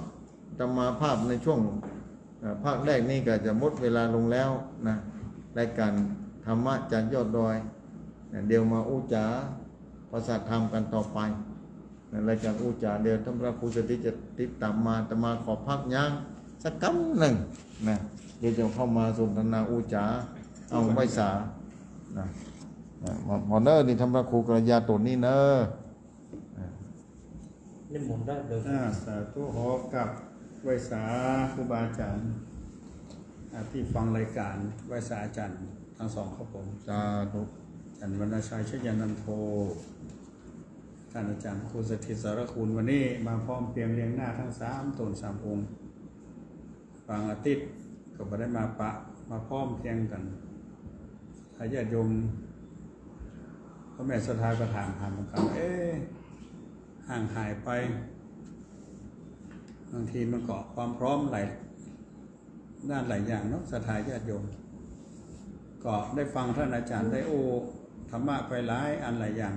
Speaker 2: จะมาภาพในช่วงภาคแรกนี่ก็จะหมดเวลาลงแล้วนะรายการธรรมะจากยอดดอยเดี๋ยวมาอู้จาภาษาธรรมกันต่อไปรายการอู้จาเดี๋ยวท่านพระครูสถิตจะติดตามมาแต่มาขอพักย่างสักคำหนึ่งนะเดี๋ยวจะเข้ามาสนทนาอู้จาเอาไว้สานะหมอเนอร์นี่ท่านพระครูกัลยาตุนนี่เนอ
Speaker 3: นี่หมุนได้เลยสาธุขอกับไหว้สาครูบาอาจารย์ที่ฟังรายการไหว้สาอาจารย์ทั้งสองครับผม
Speaker 2: สาธุ
Speaker 3: อาจารย์วรรณชัยชยานันโทท่านอาจารย์ครูสถิตสารคุณวันนี้มาพร้อมเพียงเรียงหน้าทั้ง3 ตน 3 องค์บางอาทิตย์ก็ไม่ได้มาพร้อมเพียงกันถ้าญาติโยมพ่อแม่ศรัทธาก็ถามกันห่างหายไปบางทีมันก็ความพร้อมหลายด้านหลายอย่างเนาะศรัทธาญาติโยมก็ได้ฟังท่านอาจารย์ได้ธรรมะไปหลายอันหลายอย่าง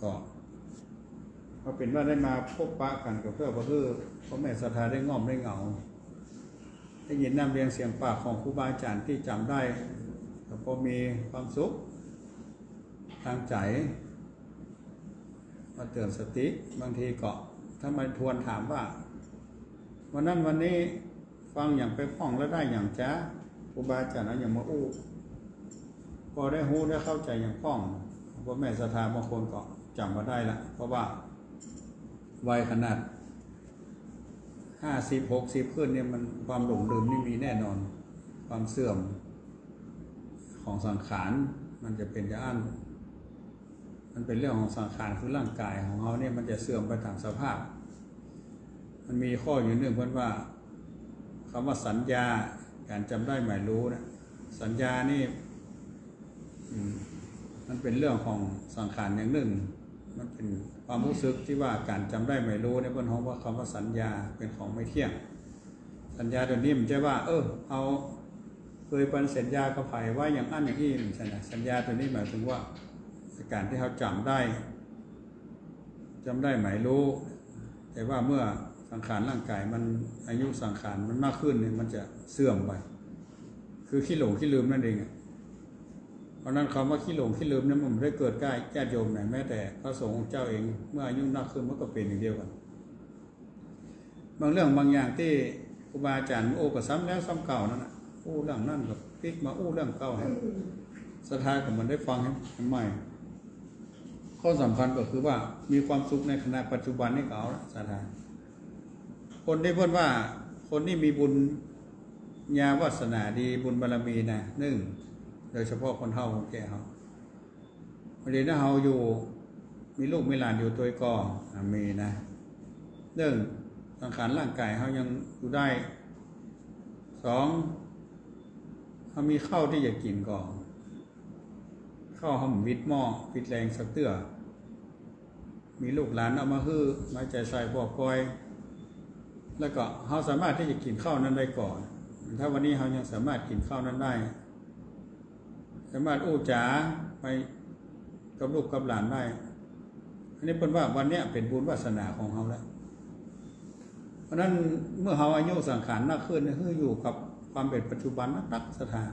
Speaker 3: ก็เป็นว่าได้มาพบปะกันกับเพื่อพ่อแม่ศรัทธาได้ง่อมได้เหงาได้ยินน้ำเรียงเสียงปากของครูบาอาจารย์ที่จำได้ก็มีความสุขทางใจมาเตือนสติบางทีก็ถ้ามาทวนถามว่าวันนั้นวันนี้ฟังอย่างไปฟ้องแล้วได้อย่างจ้าครูบาอาจารย์นั้นอย่างมาพอได้หูได้เข้าใจอย่างฟ้องพ่อแม่ศรัทธาบางคนก็จำมาได้ละเพราะว่าวัยขนาด50-60ขึ้นเนี่ยมันความหลงลืมนี่มีแน่นอนความเสื่อมของสังขารมันจะเป็นจะอั้นมันเป็นเรื่องของสังขารคือร่างกายของเขาเนี่ยมันจะเสื่อมไปตามสภาพมันมีข้ออยู่หนึ่งเพื่อนว่าคำว่าสัญญาการจำได้หมายรู้นะสัญญานี่มันเป็นเรื่องของสังขารอย่างหนึ่งมันเป็นความรู้สึกที่ว่าการจำได้หมายรู้เนี่ยเพื่อนเขาว่าคำว่าสัญญาเป็นของไม่เที่ยงสัญญาตัวนี้มันจะว่าเอาคื ยปันสัญญากับไผ่ว่าอย่างอันอย่างนี้ใช่ไหมสัญญาตัวนี้หมายถึงว่าการที่เขาจำได้หมายรู้แต่ว่าเมื่อสังขารร่างกายมันอายุสังขารมันมากขึ้นเนี่ยมันจะเสื่อมไปคือขี้หลงขี้ลืมนั่นเองเพราะนั้นคำว่าขี้หลงขี้ลืมนั้นมันไม่ได้เกิดใกล้ญาติโยมไหนแม้แต่พระสงฆ์เจ้าเองเมื่ออายุมากขึ้นมันก็เป็นอย่างเดียวกันบางเรื่องบางอย่างที่ครูบาอาจารย์โอ้ก็ซ้ำแล้วซ้ำเก่านั่นแหละโอ้เรื่องนั่นกับพลิกมาโอ้เรื่องเก่าให้ศรัทธากับมันได้ฟังให้ใหม่ข้อสำคัญก็คือว่ามีความสุขในขณะปัจจุบันนี่เขาศรัทธาคนที่พูดว่าคนที่มีบุญญาวาสนาดีบุญบารมีนะหนึ่งโดยเฉพาะคนเฒ่าคนแก่เขาประเด็นถ้าเขาอยู่มีลูกมีหลานอยู่ตัวก่อมีนะหนึ่งสังขารร่างกายเขายังอยู่ได้สองเขามีข้าวที่จะกินก่อนข้าวหอมวิตหม้อวิตแรงสักเตื้อมีลูกหลานเอามาฮื้อมาใจใส่พวกคอยแล้วก็เขาสามารถที่จะกินข้าวนั้นได้ก่อนถ้าวันนี้เขายังสามารถกินข้าวนั้นได้สามารถอู้จ๋าไปกับลูกกับหลานได้อันนี้เป็นว่าวันนี้เป็นบุญวาสนาของเขาแล้วเพราะนั้นเมื่อเขาอายุสังขารนักขึ้นคืออยู่กับความเป็นปัจจุบันนักสถาน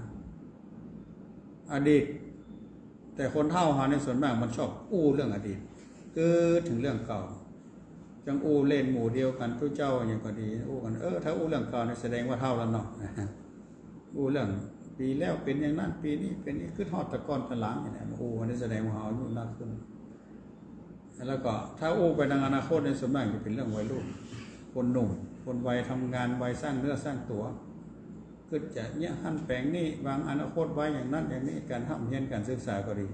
Speaker 3: อดีตแต่คนเฒ่าเขาในส่วนมากมันชอบอู้เรื่องอดีตคือถึงเรื่องเก่าจังอู้เล่นหมู่เดียวกันทุกเจ้าอย่างก็ดีอู้กันถ้าอู้เรื่องเก่าเนี่ยแสดงว่าเฒ่าแล้วเนาะอู้เรื่องปีแล้วเป็นอย่างนั้นปีนี้เป็นนี้คือทอดตะกอนตะหลังอย่างนี้อู้อันนี้แสดงว่าเขาอายุนักขึ้นแล้วก็ถ้าอู้ไปทางอนาคตในส่วนมากจะเป็นเรื่องวัยรุ่นคนหนุ่มคนวัยทำงานวัยสร้างเนื้อสร้างตัวก็จะเนี่ยหั่นแปลงนี่วางอนาคตไว้อย่างนั้นอย่างนี้การทำเรียนการศึกษาก็ดี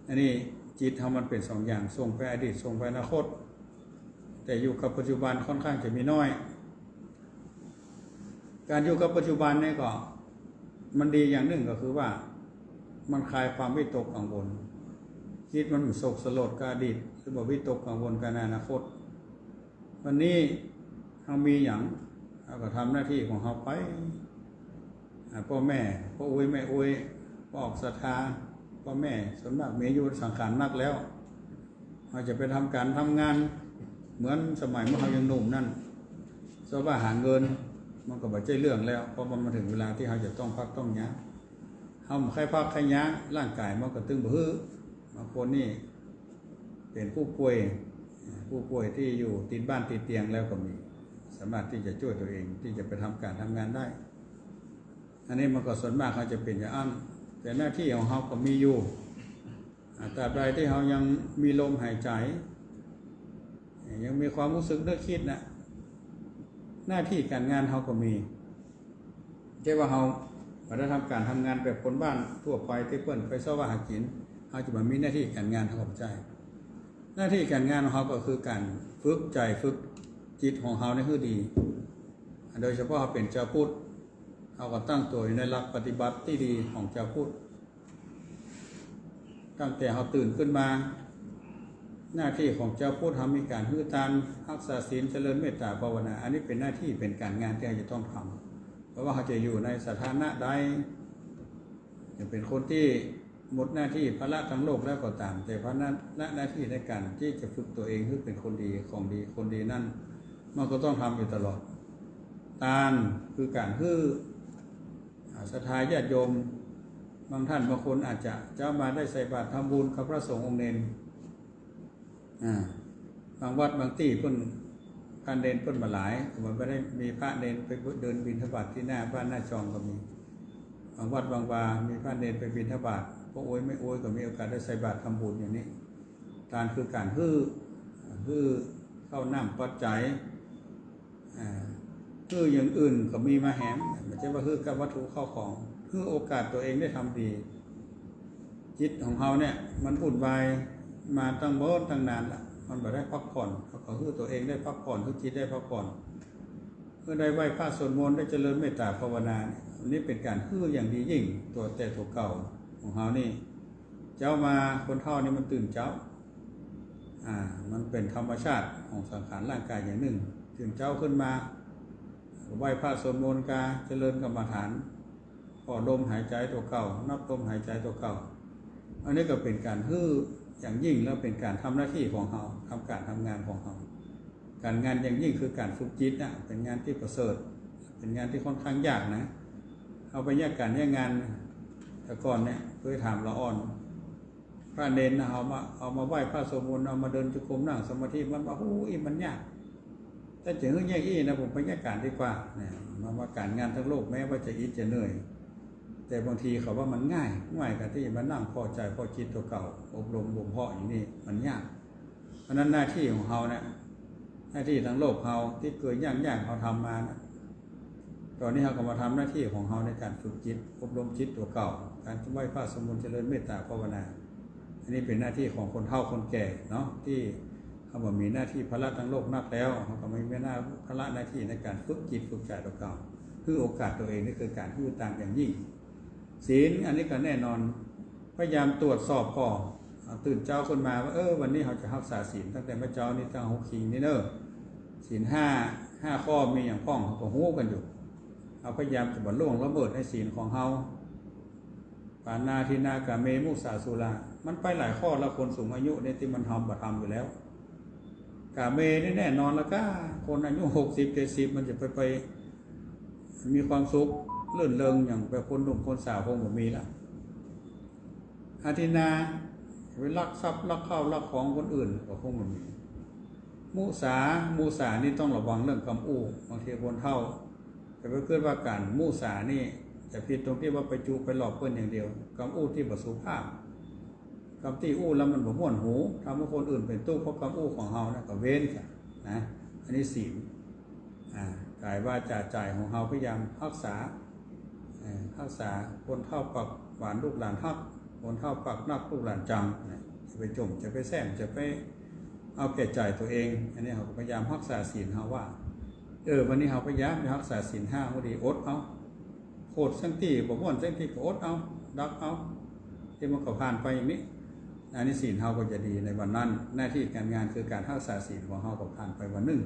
Speaker 3: อันนี้จิตทำมันเป็นสองอย่างส่งไปอดีตส่งไปอนาคตแต่อยู่กับปัจจุบันค่อนข้างจะมีน้อยการอยู่กับปัจจุบันนี่ก็มันดีอย่างหนึ่งก็คือว่ามันคลายความวิตกกังวลจิตมันโศกสลดกับอดีตหรือว่าวิตกกังวลกับอนาคตวันนี้เรามีอย่างเราก็ทำหน้าที่ของเราไปพ่อแม่พ่ออุ้ยแม่อุ้ยพ่อออกศรัทธาพ่อแม่ส่วนมากมีอายุสังขารนักแล้วเราจะไปทำการทำงานเหมือนสมัยเมื่อเรายังหนุ่มนั่นสอบว่าหาเงินมันก็บ่ใช่เรื่องแล้วเพราะมันมาถึงเวลาที่เราจะต้องพักต้องยั้งเราใครพักใครยั้งร่างกายมันก็ตึงบื้อบางคนนี่เป็นผู้ป่วยที่อยู่ติดบ้านติดเตียงแล้วก็มีสามารถที่จะช่วยตัวเองที่จะไปทำการทำงานได้อันนี้มันก็ส่วนมากเขาจะเป็นอย่างนั้นแต่หน้าที่ของเขาก็มีอยู่ตราบใดที่เขายังมีลมหายใจยังมีความรู้สึกนึกคิดนะหน้าที่การงานเขาก็มีใช่ว่าเขาได้ทำการทำงานแบบคนบ้านทั่วไปที่เปิ้นไปเสาว่าหากินเขาจะมามีหน้าที่การงานของใจหน้าที่การงานของเขาก็คือการฝึกใจฝึกจิตของเขาในคือดีโดยเฉพาะเขาเป็นเจ้าพุทธเขาก็ตั้งตัวในหลักปฏิบัติที่ดีของเจ้าพุทธตั้งแต่เขาตื่นขึ้นมาหน้าที่ของเจ้าพุทธทำมีการฮื้อทานรักษาศีลเจริญเมตตาภาวนาอันนี้เป็นหน้าที่เป็นการงานที่เขาจะต้องทำเพราะว่าเขาจะอยู่ในสถานะใดจะเป็นคนที่หมดหน้าที่ภาระทั้งโลกแล้วก็ตามแต่ภาระหน้าที่ในการที่จะฝึกตัวเองให้เป็นคนดีของดีคนดีนั่นมันก็ต้องทำอยู่ตลอดทานคือการฮื้อศรัทธาญาติโยมบางท่านบางคนอาจจะเจ้ามาได้ใส่บาตรทำบุญกับพระสงฆ์องค์เนรบางวัดบางที่เพิ่นพระเนรเพิ่นมาหลายผมไม่ได้มีพระเนรไปเดินบิณฑบาตที่หน้าบ้านหน้าจองก็มีบางวัดบางวามีพระเนรไปบิณฑบาตพวกโอยไม่โอยก็มีโอกาสได้ใส่บาตรทำบุญอย่างนี้ทานคือการฮื้อเข้าน้ำปัจจัยฮื้ออย่างอื่นก็มีมาแหมไม่ใช่ว่าฮื้อกับวัตถุเข้าของฮื้อโอกาสตัวเองได้ทำดีจิตของเขาเนี่ยมันวุ่นวายมาตั้งโบสตั้งนานละมันบ่ได้พักผ่อนเขาก็ฮื้อตัวเองได้พักผ่อนฮื้อจิตได้พักผ่อนเมื่อได้ไหว้พระสวดมนต์ได้เจริญเมตตาภาวนาอันนี้เป็นการฮื้ออย่างดียิ่งตัวแต่ตัวเก่าของเขานี่เจ้ามาคนเฒ่านี่มันตื่นเจ้ามันเป็นธรรมชาติของสังขารร่างกายอย่างหนึ่งตื่นเจ้าขึ้นมาไหว้พระสวดมนต์กาเจริญกรรมฐาน พอลมหายใจตัวเก่านับลมหายใจตัวเก่าอันนี้ก็เป็นการฮื้ออย่างยิ่งแล้วเป็นการทำหน้าที่ของเราทำการทำงานของเราการงานอย่างยิ่งคือการฝึกจิตนะเป็นงานที่ประเสริฐเป็นงานที่ค่อนข้างยากนะเอาไปแยกการแยกงานแต่ก่อนเนี่ยเคยถามละอ่อนพระเนรนะเอามาไหว้พระสมบูรณ์เอามาเดินจุกรมนั่งสมาธิมันว่าโอ้ยมันยากแต่ถึงแยกอีนะผมไปแยกการดีกว่าเนี่ยมาการงานทั้งโลกแม้ว่าจะอิจจะเหนื่อยแต่บางทีเขาว่ามันง่ายกันที่มานั่งพอใจพอจิตตัวเก่าอบรมบ่มเพาะอย่างนี้มันยากเพราะนั้นหน้าที่ของเราเนี่ยหน้าที่ทั้งโลกเราที่เกิดยากเขาทำมานะตอนนี้เราก็มาทำหน้าที่ของเราในการฝึกจิตอบรมจิตตัวเก่าการไหว้พระสมบูรณ์เจริญเมตตาภาวนาอันนี้เป็นหน้าที่ของคนเฒ่าคนแก่เนาะที่เขาบอกมีหน้าที่ภาระทั้งโลกนักแล้วเขาก็ไม่หน้าภาระหน้าที่ในการฝึกจิตฝึกใจตัวเก่าคือโอกาสตัวเองนี่คือการที่ต่างอย่างยิ่งศีลอันนี้ก็แน่นอนพยายามตรวจสอบก่อนตื่นเจ้าคนมาว่าวันนี้เขาจะรักษาศีลตั้งแต่เมื่อเจ้านี่ตั้งหกขีนี่เนอะศีลห้าข้อมีอย่างพ้องเขาก็หู้กันอยู่เอาพยายามจะบรรลุละเมิดในศีลของเขาปานาทินากาเมมุสาสุรามันไปหลายข้อแล้วคนสูงอายุเนี่ยที่มันทำบัตรทำอยู่แล้วกาเมนี่แน่นอนแล้วก็คนอายุ60-70มันจะไปมีความสุขเลื่อนเริงอย่างไปคนหนุ่มคนสาวคงแบบมีแล้วอาทินาไปลักทรัพย์ลักข้าวลักของคนอื่นก็คงแบบมีมุสานี่ต้องระวังเรื่องกำอู้บางทีคนเท่าแต่ไปเกิดว่าการมุสานี่จะผิดตรงที่ว่าไปจูไปหลอกเพื่อนอย่างเดียวกำอู้ที่บสุภาพกำที่อู้แล้วมันบ่ม่วนหูทำให้คนอื่นเป็นตู้เพราะกำอู้ของเฮานะก็เว้นค่ะนะอันนี้ศีลกายว่าจ่ายของเฮาพยายามรักษาคนเท่าปักหวานลูกหลานฮักคนเท่าปักนักลูกหลานจังจะไปจมจะไปแซมจะไปเอาแก่ใจตัวเองอันนี้เขาพยายามรักษาศีลเฮาว่าวันนี้เขาพยายามรักษาศีล5พอดีอดเอาโคตรสังที่บ่ม่วนสังที่ก็อดเอาดักเอาที่มันก็ผ่านไปอย่างนี้อันนี้ศีลเฮาก็จะดีในวันนั้นหน้าที่การงานคือการรักษาศีลของเฮาก็ผ่านไปวันนึง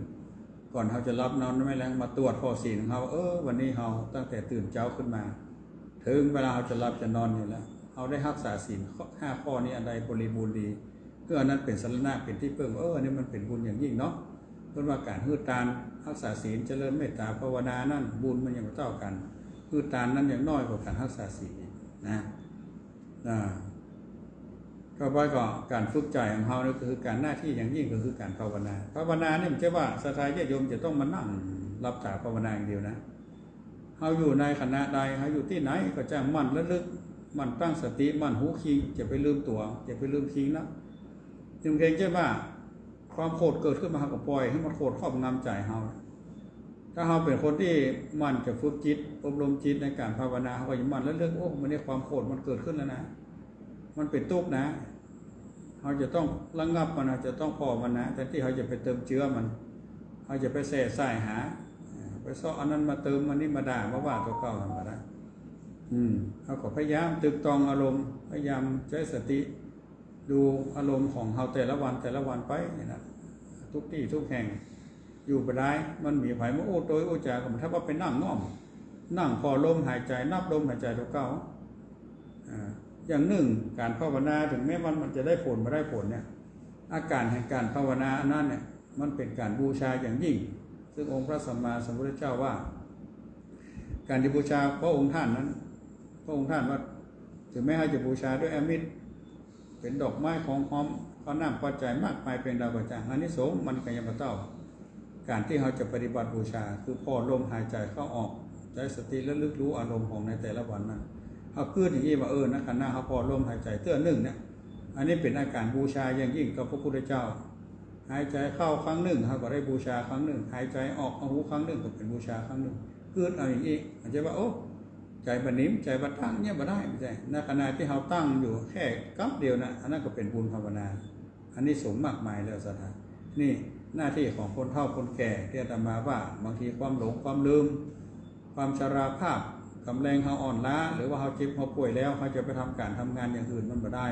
Speaker 3: ก่อนเขาจะรับนอนไม่แล้วมาตรวจข้อศีลของเขาวันนี้เขาตั้งแต่ตื่นเช้าขึ้นมาถึงเวลาเขาจะรับจะนอนอยู่แล้วเขาได้รักษาศีล5 ข้อนี้อะไรบริบูรณ์ดีเพื่อนั้นเป็นสรณะเป็นที่เพิ่มอันนี้มันเป็นบุญอย่างยิ่งเนาะเพื่อว่าการฮืดตานรักษาศีลเจริญเมตตาภาวนานั่นบุญมันยังเท่ากันฮืดตานนั้นยังน้อยกว่าการรักษาศีลนะก็ไปก็การฝึกใจของเขานี่คือการหน้าที่อย่างยิ่งก็คือการภาวนาเนี่ยไม่ใช่ว่าศรัทธาญาติโยมจะต้องมานั่งรับถาภาวนาอย่างเดียวนะเขาอยู่ในคณะใดเขาอยู่ที่ไหนก็จะมั่นระลึกมั่นตั้งสติมั่นหูคิงจะไปลืมตัวจะไปลืมคิงนะจึงเกรงใจว่าความโกรธเกิดขึ้นมากับปล่อยให้มันโกรธครอบงำใจเขาถ้าเขาเป็นคนที่มั่นจะฝึกจิตอบรมจิตในการภาวนาเขาก็จะมั่นระลึกมันนี่ความโกรธมันเกิดขึ้นแล้วนะมันเป็นทุกข์นะเขาจะต้องระงับมันจะต้องพอมันนะแต่ที่เขาจะไปเติมเชื้อมันเขาจะไปแส่ใส่หาไปซ้ออันนั้นมาเติมมันนี่มาด่ามาว่าตัวเก่ามันมาได้เขาก็พยายามตึกตองอารมณ์พยายามใช้สติดูอารมณ์ของเขาแต่ละวันไปเนี่ยนะทุกที่ทุกแห่งอยู่ไปได้มันมีไผ่มาโอ้โตยโอ้จ่าก็มันถ้าว่าไปนั่งง่อมนั่งพอลมหายใจนับลมหายใจตัวเก่าอย่างหนึ่งการภาวนาถึงแม้มันจะได้ผลไม่ได้ผลเนี่ยอาการแห่งการภาวนาอันนั้นเนี่ยมันเป็นการบูชาอย่างยิ่งซึ่งองค์พระสัมมาสัมพุทธเจ้าว่าการที่บูชาพระองค์ท่านนั้นพระองค์ท่านว่าถึงแม้จะบูชาด้วยอมิตรเป็นดอกไม้ของหอมข้าวน้ำปัจจัยมากมายเป็นดาวกระจ่างอันนี้สงมันก็ยังมาเต้าการที่เราจะปฏิบัติบูชาคือพอลมหายใจเข้าออกใช้สติและลึกรู้อารมณ์ของในแต่ละวันนั้นเขาคืนอย่างนี้ว่านะขันหน้าเขาพอลมหายใจเตื้อหนึ่งเนี่ยอันนี้เป็นอาการบูชาอย่างยิ่งกับพระพุทธเจ้าหายใจเข้าครั้งหนึ่งเขาก็ได้บูชาครั้งหนึ่งหายใจออกหูครั้งหนึ่งก็เป็นบูชาครั้งหนึ่งคืนเอาอย่างนี้มันจะว่าใจบันนิ่มใจบันตั้งเนี่ยบันได้ไม่ใช่ในขณะที่เขาตั้งอยู่แค่กับเดียวนะอันนั้นก็เป็นบุญภาวนาอันนี้สมมากมายแล้วสัทธานี่หน้าที่ของคนเฒ่าคนแก่ที่อาตมาว่าบางทีความหลงความลืมความชราภาพกำแรงเขาอ่อนล้าหรือว่าเขาเจ็บเขาป่วยแล้วเขาจะไปทำการทำงานอย่างอื่นมันไม่ได้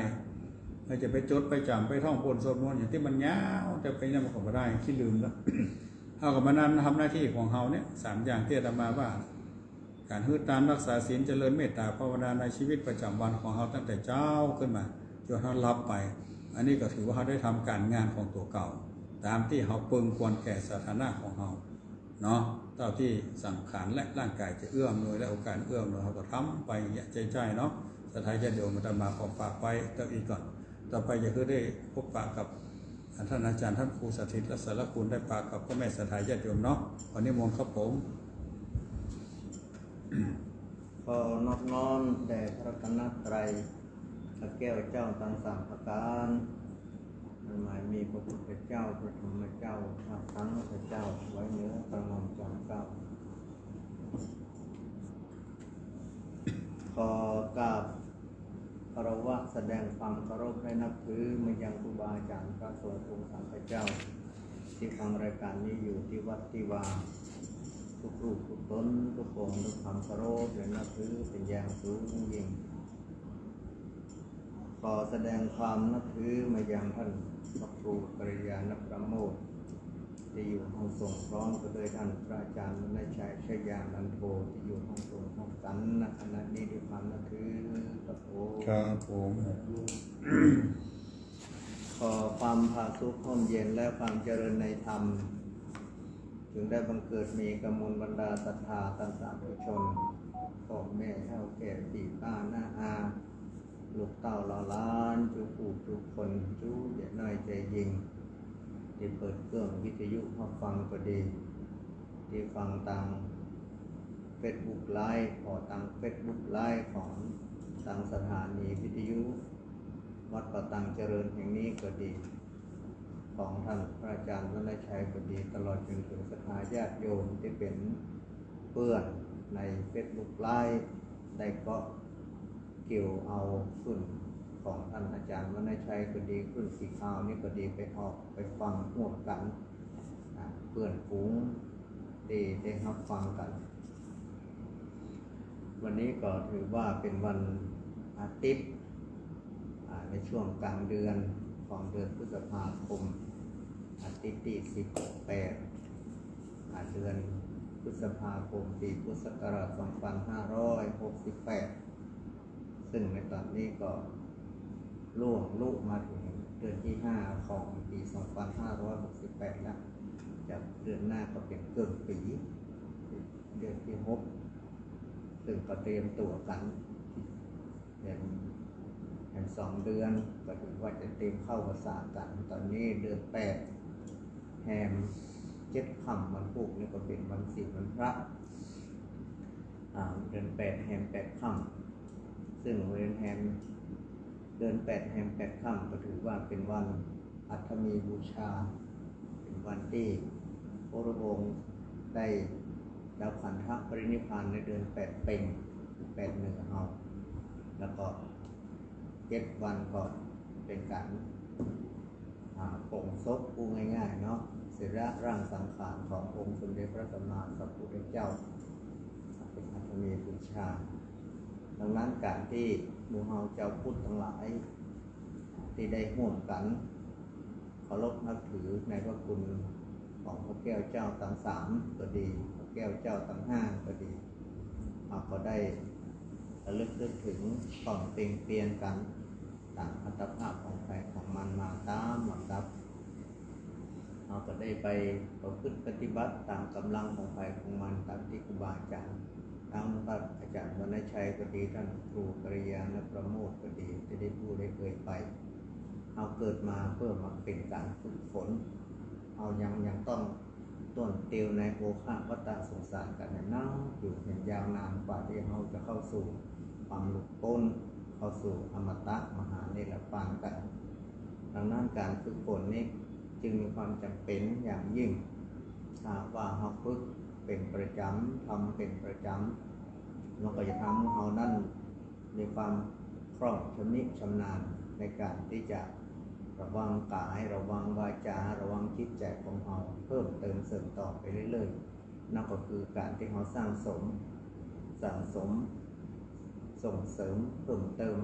Speaker 3: เขาจะไปจดไปจำไปท่องบนสวดมนต์อย่างที่มันยาวจะไปยังมันก็ไม่ได้ขี้ลืมแล้วเขากับมานั้นทำหน้าที่ของเขาเนี่ย3 อย่างที่อาตมาว่า การฮึดตามรักษาศีลเจริญเมตตาภาวนาในชีวิตประจำวันของเราตั้งแต่เจ้าขึ้นมาจนเรารับไปอันนี้ก็ถือว่าเราได้ทำการงานของตัวเก่าตามที่เราปึงควรแก่สถานะของเราเนาะเท่าที่สังขารและร่างกายจะเอื้อมหน่วยและโอกาสเอื้อมหน่วยเราก็ทำไปใจเนาะสุดท้ายจะเดี๋ยวมันมาขอฝากไปต่ออีกก่อนต่อไปจะคือได้พบปะกับท่านอาจารย์ท่านครูสถิตและสารคุณได้ปากกับพ่อแม่สถายญาติโยมเนาะขอนิมนต์ครับผม
Speaker 4: ขอนอบน้อมแด่พระรัตนตรัยพระแก้วเจ้าทั้งสามประการหมายมีพระพุทธเจ้าพระธรรมเจ้าพระสังฆเจ้าไว้เหนือประนมจอมเก้าขอกราบคารวะแสดงความเคารพและนับถือมายังครูบาอาจารย์พระสงฆ์องค์สังฆเจ้าที่ฟังรายการนี้อยู่ที่วัดที่วาทุกรูปทุกตนทุกองค์ด้วยความเคารพและนับถือเป็นอย่างสูงยิ่งขอแสดงความนับถือมายังท่านพระครูปริยานประโมทที่อยู่ห้องส่งพร้อมกับท่านพระอาจารย์มณชัยชยานันโทที่อยู่ห้องส่งห้องสันณขณะนี้ด้วยความนับถือครับผมขอความผาสุกร่มเย็นและความเจริญในธรรมถึงได้บังเกิดมีกำมลบรรดาศรัทธาท่านสาธุชนพ่อแม่เฒ่าแก่ปีป้าหน้าอาลูกเต้าเหล่าล้านจุกูทุกคนจู้อย่าน้อยใจยิงที่เปิดเครื่องวิทยุมาฟังก็ดีที่ฟังทาง Facebook Live ขอทาง Facebook Live ของทางสถานีวิทยุวัดป่าตังเจริญแห่งนี้ก็ดีของท่านพระอาจารย์มณชัยก็ดีตลอดจนถึงศรัทธาญาติโยมที่เป็นเพื่อนใน Facebook Live ได้ก็เกี่ยวเอาขึ้นของท่านอาจารย์มณชัยก็ดีขึ้นสีขาวนี่ก็ดีไปออกไปฟังร่วมกันเพื่อนฝูงได้รับฟังกันวันนี้ก็ถือว่าเป็นวันอาทิตย์ในช่วงกลางเดือนของเดือนพฤษภาคมอาทิตย์ที่18เดือนพฤษภาคมปีพุทธศักราช2568ซึ่งในตอนนี้ก็ล่วงลุมาถึงเดือนที่5ของปี2568แล้วจากเดือนหน้าก็เป็นเกินปีเดือนที่6ซึ่งก็เตรียมตัวกันเดือน2 เดือนก็ถือว่าจะเตรียมเข้าภาษากันตอนนี้เดือน8แฮม7 ค่ำวันพุธนี่ก็เป็นวันศีลวันพระเดือน8แฮม8 ค่ำซึ่งเดือน8แฮม8 ค่ำก็ถือว่าเป็นวันอัฐมีบูชาเป็นวันที่พระองค์ได้ดับขันธปรินิพพานในเดือน8เพ็ญ8 เหนือเฮาแล้วก็7 วันก่อนเป็นการปลงศพพูดง่ายๆเนาะศิระร่างสังขารขององค์สมเด็จพระสัมมาสัมพุทธเจ้าเป็นอัฐมีบูชาดังนั้นการที่หมู่เฮาเจ้าพุทธทั้งหลายที่ได้ร่วมกันเคารพนับถือในพระคุณของพระแก้วเจ้าทั้ง3ก็ดีพระแก้วเจ้าทั้ง5ก็ดีก็ได้ระลึกถึงก่อนเปลี่ยนกันตามอัตภาพของใครของมันมาตามลำดับเราก็ได้ไปประพฤติปฏิบัติตามกำลังของใครของมันตามที่ครูบาอาจารย์ทั้งพระอาจารย์มณชัยก็ดีท่านครูปริยานประโมทก็ดีจะได้พูดได้เคยไปเอาเกิดมาเพื่อมาเป็นการฝึกฝนเอายังต้องต้นเตียวในโอฆะวัฏฏะสงสารกันนั่งอยู่เห็นยาวนานกว่าที่เราจะเข้าสู่ความหลุดพ้นเข้าสู่อมตะมหาเนรปานกันดังนั้นการฝึกฝนนี้จึงมีความจำเป็นอย่างยิ่งว่าเราฝึกเป็นประจำทำเป็นประจำเราก็จะทำให้เรานั้นมีความคล่องชำนิชำนาญในการที่จะระวังกายระวังวาจาระวังจิตใจของเราเพิ่มเติมเสริมต่อไปเรื่อยๆนั่นก็คือการที่เราสร้างสมส่งเสริมเพิ่มเติม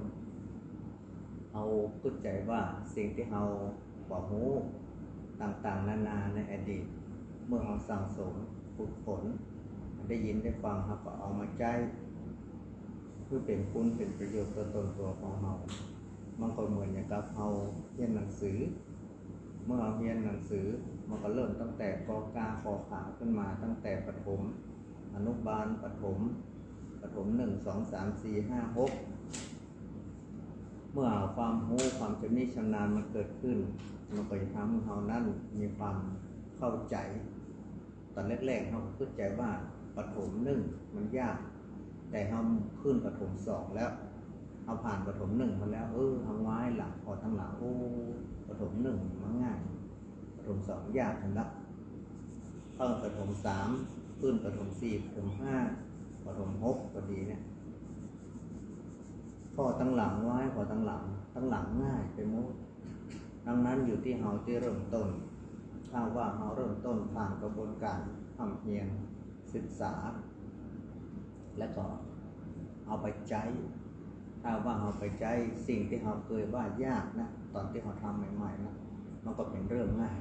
Speaker 4: เอาเข้าใจว่าสิ่งที่เราบอกรู้ต่างๆนานาในอดีตเมื่อเราสั่งสมฝึกฝน ได้ยินได้ฟังครับก็เอามาใจเพื่อเป็นคุณเป็นประโยชน์ต่อตนตัวของเรามันก็เหมือนอย่างกับเราเรียนหนังสือเมื่อเราเรียนหนังสือมันก็เริ่มตั้งแต่กกาขอขาขึ้นมาตั้งแต่ประถมอนุบาลประถม1 2 3 4 5 6เมื่อความรู้ความชำนิชำนาญมันเกิดขึ้นมันก็จะทำให้เรานั้นมีความเข้าใจตอนแรกๆเราเข้าใจว่าประถม1มันยากแต่เราขึ้นประถม2แล้วเอาผ่านประถม1มาแล้วทำไว้หลังพอทั้งหลังประถม1มันง่ายประถม2ยากถึงละประถม3ขึ้นประถม4ประถม5ประถม6ก็ดีเนี่ยพอตั้งหลังไว้พอตั้งหลังง่ายไปหมดดังนั้นอยู่ที่เราที่เริ่มต้นถ้าว่าเราเริ่มต้นผ่านกระบวนการทำเพียรศึกษาแล้วก็เอาไปใจถ้าว่าเราไปใจสิ่งที่เราเคยว่ายากนะตอนที่เราทำใหม่ๆนะมันก็เป็นเรื่องง่าย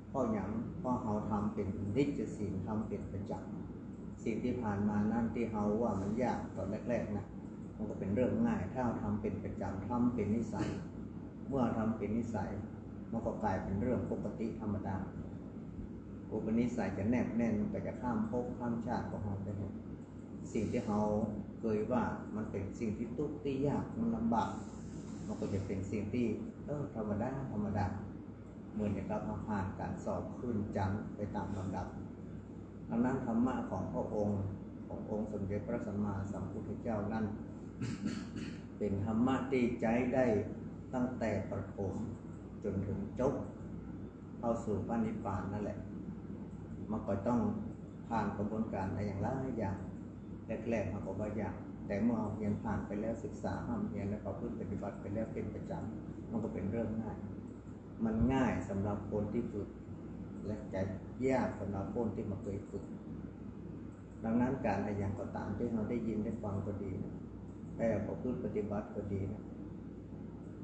Speaker 4: เพราะเราทำเป็นนิจศีลทำเป็นประจำสิ่งที่ผ่านมานั่นที่เราว่ามันยากตอนแรกๆนะมันก็เป็นเรื่องง่ายถ้าเราทำเป็นประจำทำเป็นนิสัยเมื่อทำเป็นนิสัยมันก็กลายเป็นเรื่องปกติธรรมดาอุปนิสัยจะแนบแน่นมันก็จะข้ามภพข้ามชาติของเราไปหมดสิ่งที่เราเคยว่ามันเป็นสิ่งที่ทุกข์ที่ยากมันลำบากมันก็จะเป็นสิ่งที่ธรรมดาเหมือนอย่างเราผ่านการสอบขึ้นจันทร์ไปตามลำดับดังนั้นธรรมะของพระองค์สมเด็จพระสัมมาสัมพุทธเจ้านั้น เป็นธรรมะที่ใจได้ตั้งแต่ประถมจนถึงจบเข้าสู่พระนิพพานนั่นแหละมันก็ต้องผ่านกระบวนการอะไรอย่างหลายอย่างแรกๆมันก็ว่าอย่างแต่เมื่อเรียนผ่านไปแล้วศึกษาห้ามเรียนแล้วก็พึ่งปฏิบัติไปแล้วเป็นประจำมันก็เป็นเรื่องง่ายมันง่ายสำหรับคนที่ฝึกและจะยากสำหรับคนที่มาเคยฝึกดังนั้นการอะไรอย่างก็ตามที่เราได้ยินได้ฟังก็ดีแต่พอพึ่งปฏิบัติก็ดีนะ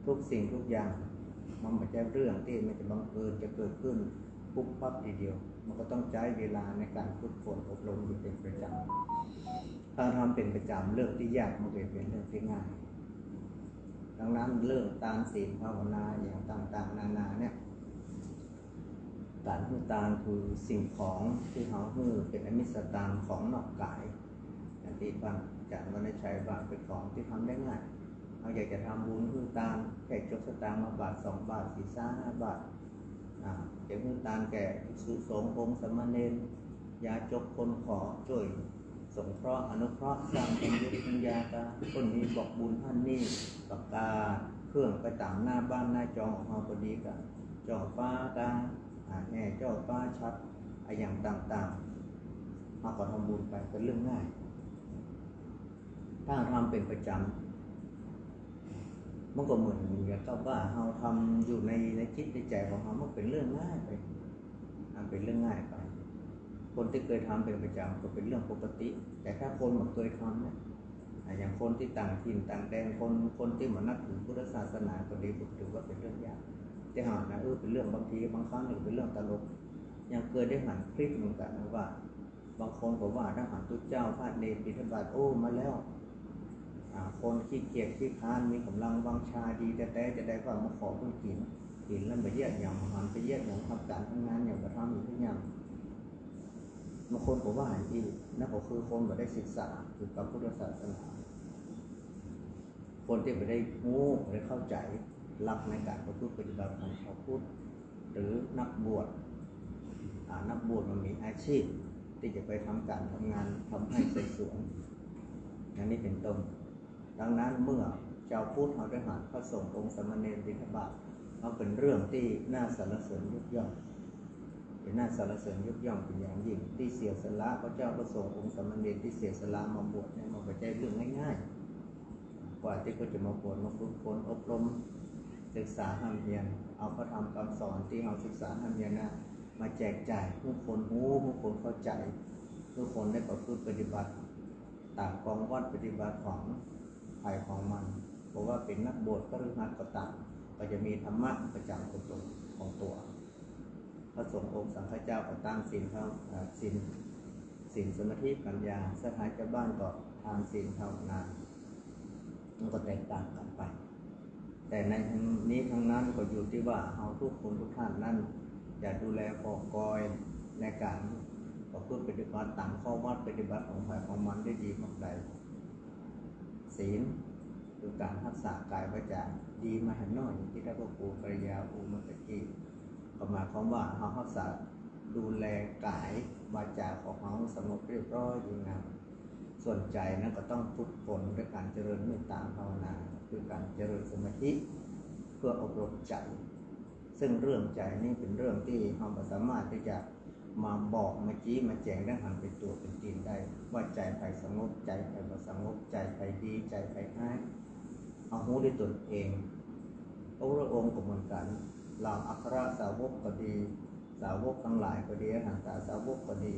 Speaker 4: ทุกสิ่งทุกอย่างมันไม่ใช่เรื่องที่มันจะบังเอิญจะเกิดขึ้นปุ๊บปั๊บทีเดียวมันก็ต้องใช้เวลาในการฝึกฝนอบรมอยู่เป็นประจำถ้าทำเป็นประจำเรื่องที่ยากมันเป็นเรื่องที่ง่ายดังนั้นเรื่องทานศีลภาวนาอย่างต่างๆนานาเนี่ยการทานคือสิ่งของที่เขาเป็นอมิสตางของนอกกายอย่างที่ท่านอาจารย์วรรณชัยว่าเป็นของที่ทำได้ง่ายเราอยากจะทำบุญคือตานแค่จกสตางค์มาบาท2 บาท4 5 บาทจะคือตานแก่สุสงฆ์องค์สมณเณรยาจกคนขอช่วยสงเคราะห์อนุเคราะห์สร้างเป็นยุทธยาตาคนนี้บอกบุญท่านนี่ปากกาเครื่องไปตามหน้าบ้านหน้าจอของเราพอดีกันจอฟ้ากาแห่เจ้าฟ้าชัดอย่างต่างๆเราก็ทำบุญไปเป็นเรื่องง่ายถ้าทำเป็นประจำมันก็เหมือนกับว่าเราทำอยู่ในจิตในใจของเรามันเป็นเรื่องง่ายไปเป็นเรื่องง่ายไปคนที่เคยทำเป็นประจำก็เป็นเรื่องปกติแต่ถ้าคนไม่เคยทำเนี่ยอย่างคนที่ต่างถิ่นต่างแดนคนที่มานับถือพุทธศาสนาก็ดีถือว่าเป็นเรื่องยากแต่หากนะเป็นเรื่องบางทีบางครั้งเป็นเรื่องตลกยังเคยได้หันคลิปเหมือนกันนะว่าบางคนก็ว่าถ้าหันทุกเจ้าพระเนรบิณฑบาตมาแล้วคนขี้เกียจขี้ค้านมีกำลังวังชาดีแต่จะได้ว่ามาขอเพิ่งกินแล้วไปเยี่ยมอย่างหันไปเยี่ยมอย่างทำการทำงานอย่างกระทำอยู่ทุกอย่างบางคนก็ว่าอีกนั่นก็คือคนไม่ได้ศึกษาเกี่ยวกับพุทธศาสนาคนที่ไม่ได้รู้ไม่ได้เข้าใจหลักในการประพฤติปฏิบัติของชาวพุทธหรือนักบวชมันมีอาชีพที่จะไปทำการทำงานทำให้สวยๆอย่างนี้เป็นต้นดังนั้นเมื่อชาวพุทธเขาได้หันพระสงฆ์องค์สมณเณรบิณฑบาตมันเป็นเรื่องที่น่าสรรเสริญยกย่องเป็นน่าสรรเสริญยกย่องเป็นอย่างยิ่งที่เสียสละพระเจ้าพระสงฆ์องค์สมณเณรที่เสียสละมาบวชเนี่ยมันไม่ใช่เรื่องง่ายๆกว่าที่เขาจะมาบวชมาฝึกฝนอบรมศึกษาห้ามเรียนเอาพระธรรมคำสอนที่เราศึกษาห้ามเรียนนะมาแจกจ่ายผู้คนรู้ผู้คนเข้าใจผู้คนได้ประพฤติปฏิบัติตามกองวัดปฏิบัติของฝ่ายของมันเพราะว่าเป็นนักบวชก็ฤหัสก็ตามก็จะมีธรรมะประจำของตัวพระสงฆ์องค์สังฆเจ้าก็ตั้งศีล ศีลสมาธิปัญญาสถานเจ้าบ้านก็ทานศีลภาวนามันก็แตกต่างกันไปแต่ในทั้งนี้ทั้งนั้นก็อยู่ที่ว่าเราทุกคนทุกท่านนั้นจะดูแลปกกอยในการประพฤติปฏิบัติตามข้อวัดปฏิบัติของฝ่ายของมันได้ดีของใดศีลคือการรักษากายวาจาดีมาหันน้อยที่ได้พระครูปริยาอุมตะกี้ก็หมายความว่าเรารักษาดูแลกายวาจาของเราสงบเรียบร้อยดีงามส่วนใจนั้นก็ต้องฝึกฝนด้วยการเจริญเมตตาภาวนาคือการเจริญสมาธิเพื่ออบรมใจซึ่งเรื่องใจนี่เป็นเรื่องที่เราสามารถที่จะมาบอกมาจี้มาแจงได้หันเป็นตัวเป็นตนได้ว่าใจไปสงบใจไปบ่สงบใจไปดีใจไปให้เอาหูด้วยตนเองพระพุทธองค์ก็เหมือนกันเหล่าอัครสาวกก็ดีสาวกทั้งหลายก็ดีอรหันตสาวกก็ดี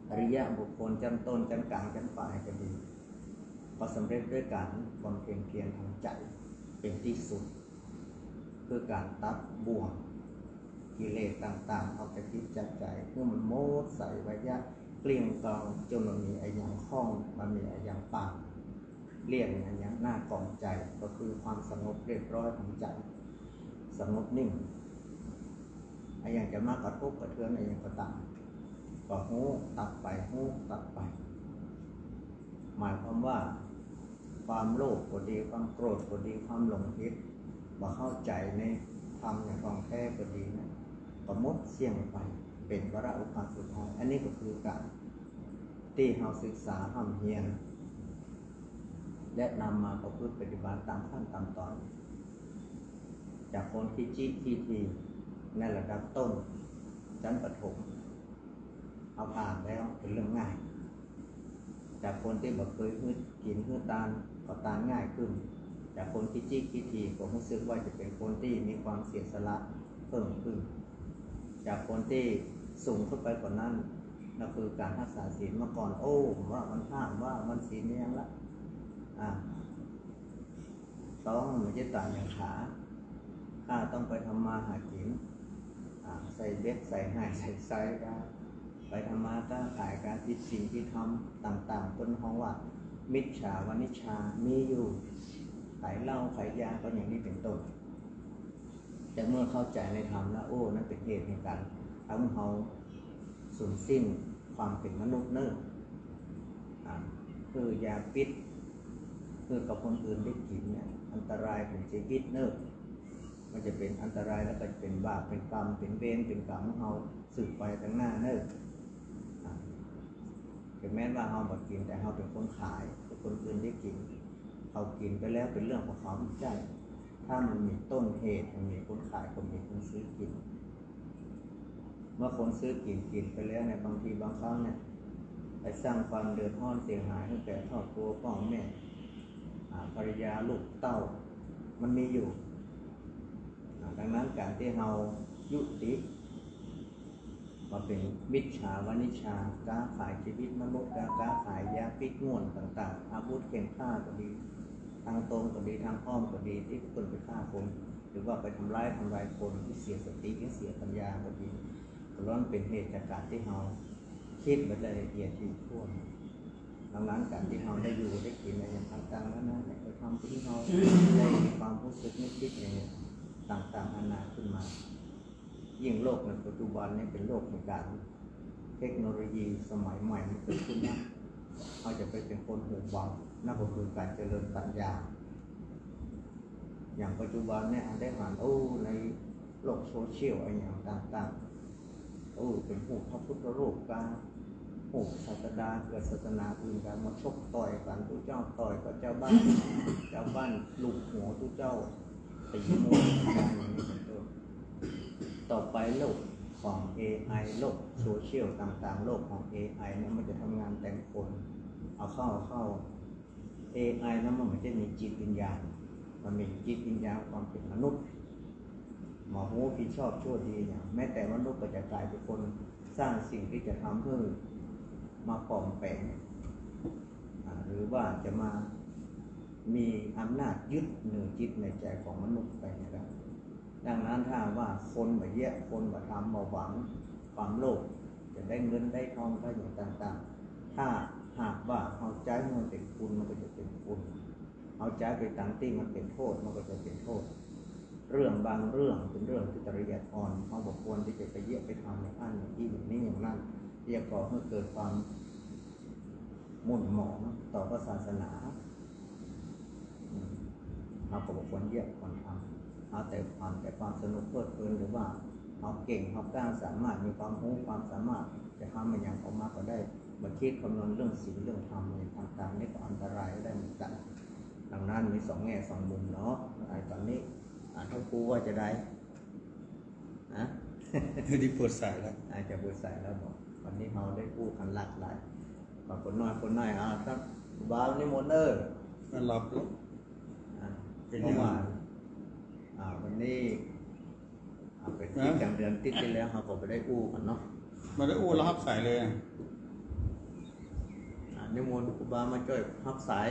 Speaker 4: อริยะบุคคลชั้นต้นชั้นกลางชั้นปลายก็ดีก็สำเร็จด้วยการบำเพ็ญเพียรทางใจเป็นที่สุดคือการตัดบ่วงกิเลสต่างๆเอาไปคิดจัดใจเพื่อมันโมดใส่ไว้ยะเกลี้ยงกล่อมจนมันมีไอ้อย่างคล้องมันมีไอ้อย่างปากเรียกไอ้อย่างหน้ากองใจก็คือความสงบเรียบร้อยของใจสงบนิ่งไอ้อย่างจะมากกระทบกระเทือนไอ้อย่างก็ตามก็หูตัดไปหูตัดไปหมายความว่าความโลภก็ดีความโกรธก็ดีความหลงผิดว่าเข้าใจในธรรมอย่างของแท้ก็ดีนะก็มดเสี่ยงไปเป็นวาระโอกาสสุดท้ายอันนี้ก็คือการที่เราศึกษาทำเฮียนและนำมาประพฤติปฏิบัติตามขั้นตามตอนจากคนที่จี้ที่ทีในระดับต้นชั้นประถมเอาผ่านแล้วเป็นเรื่องง่ายจากคนที่แบบเคยกินตาลก็ตาลง่ายขึ้นจากคนที่จี้ที่ทีผมรู้สึกว่าจะเป็นคนที่มีความเสียสละเพิ่มขึ้นจากคนที่สูงขึ้นไปกว่านั้นนั่นคือการรักษาศีลเมื่อก่อนโอ้ว่ามันห้ามว่ามันศีลยังละต้องไม่ใช่ต่างอย่างขาข้าต้องไปทำมาหากินใส่เบ็ดใส่ห่ายใส่ไซกันไปทำมาค้าขายการที่สิ่งที่ทำต่างๆต้นห้องว่ามิจฉาวานิชฌามีอยู่ขายเหล้าขายยาก็อย่างนี้เป็นต้นแต่เมื่อเข้าใจในธรรมแล้วโอ้นั่นเป็นเหตุในการทำเขาสูญสิ้นความเป็นมนุษย์เนิ่นคือยาพิษคือกับคนอื่นได้กินเนี่ยอันตรายถึงชีวิตเนิ่นมันจะเป็นอันตรายแล้วก็จะเป็นบาปเป็นกรรมเป็นเวรเป็นกรรมของเขาสืบไปตั้งหน้าเนิ่นถึงแม้ว่าเขาบอกกินแต่เขาเป็นคนขายคนอื่นได้กินเขากินไปแล้วเป็นเรื่องของเขาไม่ใช่ถ้ามันมีต้นเหตุมันมีคนขายคนมีคนซื้อกินเมื่อคนซื้อกินไปแล้วเนี่ยบางทีบางครั้งเนี่ยไปสร้างความเดือดร้อนเสียหายตั้งแต่ครอบครัวพ่อแม่ภรรยาลูกเต้ามันมีอยู่ดังนั้นการที่เรายุติมาเป็นมิจฉาวานิชฌาค้าขายชีวิตมนุษย์ค้าขายยาพิษง่วนต่างๆอาวุธเข็มฆ่าก็ดีทางตรงก็ดีทางอ้อมก็ดีที่คนไปฆ่าคนหรือว่าไปทำร้ายคนที่เสียสติที่เสียปัญญาก็ดีก็ล้วนเป็นเหตุจากการที่เราคิดมาละเอียดถี่ถ้วนดังนั้นการที่เราได้อยู่ได้กินอะไรอย่างต่างๆนั้นเนี่ยไปทำที่เราได้มีความรู้สึกนึกคิดอย่างต่างๆนานาขึ้นมายิ่งโลกในปัจจุบันนี้เป็นโลกแห่งการเทคโนโลยีสมัยใหม่มันเกิดขึ้นนะเราจะไปเป็นคนหูเบานั่นก็คือการเจริญปัญญาอย่างปัจจุบันเนี่ยได้ผ่านในโลกโซเชียลอะไรอย่างต่างๆเป็นหูพระพุทธรูปการหูศาสดาเกิดศาสนาอื่นกันมาชกต่อยกันทุกเจ้าต่อยกับเจ้าบ้านลูกหัวทุกเจ้าตีมวยกันอย่างนี้เป็นต้นต่อไปโลกของ AI โลกโซเชียลต่างๆโลกของ AI เนี่ยมันจะทำงานแต่งคนเอาเข้า AI นั้นมันไม่ได้มีจิตวิญญาณมันมีจิตวิญญาณความเป็นมนุษย์หมอหูผิดชอบชั่วดีอย่างแม้แต่มนุษย์ก็จะกลายเป็นคนสร้างสิ่งที่จะทำเพื่อมาปลอมแปลงหรือว่าจะมามีอำนาจยึดเหนี่ยวจิตในใจของมนุษย์ไปนะครับดังนั้นถ้าว่าคนแบบเยอะคนแบบทำมาหวังความโลภ จะได้เงินได้ทองได้อย่างต่างๆถ้าหากว่าเอาใจมันเป็นคุณมันก็จะเป็นคุณเอาใจไปต่างที่มันเป็นโทษมันก็จะเป็นโทษเรื่องบางเรื่องเป็นเรื่องที่จริยธรรมเขาบอกควรที่จะไปเยี่ยมไปทำในอันอย่างนี้อย่างนี้อย่างนั้นเรียกก่อให้เกิดความหม่นหมองต่อพระศาสนาเราก็บอกควรเยี่ยมควรทำเอาแต่ความสนุกเพลิดเพลินหรือว่าเอาเก่งเอากล้าสามารถมีความรู้ความสามารถจะทำมันอย่างออกมาก็ได้มาคิดคำนวณเรื่องศีลเรื่องธรรมอะไรต่างๆนี่ก็อันตรายได้เหมือนกันดังนั้นมีสองแง่สองมุมเนาะตอนนี้ท่านครูว่าจะได้นะ
Speaker 3: คือที่เปิดสายแล้ว
Speaker 4: อาจจะพูดใส่แล้วบอกวันนี้เราได้พูดกันหลากหลายบางคนน้อยครับบ้านนี่หมดเลย
Speaker 3: มันรับแล้ว เป็น
Speaker 4: เพ
Speaker 3: ยัง
Speaker 4: ราะ
Speaker 3: ไง
Speaker 4: ว่าวันนี้เป็นที่กลางเดือนติดที่แล้วเราก็ไปได้อู้กันเนาะ
Speaker 3: มาได้อู้แล้วรับสายเลย
Speaker 4: นิมนต์ครูบามาช่วยพับสาย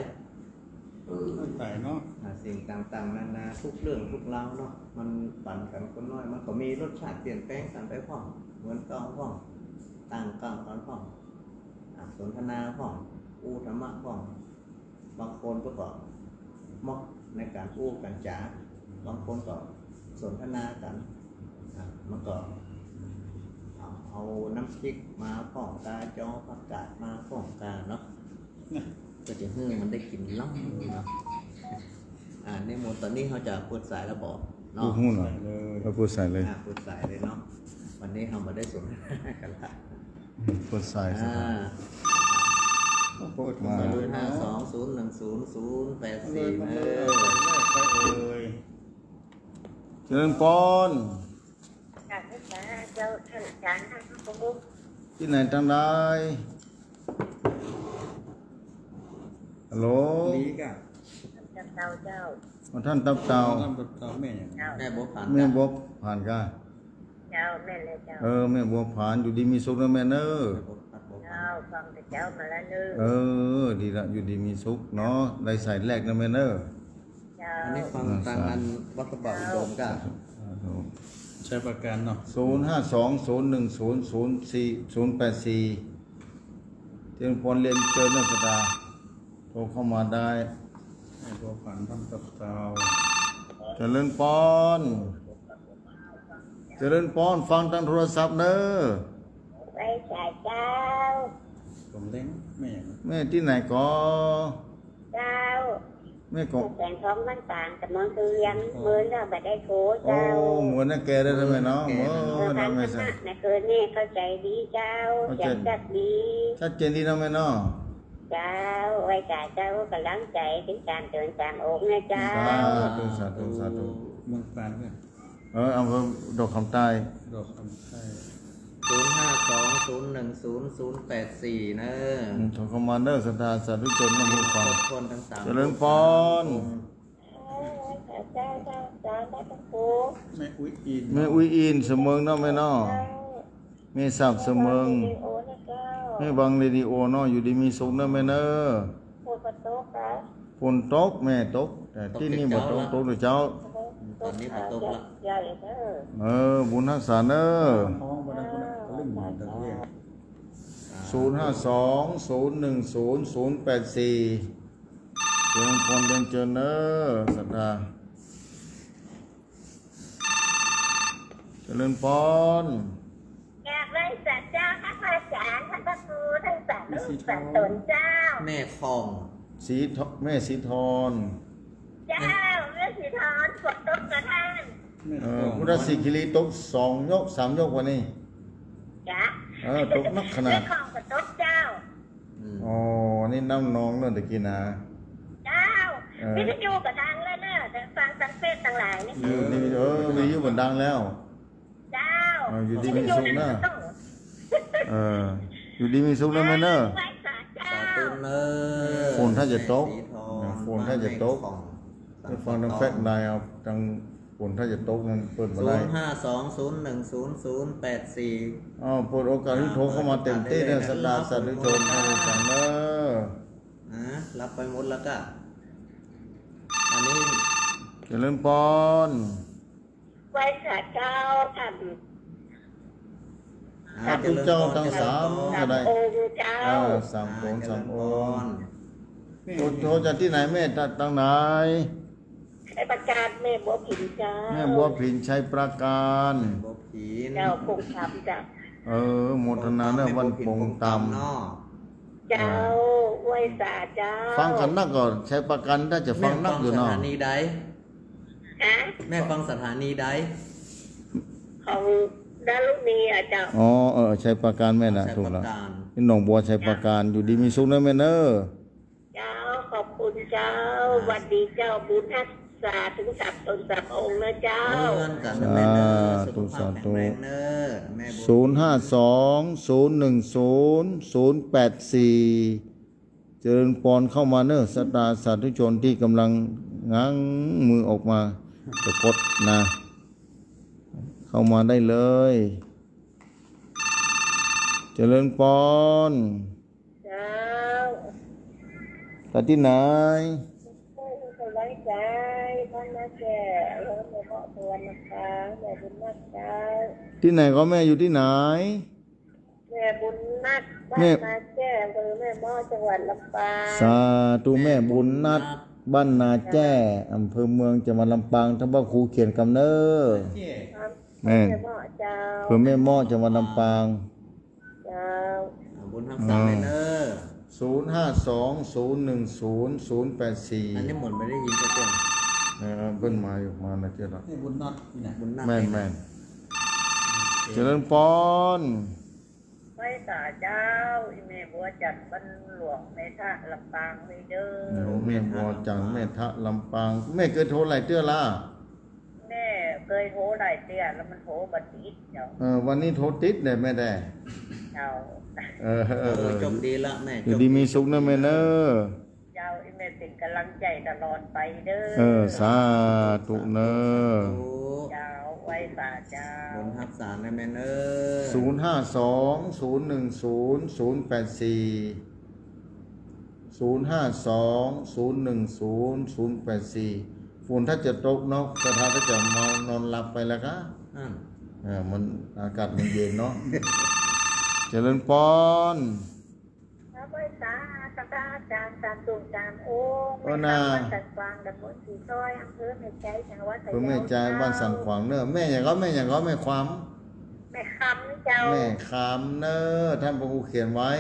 Speaker 3: สายเนาะ
Speaker 4: สิ่งต่างๆนานาทุกเรื่องทุกราวเนาะมันปั่นกันคนน้อยมันก็มีรสชาติเปลี่ยนแปลงกันไปพ่อเหมือนเก่าพ่อต่างกันพ่อสนทนาพ่ออู้ธรรมะพ่อบางคนก็มอกในการอู้กันจ๋าบางคนก็สนทนากันมันก็เอาน้ำพริกมาพ่องกาจอผักกาดมาพ่องกาเนาะก็จะให้มันได้กินล้ำเนาะในโมตอนนี้เขาจะพูดสายแล้วบอกเนาะ
Speaker 2: พูดหน่อย
Speaker 3: เลย
Speaker 2: เราพูดใส่เลย
Speaker 4: พูดสายเลยเนาะวันนี้เขามาได้สนทนากันละ
Speaker 2: พูดใส่สิครับ
Speaker 3: พูด
Speaker 2: มา
Speaker 4: 052010084
Speaker 3: ไปเอ่ย
Speaker 2: เจริญพร
Speaker 5: การศึกษาเจ้าท่านอาจารย์ท่านผู้ปก
Speaker 2: ที่ไหนทางใดฮัลโหล
Speaker 3: ลีกะ
Speaker 5: เจ้าเจ้า
Speaker 2: ท่านตับเต่า
Speaker 3: ทำแบบเต่าแม่อย่าง
Speaker 5: เจ้า
Speaker 4: แม่บัวผ่าน
Speaker 2: แม่บัวผ่านกัน
Speaker 5: เจ้าแม่เลยเจ้า
Speaker 2: แม่บัวผ่านอยู่ดีมีสุขนะแม่เนอะ
Speaker 5: เจ้าฟังแต่เจ้ามาแล้วนึก
Speaker 2: ดีละอยู่ดีมีสุขเนาะได้ใส่แรกนะแม่เนอะ
Speaker 5: เจ้า
Speaker 4: อันนี้ฟังต่างกันวัดพระบาทอุดมกัน
Speaker 3: ใช้ประกันเนาะ
Speaker 2: 05201004084เจริญพรเรียนเจอเรื่องสตาโทรเข้ามาได้
Speaker 3: ให้ตัวผ่านทำกับเต่า
Speaker 2: เจริญพรฟังทางโทรศัพท์เนอะ
Speaker 5: ไว้จ่ายเจ้า
Speaker 3: สมเล้งแม่อย่าง
Speaker 2: แม่ที่ไหนก็
Speaker 5: เจ้า
Speaker 2: แม่ก็
Speaker 5: แต่งท้องมันต่างแต่มันคือยังมือเราไม่ได้โถ
Speaker 2: โอ้
Speaker 5: เจ้า
Speaker 2: เหมือนนักแกได้ไหมเนาะนั่นไม่ใช่
Speaker 5: ในคืนนี้เข้าใจดีเจ้าจัดดี
Speaker 2: ชัดเจนดีนะแม่เนาะ
Speaker 5: เจ้าไว้จ่ายเจ้ากำลังใจถึงการเดินตามอกนะเจ้า
Speaker 2: สาธุ
Speaker 3: เมืองปานก็
Speaker 2: อำเภอดอกคำใต้
Speaker 3: ดอกคำไทย
Speaker 4: 052010084นะ
Speaker 2: โทรเข้ามาเนอะสถานสาธุชนนะผู้ฟัง
Speaker 4: คนทั้งสาม
Speaker 2: เจริญพร
Speaker 5: เจ้าได้ทั้งคู่
Speaker 3: แม่อุ้ยอิน
Speaker 2: แม่อุ้ยอินเสมอเนาะแม่เนาะแม่สับเสมอแม่บังเรดิโอเนาะอยู่ดีมีสุขนะแม่เนอะ
Speaker 5: ฝนตกครับ
Speaker 2: ฝนตกแม่ตกแต่ที่นี่บ่ตกหรือเจ้า
Speaker 4: ตอนนี้ประตูละ
Speaker 5: ใหญ่เด้อ
Speaker 2: บุญรักษาเนอะ
Speaker 3: ท้องวันนั้นก็เรื่องเหมือนกันเลย
Speaker 2: 052010084เจริญพรเรียนเจริญเนอะศรัทธาเจริญพร
Speaker 5: อยากได้สัตว์เจ้าท่านพระอาจารย์ท่านพระครูท่านสัตว์ลูกสัตว์ตนเจ้า
Speaker 4: แม่คอง
Speaker 2: แม่สีทอน
Speaker 5: เจ้าเรื่องสีทอนฝนตกกระทั่ง
Speaker 3: แม่
Speaker 2: พุทธสิกิริตก2 ยก 3 ยกวันนี้
Speaker 5: จ้ะ
Speaker 2: ตกนักขนาด
Speaker 5: เรื่องของฝนตกเจ้า
Speaker 2: อ๋อ นี่น้ำน้องเนื่อตะกี้นะ
Speaker 5: เจ้าวิทยุกระดังแล้วเนอะแต่ฟังสังเกตต่างหลายนี่
Speaker 2: วิทยุบนดังแล้ว
Speaker 5: เจ้า
Speaker 2: อยู่ดีมีสุขนะอยู่ดีมีสุขนะแม่เนอะ
Speaker 5: ไว้สาเจ้า
Speaker 4: สาธุเนอะ
Speaker 2: ฝนถ้าจะตก
Speaker 4: แม่สีทอง
Speaker 2: ฝนถ้าจะตก ไปฟังทางแฟกไลน์เอาทางฝนถ้าจะตกนั้นเปิดมาได้
Speaker 4: 052010084
Speaker 2: เปิดโอกาสที่โทรเข้ามาเต็มที่เนี่ยสัตดาสัตว์ชนท่านผู้ฟังเนอะ
Speaker 4: รับไปหมดแล้วก็อันนี้
Speaker 2: เจริญพร
Speaker 5: ไว้สาเจ้าท
Speaker 2: ทุกเจ้าทั้งสามก็ได้
Speaker 5: องค์เจ้า
Speaker 2: สามองค์สามองค์
Speaker 3: แม่
Speaker 2: โทรจากที่ไหนแม่ตั้งไหน
Speaker 5: ไอ้ประกาศแม่บัวผินเจ้า
Speaker 2: แม่บัวผินชัยประการ
Speaker 4: บ่ผีน
Speaker 5: เจ้าคงทำจ้ะ
Speaker 2: โมทนาเนวันปงตำ
Speaker 4: เนาะ
Speaker 5: เจ้าไว้สาเจ้า
Speaker 2: ฟังกันนักก่อนชัยประการถ้าจะฟังนักอยู่
Speaker 4: ส
Speaker 2: เนาะ
Speaker 4: ถานีใด
Speaker 5: ฮะ
Speaker 4: แม่ฟังสถานีใด
Speaker 5: ของดารุณีอ่ะเจ้า
Speaker 2: ชัยประการแม่น่ะ
Speaker 4: ชัย
Speaker 2: ถูก
Speaker 4: ป
Speaker 2: แล้ว
Speaker 4: ระการ
Speaker 2: นี่หนองบัวชัยประการอยู่ดีมีสุขนะแม่เนอะ
Speaker 5: เจ้าขอบคุณเจ้าหวัดดีเจ้าบุญทักษาถึง3 ตน 3 องค์นะเจ้า
Speaker 4: เงินกันนะแม่เนอสุขภาพแข็งแรงเนอแม่บัว
Speaker 2: 052-010-084เจริญปอนเข้ามาเนอะสตาสาธุชนที่กำลังง้างมือออกมาจะกดนะ เข้ามาได้เลยเจริญปอน
Speaker 5: เจ้า
Speaker 2: แต่ที่ไหน
Speaker 5: กำลังใจท่านนะแก่แล้วแม่เหมาะตัวนะคะแม่บุญนักเจ้า
Speaker 2: ที่ไหนก็แม่อยู่ที่ไหน
Speaker 5: แม่บุญนักบ้านนาแจ้อำเภอแม่ม้อจังหวัดลำปาง
Speaker 2: สาธุแม่บุญนัดบ้านนาแจ้อำเภอเมืองจังหวัดลำปางท่านพระครูเขียนกำเนิด
Speaker 3: เจ้
Speaker 2: แม่
Speaker 5: แม่เหมาะเจ้า
Speaker 2: อำเภอแม่ม้อจังหวัดลำปาง
Speaker 5: เจ้า
Speaker 4: บุญทักษะแม่เนอ
Speaker 2: 052-010-084
Speaker 4: อันนี้หมดไม่ได้ยินสักคน
Speaker 2: เพิ่นมาอยู่มานะเจ้าละ
Speaker 3: นี่บุญน็อตนี่นะ
Speaker 4: บุญนัก
Speaker 2: แม่นแม่นเจริญปอน
Speaker 5: ไว้ตาเจ้าอีแม่บัวจัดบรรหลวงในท่าลำปางไปเด้อ
Speaker 2: แม่บัวจังแม่ทะลำปางแม่เคยโทรไหลเตื้อล่ะ
Speaker 5: แม่เคยโทรได้เตี้ยแล้วมันโทรบัดติดเจ้า
Speaker 2: วันนี้โทรติดเลยแม่ได้
Speaker 5: เจ้า
Speaker 4: จบดีละแม่
Speaker 2: อยู่ดีมีสุขนะแม่เนอะ
Speaker 5: เจ้าอีแม่เป็นกำลังใจตลอดไปเด้อ
Speaker 2: สาธุเนอะ
Speaker 5: เจ้าไว้ตาเจ้า
Speaker 4: บุญทักษะแม่เนอ
Speaker 2: 052-010-084 ฝุ่นถ้าจะตกเนาะแต่ถ้าจะเมานอนหลับไปแล้วก็มันอากาศมันเย็นเนาะ เจริญปอน
Speaker 5: ไว้ตาสตาจารย์สามตุ่มจานโอ้แม่ข้าวสันฟางดำบนสีซอยอำเภอแม่ใจจังหวัด
Speaker 2: เพื่อแม่ใจบ้านสันขวางเนอะแม่อย่างก็แม่ความ
Speaker 5: แม่คำนี่เจ้า
Speaker 2: แม่คำเนอะท่านพระครูเขียนไว้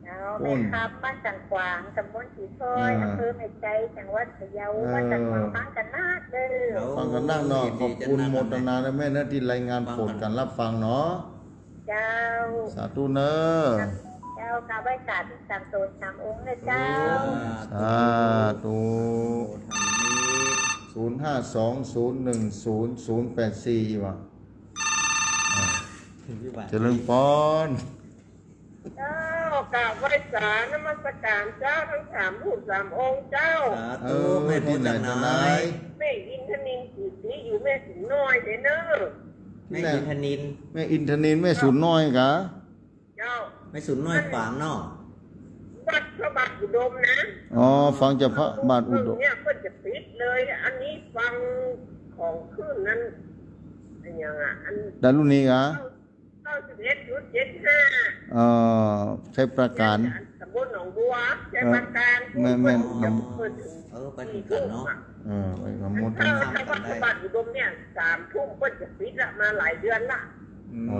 Speaker 5: เจ้าแม่คำบ้านสันขวางตำบลสีซอยอำเภอแม่ใจจังหวัดพะเยาบ้านสันขวางฟังกันนาดเด้อ
Speaker 2: ฟังกันนั่งเนาะขอบคุณโมทนาและแม่เนอะที่รายงานโปรดกันรับฟังเนาะ
Speaker 5: เจ้า
Speaker 2: สาธุเนอะ
Speaker 5: เจ้าข้าไว้ตาสามตุ่มสามองค์นะเจ้า
Speaker 2: สาธุ052-010-084ว่ะเจริญปอน
Speaker 5: เจ้ากราบไหว้สารนมัสการเจ้าทั้ง3 รูป 3 องค์เจ้า
Speaker 4: สาธุแม่โทร
Speaker 2: ที่ไหน
Speaker 4: จาก
Speaker 2: จะ
Speaker 4: ไห
Speaker 2: ไห
Speaker 4: น
Speaker 2: น
Speaker 5: แม่อินทนินจิตนี้อยู่แม่ถึงน้อยเด้อเนอะ
Speaker 4: แม่อินทนิน
Speaker 2: แม่อินทนินแม่ศูนย์น้อยกะ
Speaker 5: เจ้า
Speaker 4: แม่สุนน้อยฝางเนาะ
Speaker 5: วัดพระบาทอุดมนะ
Speaker 2: ฟังจากพระบาทอุดม
Speaker 5: เนี่ยเพิ่นจะปิดเลย อันนี้ฟังของขึ้นนั้นอันยังอ่ะอัน
Speaker 2: ดารุณีกะ
Speaker 5: 91.75
Speaker 2: ใช้ประการ
Speaker 5: ตำบลหนองบัวใช้ประการ
Speaker 2: แม่
Speaker 5: เพิ่นถึง
Speaker 4: ไปถึงกันเนาะ
Speaker 2: ไปกับโมท
Speaker 5: ถ้า
Speaker 2: นา
Speaker 5: วัดพระบาทอุดมเนี่ย3 ทุ่มเพิ่นจะปิดละมาหลายเดือนละ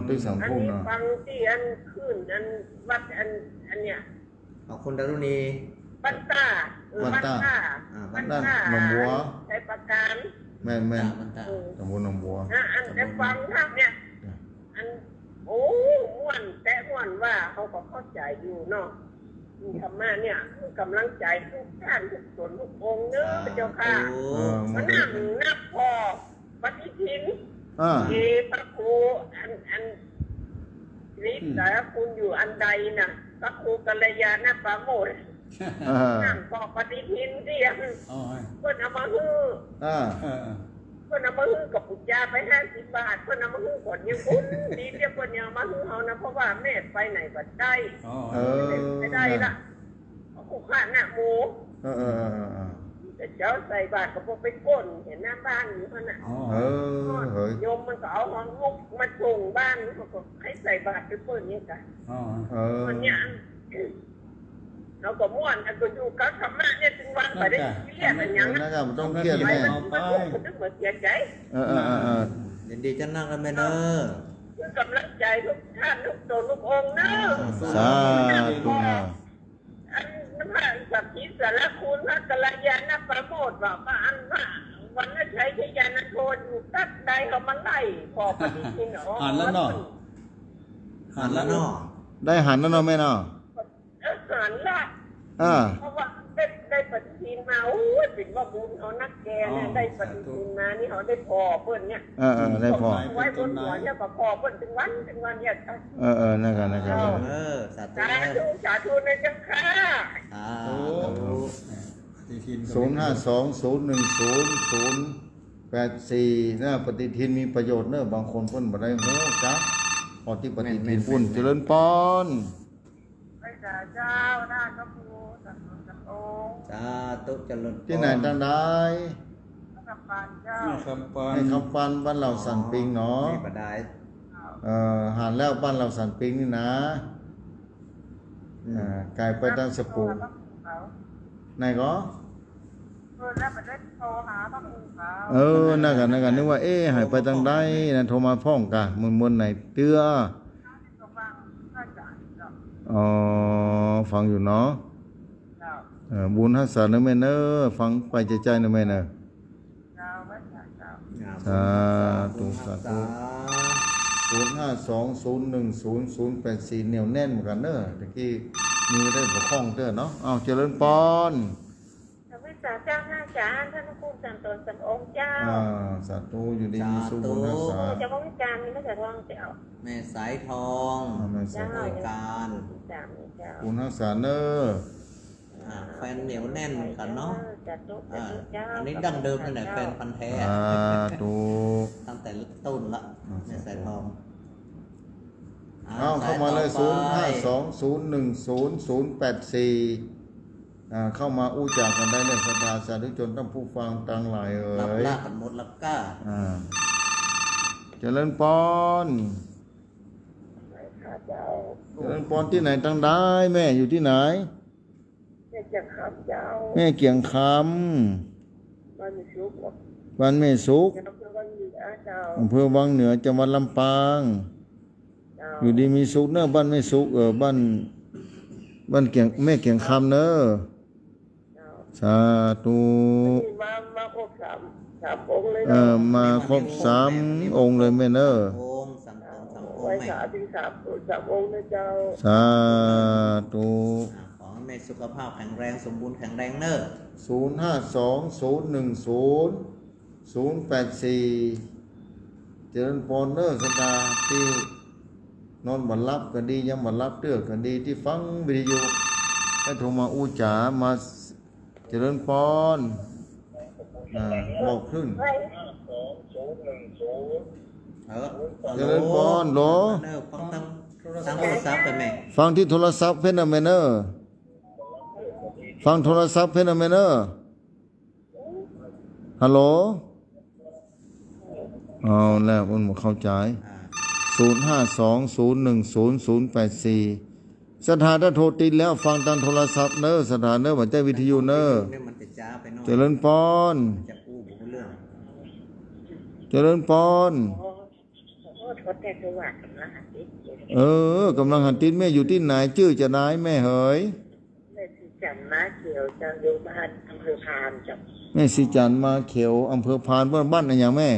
Speaker 2: ตื้อสาม
Speaker 5: อัน
Speaker 2: ทุ่ม
Speaker 5: นี้
Speaker 2: เนาะ
Speaker 5: ฟังที่อันขึ้นอันวัดอันเนี้ย
Speaker 4: ขอบคุณดารุณี
Speaker 5: บ้านต้าบ้านต้า
Speaker 2: หนองบัว
Speaker 5: ใช้ประการ
Speaker 2: แม่น
Speaker 4: มันตา
Speaker 2: ตำบลหนองบัว
Speaker 5: อันได้ฟังทางเนี่ยอันโอ้ม่วนแต่ม่วนว่าเขาก็เข้าใจอยู่เนาะธรรมะเนี่ยกำลังใจทุกท่านทุกส่วนทุกองค์เนื้อพระเจ้าค่ะมานั่งนับพอปฏิทินที่พระครูอันฤทธิ์แต่คุณอยู่อันใดน่ะพระครูกัลยาณปราโมทย์นั่งพอปฏิทินเดียนเพื่อนเอามาฮื้อเพื่อนเอามาฮื้อกับปุจจาไป50 บาทเพื่อนเอามาฮื้อก่อนยังคุ้นดีเดียวเพื่อนยังเอามาฮื้อเขานะเพราะว่าแม่ไปไหนก็ได้ไม่ได้ละคู่ข้าหน้าหมู แต่เจ้าใส่บาตรก็พกไปก้นเห็นหน้าบ้านอยู่ขนาด
Speaker 3: อ๋อ
Speaker 2: เฮ้ย
Speaker 5: โยมมันก็เอาของลูกมาส่งบ้านเขาก็ให้ใส่บาตรไปเปิดนี่กัน
Speaker 3: อ๋อ
Speaker 5: วันเนี้ยเราก็ม่วนก็อยู่กับธรรมะเนี่ยถึงวันไปได้เรียกอะไรอย่างนั้น
Speaker 2: นะครับมันต้องเครียด
Speaker 5: ไป
Speaker 2: แน่
Speaker 5: มันนึกเหมือนเสียใจ
Speaker 4: ยินดีจะนั่งกันไหมเนอะ
Speaker 5: คือกำลังใจทุกท่านทุกตัวทุกองค์เนอะ
Speaker 2: สาธุ
Speaker 5: อันนั้นพระสัพพิสารคุณพระกัลยาณประโมทบอกว่าอันว่าวันนั้นใช้ชยานันโทอยู่ตัดใดเขามาไล่พอปฏิทิน
Speaker 3: อ่านแล้วเนาะ
Speaker 4: หันแล้วเนาะ
Speaker 2: ได้หันแล้วเนาะแม่เนาะ
Speaker 5: หันละ เพราะว่าได้ปฏิทินมาโอ้ยเป็นว่าบุญเขานักแกเนี่ยได้ปฏิทินมานี่เขาได้พอเพิ่นเนี่ย
Speaker 2: ได้พอ
Speaker 5: ไว้บนหัวเนี่ยก็พอเพิ่นถึงวันเนี่ย
Speaker 2: นะครับ
Speaker 5: สาธุในจังค่ะ
Speaker 2: 052010084นะปฏิทินมีประโยชน์เนอะบางคนเพิ่นบ่ได้โหจักพอที่ปฏิทินบุญเจริญพร
Speaker 5: พระเจ้าหน้าพระภูสัตว์สัตว์องค์
Speaker 4: สาธุเจริญ
Speaker 2: ที่ไหนตั้งได้
Speaker 5: พระกัปปานเจ้า
Speaker 3: คำปาน
Speaker 2: ให้คำปันบ้านเราสันปิงเนาะ
Speaker 4: นี่ประดาย
Speaker 2: หันแล้วบ้านเราสันปิงนี่นะกลายไปตั้งสปูไหนก็
Speaker 5: แล้วมันได้โทรหาพระภูเขา
Speaker 2: นั่นกันนึกว่าหายไปตั้งได้นะโทรมาพ่องกะมนไหนเตื้อฟังอยู่เนาะบุญฮัสสาเนอแม่เนอฟังไปใจเนอแม่เนอสาธุ052010084เหนียวแน่นเหมือนกันเนอะตะกี้มีได้บกคล้องเด้อเนาะเอาเจริญพร
Speaker 5: วิสาเจ้าหน้าจารย์ท่านผู้สันตนสันองค์เจ้า
Speaker 2: สาธุอยู่ดีมีสุขบุญรักษา
Speaker 5: เจ้าพระวิจารณ์มีพระเจ้าทองเจ้า
Speaker 4: แม่สายทอง
Speaker 5: เจ้า
Speaker 4: การ
Speaker 2: บุญรักษาเนอ
Speaker 4: แฟนเหนียวแน่นกันเนาะ
Speaker 5: เจ้า
Speaker 4: อันนี้ดั้งเดิมนั่นแหละแฟนพันธุ์แท้
Speaker 2: ธุ
Speaker 4: ตั้งแต่ต้นละแม่สายทอง
Speaker 2: เข้ามาเลย052010084เข้ามาอู้จากกันได้เลยสตาสาธุชนทั้งผู้ฟังต่างหลายเอ่
Speaker 4: รับ
Speaker 2: ย
Speaker 4: ลากกันหมดแล้วก็
Speaker 2: เจริญพรเจริญพรที่ไหนตั้งได้แม่อยู่ที่ไหน
Speaker 5: แม่จะขับเจ้า
Speaker 2: แม่เกียงค
Speaker 5: บ้านชุก
Speaker 2: ำบ้านแม่สุข
Speaker 5: เจ้าเพื่อวันอยู่เจ้า
Speaker 2: อำเภอวังเหนือจังหวัดลำปางอยู่ดีมีสุขเนอะบ้านแม่สุขบ้านเกียงแม่เกียงคำเนอะสาธุ
Speaker 5: มาครบสามองค์เลย
Speaker 2: มาครบ3 องค์เลยแม่เนอะ
Speaker 4: องค์สังองค์สังอง
Speaker 5: ไว้
Speaker 4: ค์
Speaker 5: ขาถึงสามองค์นะเจ้า
Speaker 2: สาธุ
Speaker 4: ขอให้แม่สุขภาพแข็งแรงสมบูรณ์แข็งแรงเนอะ
Speaker 2: 052010084เจริญพรเนอะสตาที่นอนบันลับกันดียังบันลับเตื้อกันดีที่ฟังวิทยุให้โทรมาอู้จ๋ามาเจริญพรบอกขึ้นเจริญพรโหล
Speaker 4: เนอะฟังตั้งโทรศัพท์ไปแม่
Speaker 2: ฟังที่โทรศัพท์เพนเมเนอร์ฟังโทรศัพท์เพนเมเนอร์ฮัลโหลเอาแล้วมันเข้าใจ052010084สถานถ้าโทรติดแล้วฟังตามโทรศัพท์เนอสถานเนอบัจจัยวิทยุเนอ
Speaker 4: เนี่ยมันจะจ้าไปหน่อย
Speaker 2: เจริญพร
Speaker 4: จะอู้บุเรื่อง
Speaker 2: เจริญพร
Speaker 5: ทดแต่ตัวกำลังหัดติด
Speaker 2: กำลังหันติดแม่อยู่ที่ไหนชื่อจะนายแม่เหย
Speaker 5: แม่ที่จันมาเขียวเจ้าอยู่บ้านอำเภอพานเจ้า
Speaker 2: แม่สิจันมาเขียวอำเภอพานบ้านอะไรอย่างแม่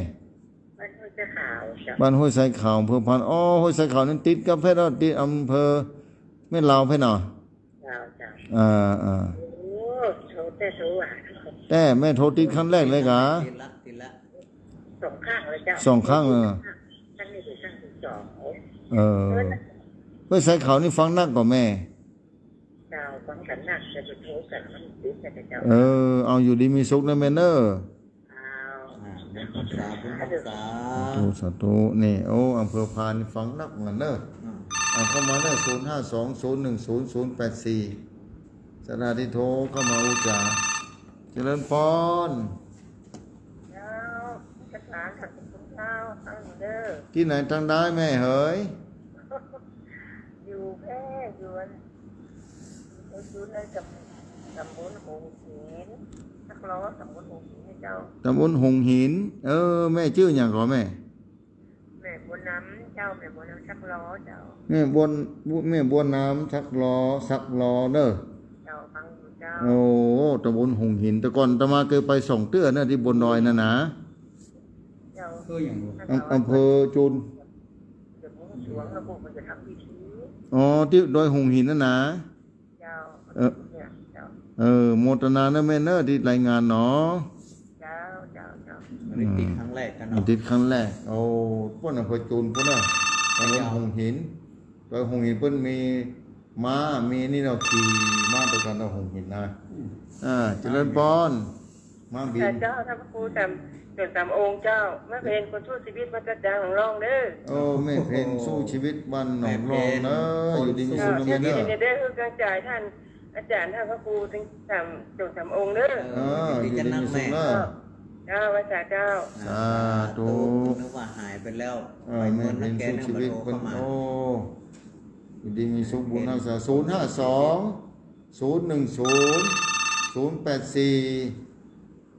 Speaker 5: บ้านห้วยเจ้าขาวเจ้า
Speaker 2: บ้านห้วยไซขาวอำเภอพานห้วยไซขาวนั้นติดกับเพชรติดอำเภอแม่ลาวเพชรหน่อย
Speaker 5: เจ้าโอ้โทแต่ตัว
Speaker 2: แต่แม่โทรติดครั้งแรกเลยกะ
Speaker 4: ติดละ
Speaker 5: สองข้างเลยเจ้า
Speaker 2: 2 ครั้งเลย
Speaker 5: ท่านนี่คือข้างที่สอง
Speaker 2: ห้วยไซขาวนี่ฟังนักกว่าแม่
Speaker 5: เจ้าฟังกันหนักจะไปโทกันมันติดกันเจ้า
Speaker 2: เอาอยู่ดีมีสุขนะแม่เนอ
Speaker 4: บุญรักษาบุญรักษา
Speaker 2: สาธุนี่อำเภอพานฟังนักเหมือนเนอเข้ามาเนอ052010084สถานีโทรเข้ามาอุจา เจริญพร
Speaker 5: เจ้าภาษาขัดคุณเจ้าตั้งเด้อ
Speaker 2: ที่ไหนทางได้แม่เฮ้ย
Speaker 5: อยู่แพร่อยู่ในตำบลหงหินนักร้องตำบลหงหินนะเจ้า
Speaker 2: ตำบลหงหิน แม่ชื่ออย่างก่อนแม่
Speaker 5: แม่บัวน้ำเจ้าแม่บัวน้ำชักล้อเจ้า
Speaker 2: แม่บัวน้ำชักล้อเด้อ
Speaker 5: เจ้าฟังอยู่เจ้า
Speaker 2: โอ้ตำบลหงหินแต่ก่อนตมาเคยไปส่งเตื้อนะที่บนดอยนะนะ
Speaker 5: เจ้า
Speaker 3: คืออย่างรู้
Speaker 2: อำเภอจุน
Speaker 5: เดี๋ยวมึงสวงแล้วพวกมันจะทำพิธี
Speaker 2: อ๋อที่ดอยหงหินนะนะ
Speaker 5: เจ้าเนี่ยเจ้า
Speaker 2: โมทนานะแม่เนอที่รายงานเนาะ
Speaker 5: เจ้าเจ้าเจ้า
Speaker 4: อันนี้ติดครั้งแรกกัน
Speaker 2: อา
Speaker 4: เนาะ
Speaker 2: ทิตย์ครั้งแรกโอ้พวกอำเภอจุนพวกน่ะตำบลหงหินดอยหงหินเพิ่นมีม้ามีนี่เราขี่ม้าตัวกันเราหงหินนะเจริญพรม้าบิน
Speaker 5: เจ้าท่านพระครูจนตามองค์เจ้าแม่เพนคนช่วยชีวิตมาจัดจางของร้องเด้อ
Speaker 2: โอ้แม่เพนสู้ชีวิตบ้านหนองรองเนอะอยู่ดีมีสุขนะ
Speaker 5: ที่
Speaker 2: แม่เน
Speaker 5: นี่
Speaker 2: อะ
Speaker 5: เนี่ยได้คือกระจายท่านอาจารย์ท่านพระครูถึงจนตามองค์เด้อ
Speaker 2: อยู่ดีมีสุขนะ
Speaker 5: เจ้าพระเจ้า
Speaker 2: สาธุ
Speaker 4: นึกว่าหายไปแล้ว
Speaker 2: แม่เพนสู้ชีวิตเป็นโอ้อยู่ดีมีสุขบุญรักษา052-010-084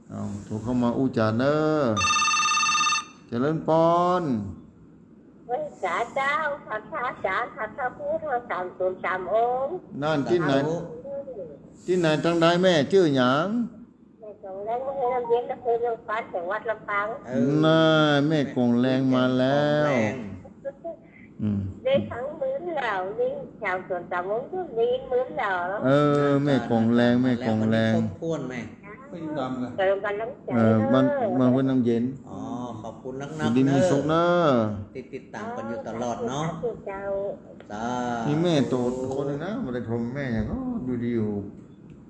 Speaker 2: เอาโทรเข้ามาอุจาเนอะเจริญพร
Speaker 5: พระเจ้าพระอาจารย์พระครูทั้งสามตนสามองค์
Speaker 2: นั่นที่ไหนทางใดแม่ชื่อหยัง
Speaker 5: แม่ส่งแรงมาให้น้ำเย็นและเคยเรื่องฟ้าจังหวัดลำปาง
Speaker 2: น่าแม่กงแรงมาแล้ว
Speaker 5: ได้ทั้งมื้อเหล่านี้ชาวสวนตามองค์ทุกนี้มื้อเหล่าแล้ว
Speaker 2: แม่กงแรงแม่กงแรง
Speaker 4: ครบถ้วนแม่
Speaker 3: ไม่ดำกัน
Speaker 5: เติมกันน้ำใจ
Speaker 2: มันเว้นน้ำเย็น
Speaker 4: อ๋อขอบคุณนั
Speaker 2: อก ยู่
Speaker 4: ๆ
Speaker 2: ดี
Speaker 4: เน
Speaker 2: มีสุข
Speaker 4: อะ
Speaker 2: นะ
Speaker 4: ติดตามกันอยู่ตลอดเนาะ
Speaker 5: เจ้า
Speaker 4: จ้า
Speaker 2: นี่แม่โตคนนึงนะมาได้ชมแม่อย่างก็ดูดีอยู่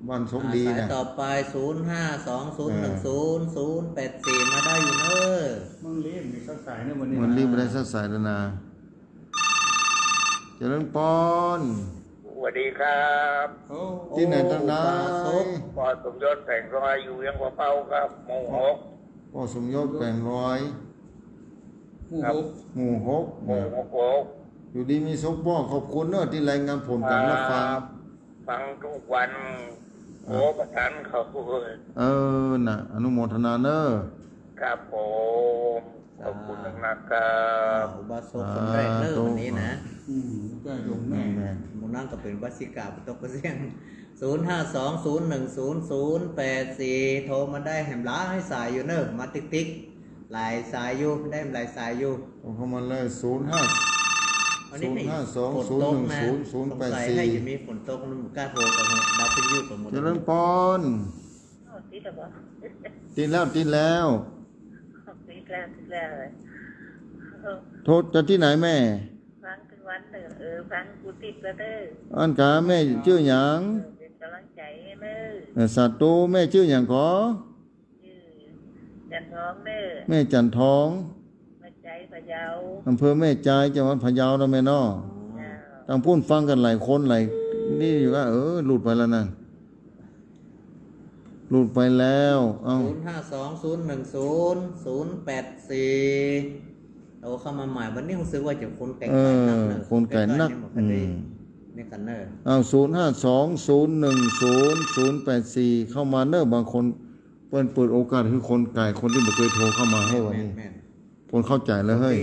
Speaker 2: บ้านสมดี
Speaker 4: สาย
Speaker 2: นะ
Speaker 4: ต่อไป 052-010-084 มาได้อยู่เนอะ
Speaker 3: มึงรีบมีสักสายเนี่ยวันนี้
Speaker 2: มันรีบไปได้สักสายแล้วนะเจริญพร
Speaker 6: สวัสดีครับ
Speaker 3: โอ้
Speaker 2: ที่ไหนทางใด
Speaker 6: ปอสมยศแผงรอยอยู่ยังหัวเป้าครับหมู่หก
Speaker 2: พ่อสมยศแปลงร้อย
Speaker 3: ผู้ฮก
Speaker 2: หมู่หก
Speaker 6: หมู่หก
Speaker 2: อยู่ดีมีสุขพ่อขอบคุณเนอะที่รายงานผลการรับฟัง
Speaker 6: ฟังทุกวันโอ้ประธานเขา
Speaker 2: น่ะอนุโมทนาเนอะ
Speaker 6: ครับผมขอบคุณนะครับ
Speaker 4: อุบาสกคนแรกเนอะวันนี้นะ
Speaker 3: ก็ยมแม่
Speaker 2: แม่
Speaker 4: หมูนั่งก็เป็นวัสิกาปตกเสียง052-010-084 โทรมาได้แหมล้าให้สายอยู่เนอะมาติ๊กหลายสายอยู่ได้หลายสายอยู่
Speaker 2: เข้ามาเลย05
Speaker 4: วันนี้นี่ฝนตกนะสงสัยให้จะมีฝนตกมันกล้าโทรกับดาวพิยุกับหมด
Speaker 2: เจริญพร
Speaker 5: ติดหรอ
Speaker 2: ติดแล้ว
Speaker 5: ติดแล้วเลย
Speaker 2: โทษจะที่ไหนแม่
Speaker 5: ฟังทุกวันฟังกูติดแล้วเด้อ
Speaker 2: อันกาแม่ชื่อหยัง
Speaker 5: เป็นกำลังใจให้เด้อ
Speaker 2: สัตว์ตูแม่ชื่อหยังขอ
Speaker 5: จันท้องเด้อ
Speaker 2: แม่จันทอง
Speaker 5: มาใจพะเยา
Speaker 2: อำเภอแม่ใจายจังหวัดพะเยาแล้วแม่น้อตั้งพูดฟังกันหลายคนหลายนี่อยู่ก็หลุดไปแล้วนั่นหลุดไปแล้วเอ้า
Speaker 4: 052-010-084 โอ้เข้ามาใหม่วันนี้รู้สึกว่าจะคนไก่นักเนอะ
Speaker 2: คนไก่นัก
Speaker 4: นี่กันเนอะ
Speaker 2: เอา052-010-084เข้ามาเนอะบางคนเปิดโอกาสคือคนไก่คนที่ไม่เคยโทรเข้ามาให้วันนี้
Speaker 4: แม่น
Speaker 2: คนเข้าใจแล้วเฮ้ย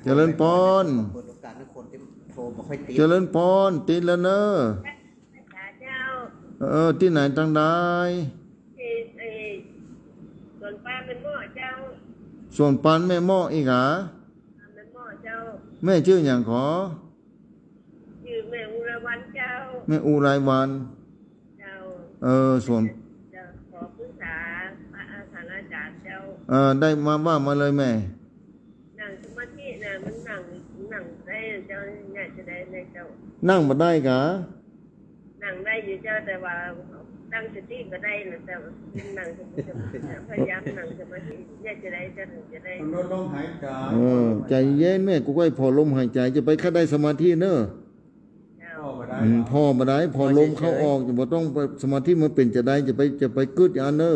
Speaker 2: เจริญพร
Speaker 4: เปิดโอกาสให้คนที่โทรบ่ค่อยติด
Speaker 2: เจริญพรติดแล้วเนอะ
Speaker 5: เจ้า
Speaker 2: ที่ไหนตั้งได้
Speaker 5: ส่วนป้าเป็นหม้อเจ้า
Speaker 2: ส่วนปันแม่หม้ออีกหรอ
Speaker 5: เป็นหม้อเจ้า
Speaker 2: แม่ชื่ออย่างขอ
Speaker 5: ชื่อแม่อุไรวันเจ้า
Speaker 2: แม่อุไรวัน
Speaker 5: เจ้า
Speaker 2: ส่วน
Speaker 5: เจ้าขอปรึกษาพระอาจารย์เจ้า
Speaker 2: ได้มาว่ามาเลยแม่
Speaker 5: นั่งสมาธินะมันนั่งได้เจ้าเนี่ยจะได้ในเจ้า
Speaker 2: นั่งมาได้กะ
Speaker 5: นั่งได้อยู่เจ้าแต่ว่าตั้งสติก็ได้นะแต่นั่งพยายามนั่งสมาธิเนี่ยจะได้จะถึงจะได้
Speaker 3: ลดลมหายใจ
Speaker 2: ใจเย็นแม่กูก็ให้พอลมหายใจจะไปคัดได้สมาธิเนอะ
Speaker 5: เจ้า
Speaker 3: พ่อมาได้
Speaker 2: พอมาได้พอลมเข้าออกจะบ่ต้องไปสมาธิมันเป็นจะได้จะไปกึดอันเนอ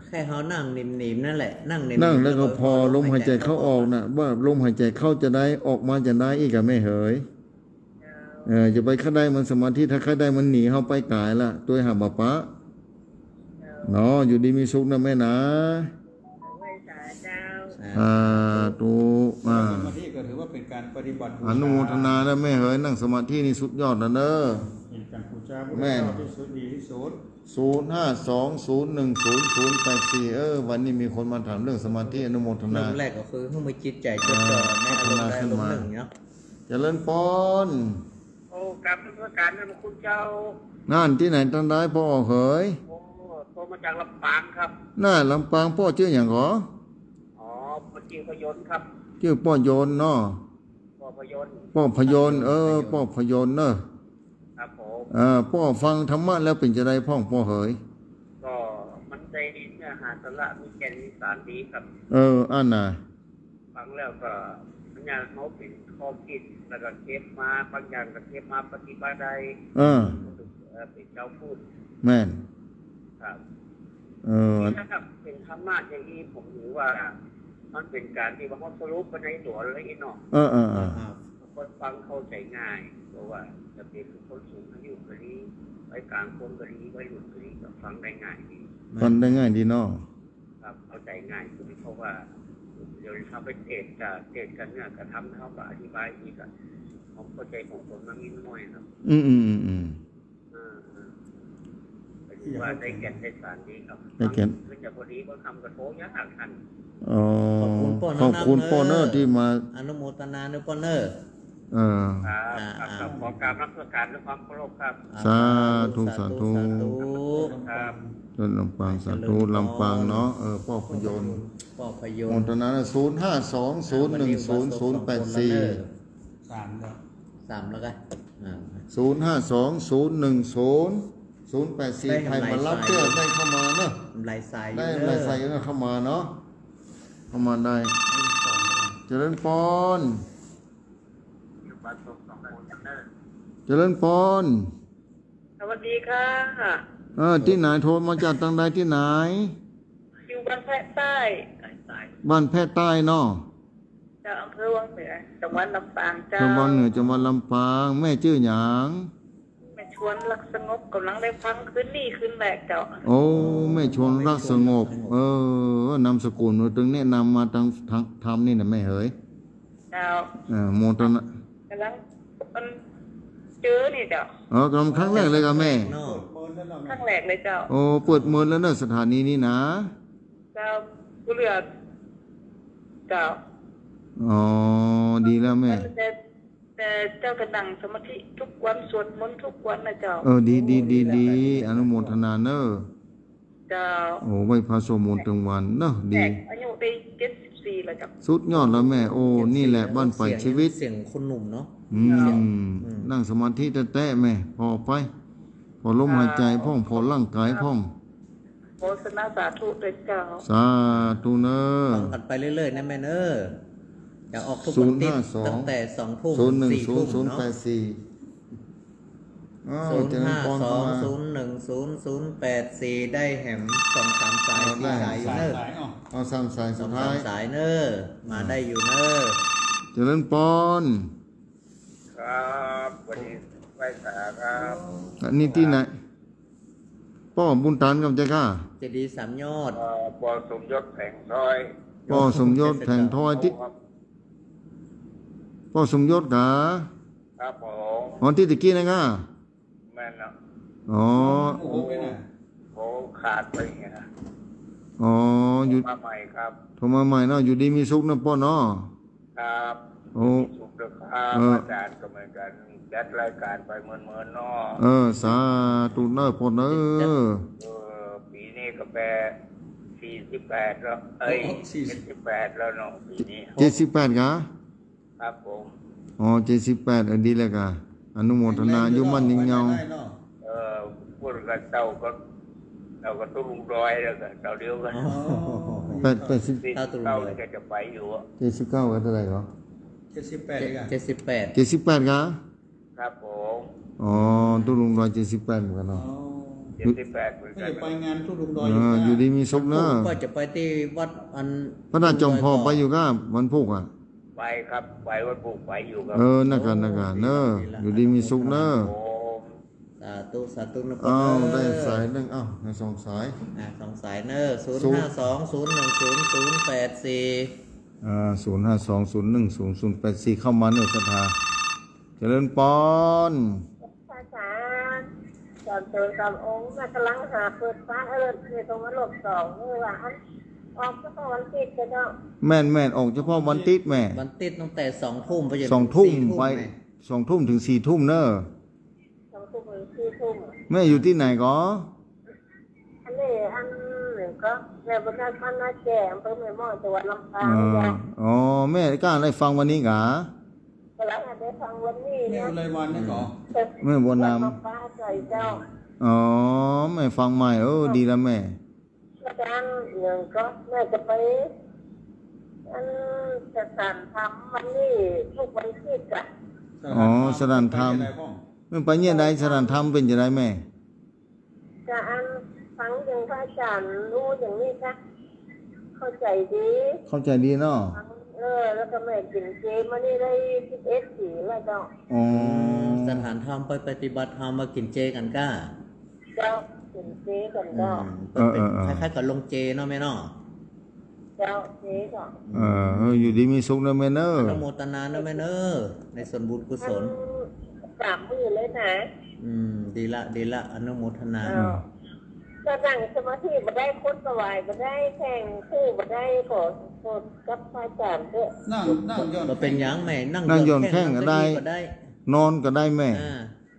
Speaker 4: แค่เขานั่งนิ่มๆนั่นแหละนั่งนิ่ม
Speaker 2: นั่งแล้วก็พอลมหายใจเข้าออกน่ะว่าลมหายใจเข้าจะได้ออกมาจะได้อีกอะไม่เหยจะไปข้าได้มันสมาธิถ้าข้าได้มันหนีเข้าไปกายละตัวหาบปะเนาะอยู่ดีมีสุขนะแม่นะตัว
Speaker 3: สมาธิก็ถือว่าเป็นการปฏิบัติ
Speaker 2: อนุโมทนาแล้วแม่เหยนั่งสมาธินี่สุดยอดนะเด้อ
Speaker 3: เป็นการบูชาพระเจ้าที่สุดดีที่สุด
Speaker 2: 0520108084วันนี้มีคนมาถามเรื่องสมาธิอนุโมทนา
Speaker 4: เรื่องแรกก็คือให้มือจิตใจจดจ่อแม่อารมณ์ใดอารมณ์หนึ่งเนาะ
Speaker 2: เจริญพร
Speaker 5: โอ้กราบนมัสการท่านคุณเจ้า
Speaker 2: นั่นที่ไหนตั้งได้พ่อเหย
Speaker 5: โอ้โทรมาจากลำปางครับ
Speaker 2: น่าลำปางพ่อชื่ออย่างหรอ
Speaker 5: ชื่อพยนต์ครับ
Speaker 2: ชื่อพ่อยนเนาะ
Speaker 5: พ่อพยนต์
Speaker 2: พ่อพยนต์พ่อพยนต์เนอะ
Speaker 5: ครับผม
Speaker 2: พ่อฟังธรรมะแล้วเป็นจะได้พ่อเหย
Speaker 5: ก็มันใจดีเนื้อหาสาระมีแก่นมีสารดีครับ
Speaker 2: อันน่ะ
Speaker 5: ฟังแล้วก็บางอย่างเขาเป็นข้อคิดแล้วก็เก็บมาบางอย่างก็เก็บมาปฏิบัติได้เป็นเจ้าพูด
Speaker 2: แม่น
Speaker 5: ครับนะครับเป็นธรรมะอย่างนี้ผมถือว่ามันเป็นการที่ว่าเขาสรุปไปในตัวอะไรเนาะคนฟังเข้าใจง่ายเพราะว่าจะเป็นคนสูงอายุก็ดีไปกลางคนก็ดีไปหลุดก็ดีก็ฟังได้ง่ายดี
Speaker 2: ฟังได้ง่ายดีเนาะ
Speaker 5: ครับเข้าใจง่ายเพราะว่าเดี๋ยวเขาไปเทศกันเนี่ยกระทำเขาก็อธิบายอีกอะผมเข้าใจของคนมันนิดหน่อยครับว่าได้แก่นได้สารดีครับ
Speaker 2: ได้แก่น
Speaker 5: ก็จะพอดีว่าคำกระโถยากทัน
Speaker 2: ขอบคุณพ่อเนอร์ที่มา
Speaker 4: อนุโมทนาด้วยพ่อเนอร์
Speaker 5: ครับขอการรับประการด้วยความเคารพครับ
Speaker 2: สาธุ
Speaker 5: ครับ
Speaker 2: จนลำปางสาธุลำปางเนาะพ่อพยนต์โมทนา
Speaker 4: 0520101084
Speaker 2: แล้ว
Speaker 4: กัน
Speaker 2: 0520101084ใครมารับเพื่อได้เข้ามาเนาะ
Speaker 4: ลายสาย
Speaker 2: ได้ลายสายก็เข้ามาเนาะเข้ามาได้เจริญพรเจริญพร
Speaker 5: สวัสดีค่ะ
Speaker 2: ที่ไหนโทรมาจากทางใดที่ไหน
Speaker 5: อยู่บ้านแพร่ใต้
Speaker 2: บ้านแพร่ใต้เนาะ
Speaker 5: จากอำเภอวังเหนือจังหวัดลำปางเจ้า
Speaker 2: วังเหนือจังหวัดลำปางแม่ชื่อหยัง
Speaker 5: แม่ชวนรักสงบกำลังได้ฟังคืนนี้คืนแรกเจ้า
Speaker 2: โอ้แม่ชวนรักสงบนามสกุลเราตึงแนะนำมาทางธรรมนี่นะแม่เหย
Speaker 5: เจ้า
Speaker 2: โมตนะ
Speaker 5: กำลังมันเจอนี่เจ้
Speaker 2: ากำลังครั้งแรกเลยกับแม่
Speaker 5: ครั้งแรกเลยเจ้า
Speaker 2: โอ้เปิดเมินแล้วเนอะสถานีนี้นะ
Speaker 5: เจ้าผู้เลือกเจ้า
Speaker 2: ดีแล้วแม่
Speaker 5: แต่เจ้าก็นั่งสมาธิทุกวันสวดมนต์ทุกวันนะเจ้า
Speaker 2: ดีอนุโมทนาเนอะ
Speaker 5: เจ้า
Speaker 2: โอ้ไว้พระสวดมนต์ทั้งวันเนอะดี
Speaker 5: อายุได้74แล้วจ้ะ
Speaker 2: สุดยอดแล้วแม่โอ้นี่แหละบ้านปลายชีวิต
Speaker 4: เสียงคนหนุ่มเนาะ
Speaker 2: นั่งสมาธิแต้แม่พอไปพอลมหายใจพ่องพอร่างกายพ่อง
Speaker 5: โฆษณาสาธุด้วยเจ้า
Speaker 2: สาธุเนอะ
Speaker 4: ฟังกันไปเรื่อยๆนะแม่เนอะจะออกทุกวันติดตั้งแต่2 ทุ่ม 4 ทุ่มเนาะ0520101084ได้แหม2-3 สายที่สายอยู่เนอะ
Speaker 2: เอา3 สายสุดท้าย
Speaker 4: สายเนอะมาได้อยู่เนอะ
Speaker 2: เจริญพร
Speaker 6: ครับวันนี้ไหว้สาครับ
Speaker 2: นี่ที่ไหนพ่อบุญตานกับเจ้าข้า
Speaker 4: เจดีย์3 ยอด
Speaker 6: พ่อสมยศแผงท้อย
Speaker 2: พ่อสมยศแผงท้อยที่พ่อสมยศกะ
Speaker 6: ครับ
Speaker 2: ผมที่ตะกี้นะครับ
Speaker 6: แม่นนะ
Speaker 2: โ
Speaker 6: อ้ขาดไปไง
Speaker 2: อยู่
Speaker 6: มาใหม่ครับ
Speaker 2: โทรมาใหม่เนาะอยู่ดีมีสุขนะพ่อเนาะ
Speaker 6: ครับ
Speaker 2: โอ้
Speaker 6: สุขเด้อครับอาจารย์ก็เหมือนกันจัดรายการไปเมินเนาะ
Speaker 2: สาธุเนอะพ่อเนอะ
Speaker 6: ปีนี้ก็แปล48แล้ว78แล้วเนาะปีนี้
Speaker 2: 78กะ
Speaker 6: ครับผม
Speaker 2: 78ดีแล้วกะอนุโมทนาอยู่มั่นยิ่งเงา
Speaker 6: พวกกันเต่าก็ตุ้งรอยแล้วกันเต่าเดียวกัน
Speaker 2: 80
Speaker 6: เต่าก็จะไปอยู่
Speaker 2: 79ก็เท่าไหร่เหรอ
Speaker 4: 78กะ
Speaker 2: 78กะ
Speaker 6: ครับผม
Speaker 2: อ๋อตุลุง178เหมือนกันเนาะ
Speaker 6: 78เหมือน
Speaker 3: ก็
Speaker 6: กัน
Speaker 3: จะไปงานทุลุงดอย
Speaker 2: อยู่ดีมีสุขเนอะ
Speaker 4: ก็จะไปที่วัดอัน
Speaker 2: พระราชจอมพอไปอยู่ก็วันพุกอ่ะ
Speaker 6: ไปครับไปวันปลูกไปอยู่ครับ
Speaker 2: นักการเนอะอยู่ดีมีสุขเนอะ
Speaker 6: ผม
Speaker 4: สาธุนะ
Speaker 2: อ้าว
Speaker 4: เนอะ
Speaker 2: ได้สายหนึ่งอ้าวในสองสาย
Speaker 4: สองสายเนอะ052010084
Speaker 2: 052010084เข้ามาเนอะศรัทธาเจริญปอน
Speaker 5: ภาษาก่อนเติมกับองค์แม่กำลังหาเปิดฟ้าคือตรงนั้นหลบสองนี่ว่าอันออกก็ต้องวันติดก็เจ้า
Speaker 2: แม่นออกเฉพาะวันติดแม่
Speaker 4: มันติดตั้งแต่2 ทุ่มไปจน
Speaker 2: 2 ทุ่มไป2 ทุ่มถึง4 ทุ่มเนอะ
Speaker 5: 2 ทุ่มถึง4 ทุ่ม
Speaker 2: แม่อยู่ที่ไหนก็
Speaker 5: อันนี้อันหนึ่งก็แม่บุญนาคนาแก่อำเภอแม่ม่อจังหวัดลำปางจ้ะ
Speaker 2: อ๋อแม่กล้าได้ฟังวันนี้กะ
Speaker 5: กำลังได้ฟังวันนี้
Speaker 3: แม่
Speaker 5: นะ
Speaker 3: อุไรวันนี่ก่อ
Speaker 2: แม่บัวนาม
Speaker 5: ฟ้าใจเจ้า
Speaker 2: อ๋อแม่ฟังใหม่ดีแล้วแม่
Speaker 5: อาจารย์หนึ่งก็แม่จะไปอันจะสั่นทำวันนี้ทุกวันที่จ้ะ
Speaker 2: อ๋อสถานธรรม แม่ไปเนี่ยใดสถานธรรมเป็นจะได้แม่
Speaker 5: จะอันฟังอย่างพระอาจารย์รู้อย่างนี้ค่ะเข้าใจดี
Speaker 2: เข้าใจดีเนาะ
Speaker 5: แล้วก็แม่กินเจมานี่ได้11 ปีแล้วเจ้า
Speaker 2: อ๋อ
Speaker 4: สถานธรรมไปปฏิบัติธรรมมากินเจกันก้า
Speaker 5: เจ้ากินเจกันเจ้า
Speaker 4: คล้ายๆกับลงเจเนาะแม่เนาะ
Speaker 5: เจ้าเจก็
Speaker 2: อยู่ดีมีสุขนะแม่เนอะ
Speaker 4: อนุโมทนาเนาะแม่เนอะในส่วนบุญกุศล
Speaker 5: 3 มื้อเลยนะ
Speaker 4: ดีละอนุโมทนา
Speaker 5: จะนั่งสมาธิบ่ได้คดสวายบ่ได้แข่งคู่บ่ได้ขอโทษกับพระอาจารย์เด้อ
Speaker 3: นั่งย้อน
Speaker 4: เราเป็นหยังแม่
Speaker 2: นั่งย้อนแข้งก็ได้
Speaker 4: ก็ได้
Speaker 2: นอนก็ได้แม่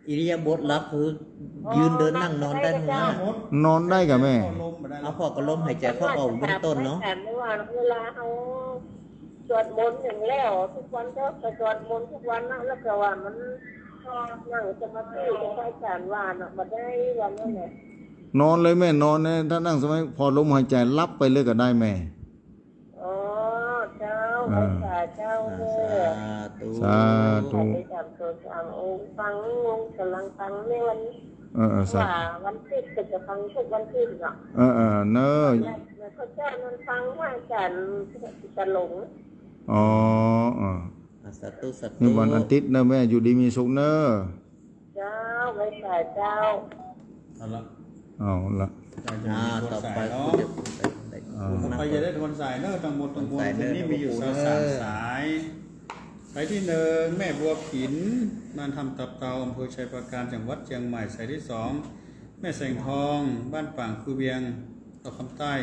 Speaker 4: อิริยาบถรับคือยืนเดินนั่งนอนได้ทั้งนั้น
Speaker 2: นอนได้กับแม่
Speaker 4: เอาพอกระล้มหายใจเข้าออกเบื้องต้นเนาะ
Speaker 5: แต่ไม่ว่าเวลาเขาสวดมนต์อย่างแล้วทุกวันก็สวดมนต์ทุกวันนะแล้วก็ว่ามันพอนั่งสมาธิจะพระอาจารย์ว่าน่ะบ่ได้วันนั้นแหละ
Speaker 2: นอนเลยแม่นอนเนี่ยถ้านั่งสมัยพอลมหายใจรับไปเลยก็ได้แม่
Speaker 5: อ๋อเจ้าพระเจ้าเด้อ
Speaker 2: สาธุ
Speaker 5: ไปจำตัวจำองค์ฟังองค์กำลังฟังในวัน
Speaker 2: สา
Speaker 5: ว่าวันที่จะฟังทุกวันที่เนาะ
Speaker 2: เนอะ
Speaker 5: แล้วพระเจ้านั้นฟังว่าอาจารย์จะหลง
Speaker 2: อ๋อ
Speaker 4: สาธุสาธุ
Speaker 2: นี่วันอาทิตย์เนอะแม่อยู่ดีมีสุขเนอะ
Speaker 5: เจ้าไว้แต่เจ้า
Speaker 3: เอาละ
Speaker 2: เอาละ
Speaker 4: ต่อไป
Speaker 3: เนาะ
Speaker 4: ไป
Speaker 3: ไปจะได้ทวนสายเนอะตังหมดนี่มีอยู่3 สายสายที่1แม่บัวผินบ้านทำตับเตาอำเภอชัยปราการจังหวัดเชียงใหม่สายที่2แม่แสงทองบ้านป่างคือเวียงตะคำใต้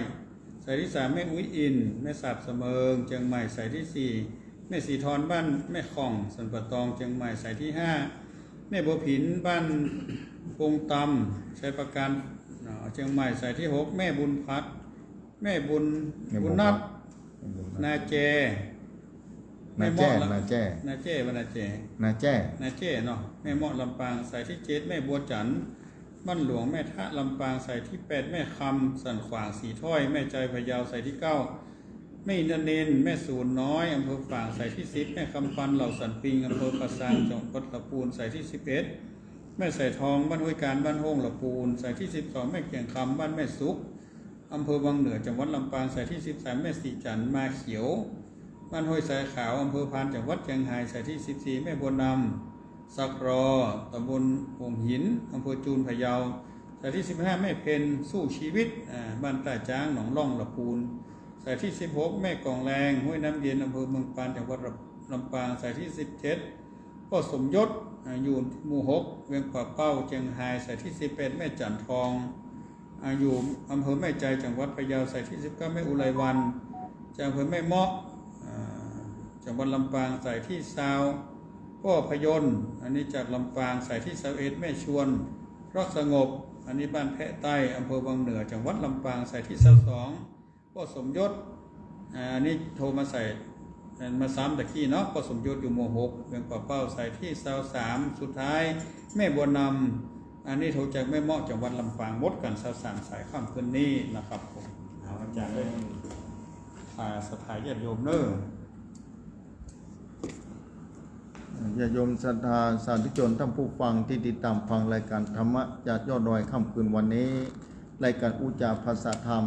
Speaker 3: สายที่3แม่อุ้ยอินแม่สาบเสมิงเชียงใหม่สายที่4แม่สีทรบ้านแม่ข่องสันปะตองเชียงใหม่สายที่5แม่บัวผินบ้านปงตำชัยปราการเชียงใหม่สายที่6แม่บุญพัดแม่บุญนับนาเจนาเจ้เนาะแม่เหมาะลำปางสายที่7แม่บัวจันทร์บ้านหลวงแม่ทะลำปางสายที่8แม่คำสันขวางสีถ้อยแม่ใจพะเยาสายที่9แม่อินทนินแม่ศูนย์น้อยอำเภอฝางสายที่10แม่คำปันเหล่าสันปิงอำเภอประสางจังหวัดลำพูนสายที่11แม่สายทองบ้านห้วยการบ้านห้องลำพูนสายที่12แม่เกียงคำบ้านแม่สุกอำเภอวังเหนือจังหวัดลำปางสายที่13แม่สีจันทร์มาเขียวบ้านห้วยสายขาวอำเภอพานจังหวัดเชียงรายสายที่14แม่บัวนำสักรอตำบลโป่งหินอำเภอจูนพะเยาสายที่15แม่เพนสู้ชีวิตบ้านตาจ้างหนองล่องลำพูนสายที่16แม่กองแรงห้วยน้ำเย็นอำเภอเมืองปานจังหวัดลำปางสายที่17พ่อสมยศอยู่หมู่6เวียงป่าเป้าเชียงรายสายที่18แม่จันทองอยู่อำเภอแม่ใจจังหวัดพะเยาสายที่19แม่อุไรวันจากอำเภอแม่เมาะจังหวัดลำปางสายที่20พ่อพยนต์อันนี้จากลำปางสายที่21แม่ชวนรักสงบอันนี้บ้านแพะใต้อำเภอวังเหนือจังหวัดลำปางสายที่22พ่อสมยศอันนี้โทรมาใส่มาซ้ำตะกี้เนาะพ่อสมยศอยู่หมู่6เวียงป่าเป้าสายที่23สุดท้ายแม่บัวนำอันนี้โทรจากแม่เมาะจังหวัดลำปางหมดกัน23สายข้ามคืนนี้นะครับผมอาจารย์ได้สถายญาติโยมเนอะ
Speaker 2: ญาโยมศรัทธาสาธุชนท่านผู้ฟังที่ติดตามฟังรายการธรรมะจากยอดดอยค่ำคืนวันนี้รายการอุจาภาษาธรรม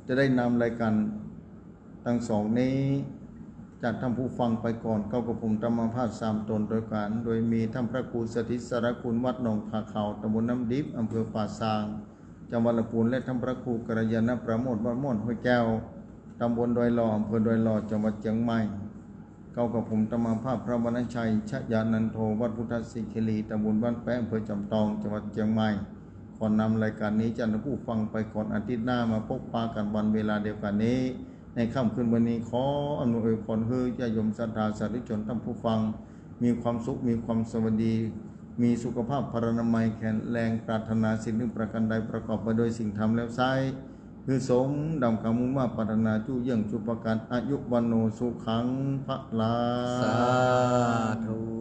Speaker 2: จะได้นำรายการทั้งสองนี้จากท่านผู้ฟังไปก่อนเข้ากับผมธรรมภาพ3 ตนโดยมีท่านพระครูสถิตสารคุณวัดหนองขาเขาตำบลน้ำดิบอำเภอป่าซางจังหวัดลำพูนและท่านพระครูกัลยาณประโมทวัดม่อนห้วยแก้วตำบลดอยหล่ออำเภอดอยหล่อจังหวัดเชียงใหม่เข้ากับผมธรรมภาพพระวรรณชัยชยานันโทวัดพุทธศิคีรีตำบลบ้านแป้งอำเภอจำตองจังหวัดเชียงใหม่ขอนำรายการนี้จากท่านผู้ฟังไปก่อนอาทิตย์หน้ามาพบปะกันวันเวลาเดียวกันนี้ในค่ำคืนวันนี้ขออำนวยอวยพรให้ญาติโยมศรัทธาสาธุชนท่านผู้ฟังมีความสุขมีความสวัสดีมีสุขภาพพรรณนามัยแข็งแรงปรารถนาสิ่งหนึ่งประการใดประกอบไปด้วยสิ่งทำแล้วไซคือสมดำคำมุ่งมาปรารถนาจุเยี่ยงจุประการอายุวันโนสุขังพระลา
Speaker 4: สาธุ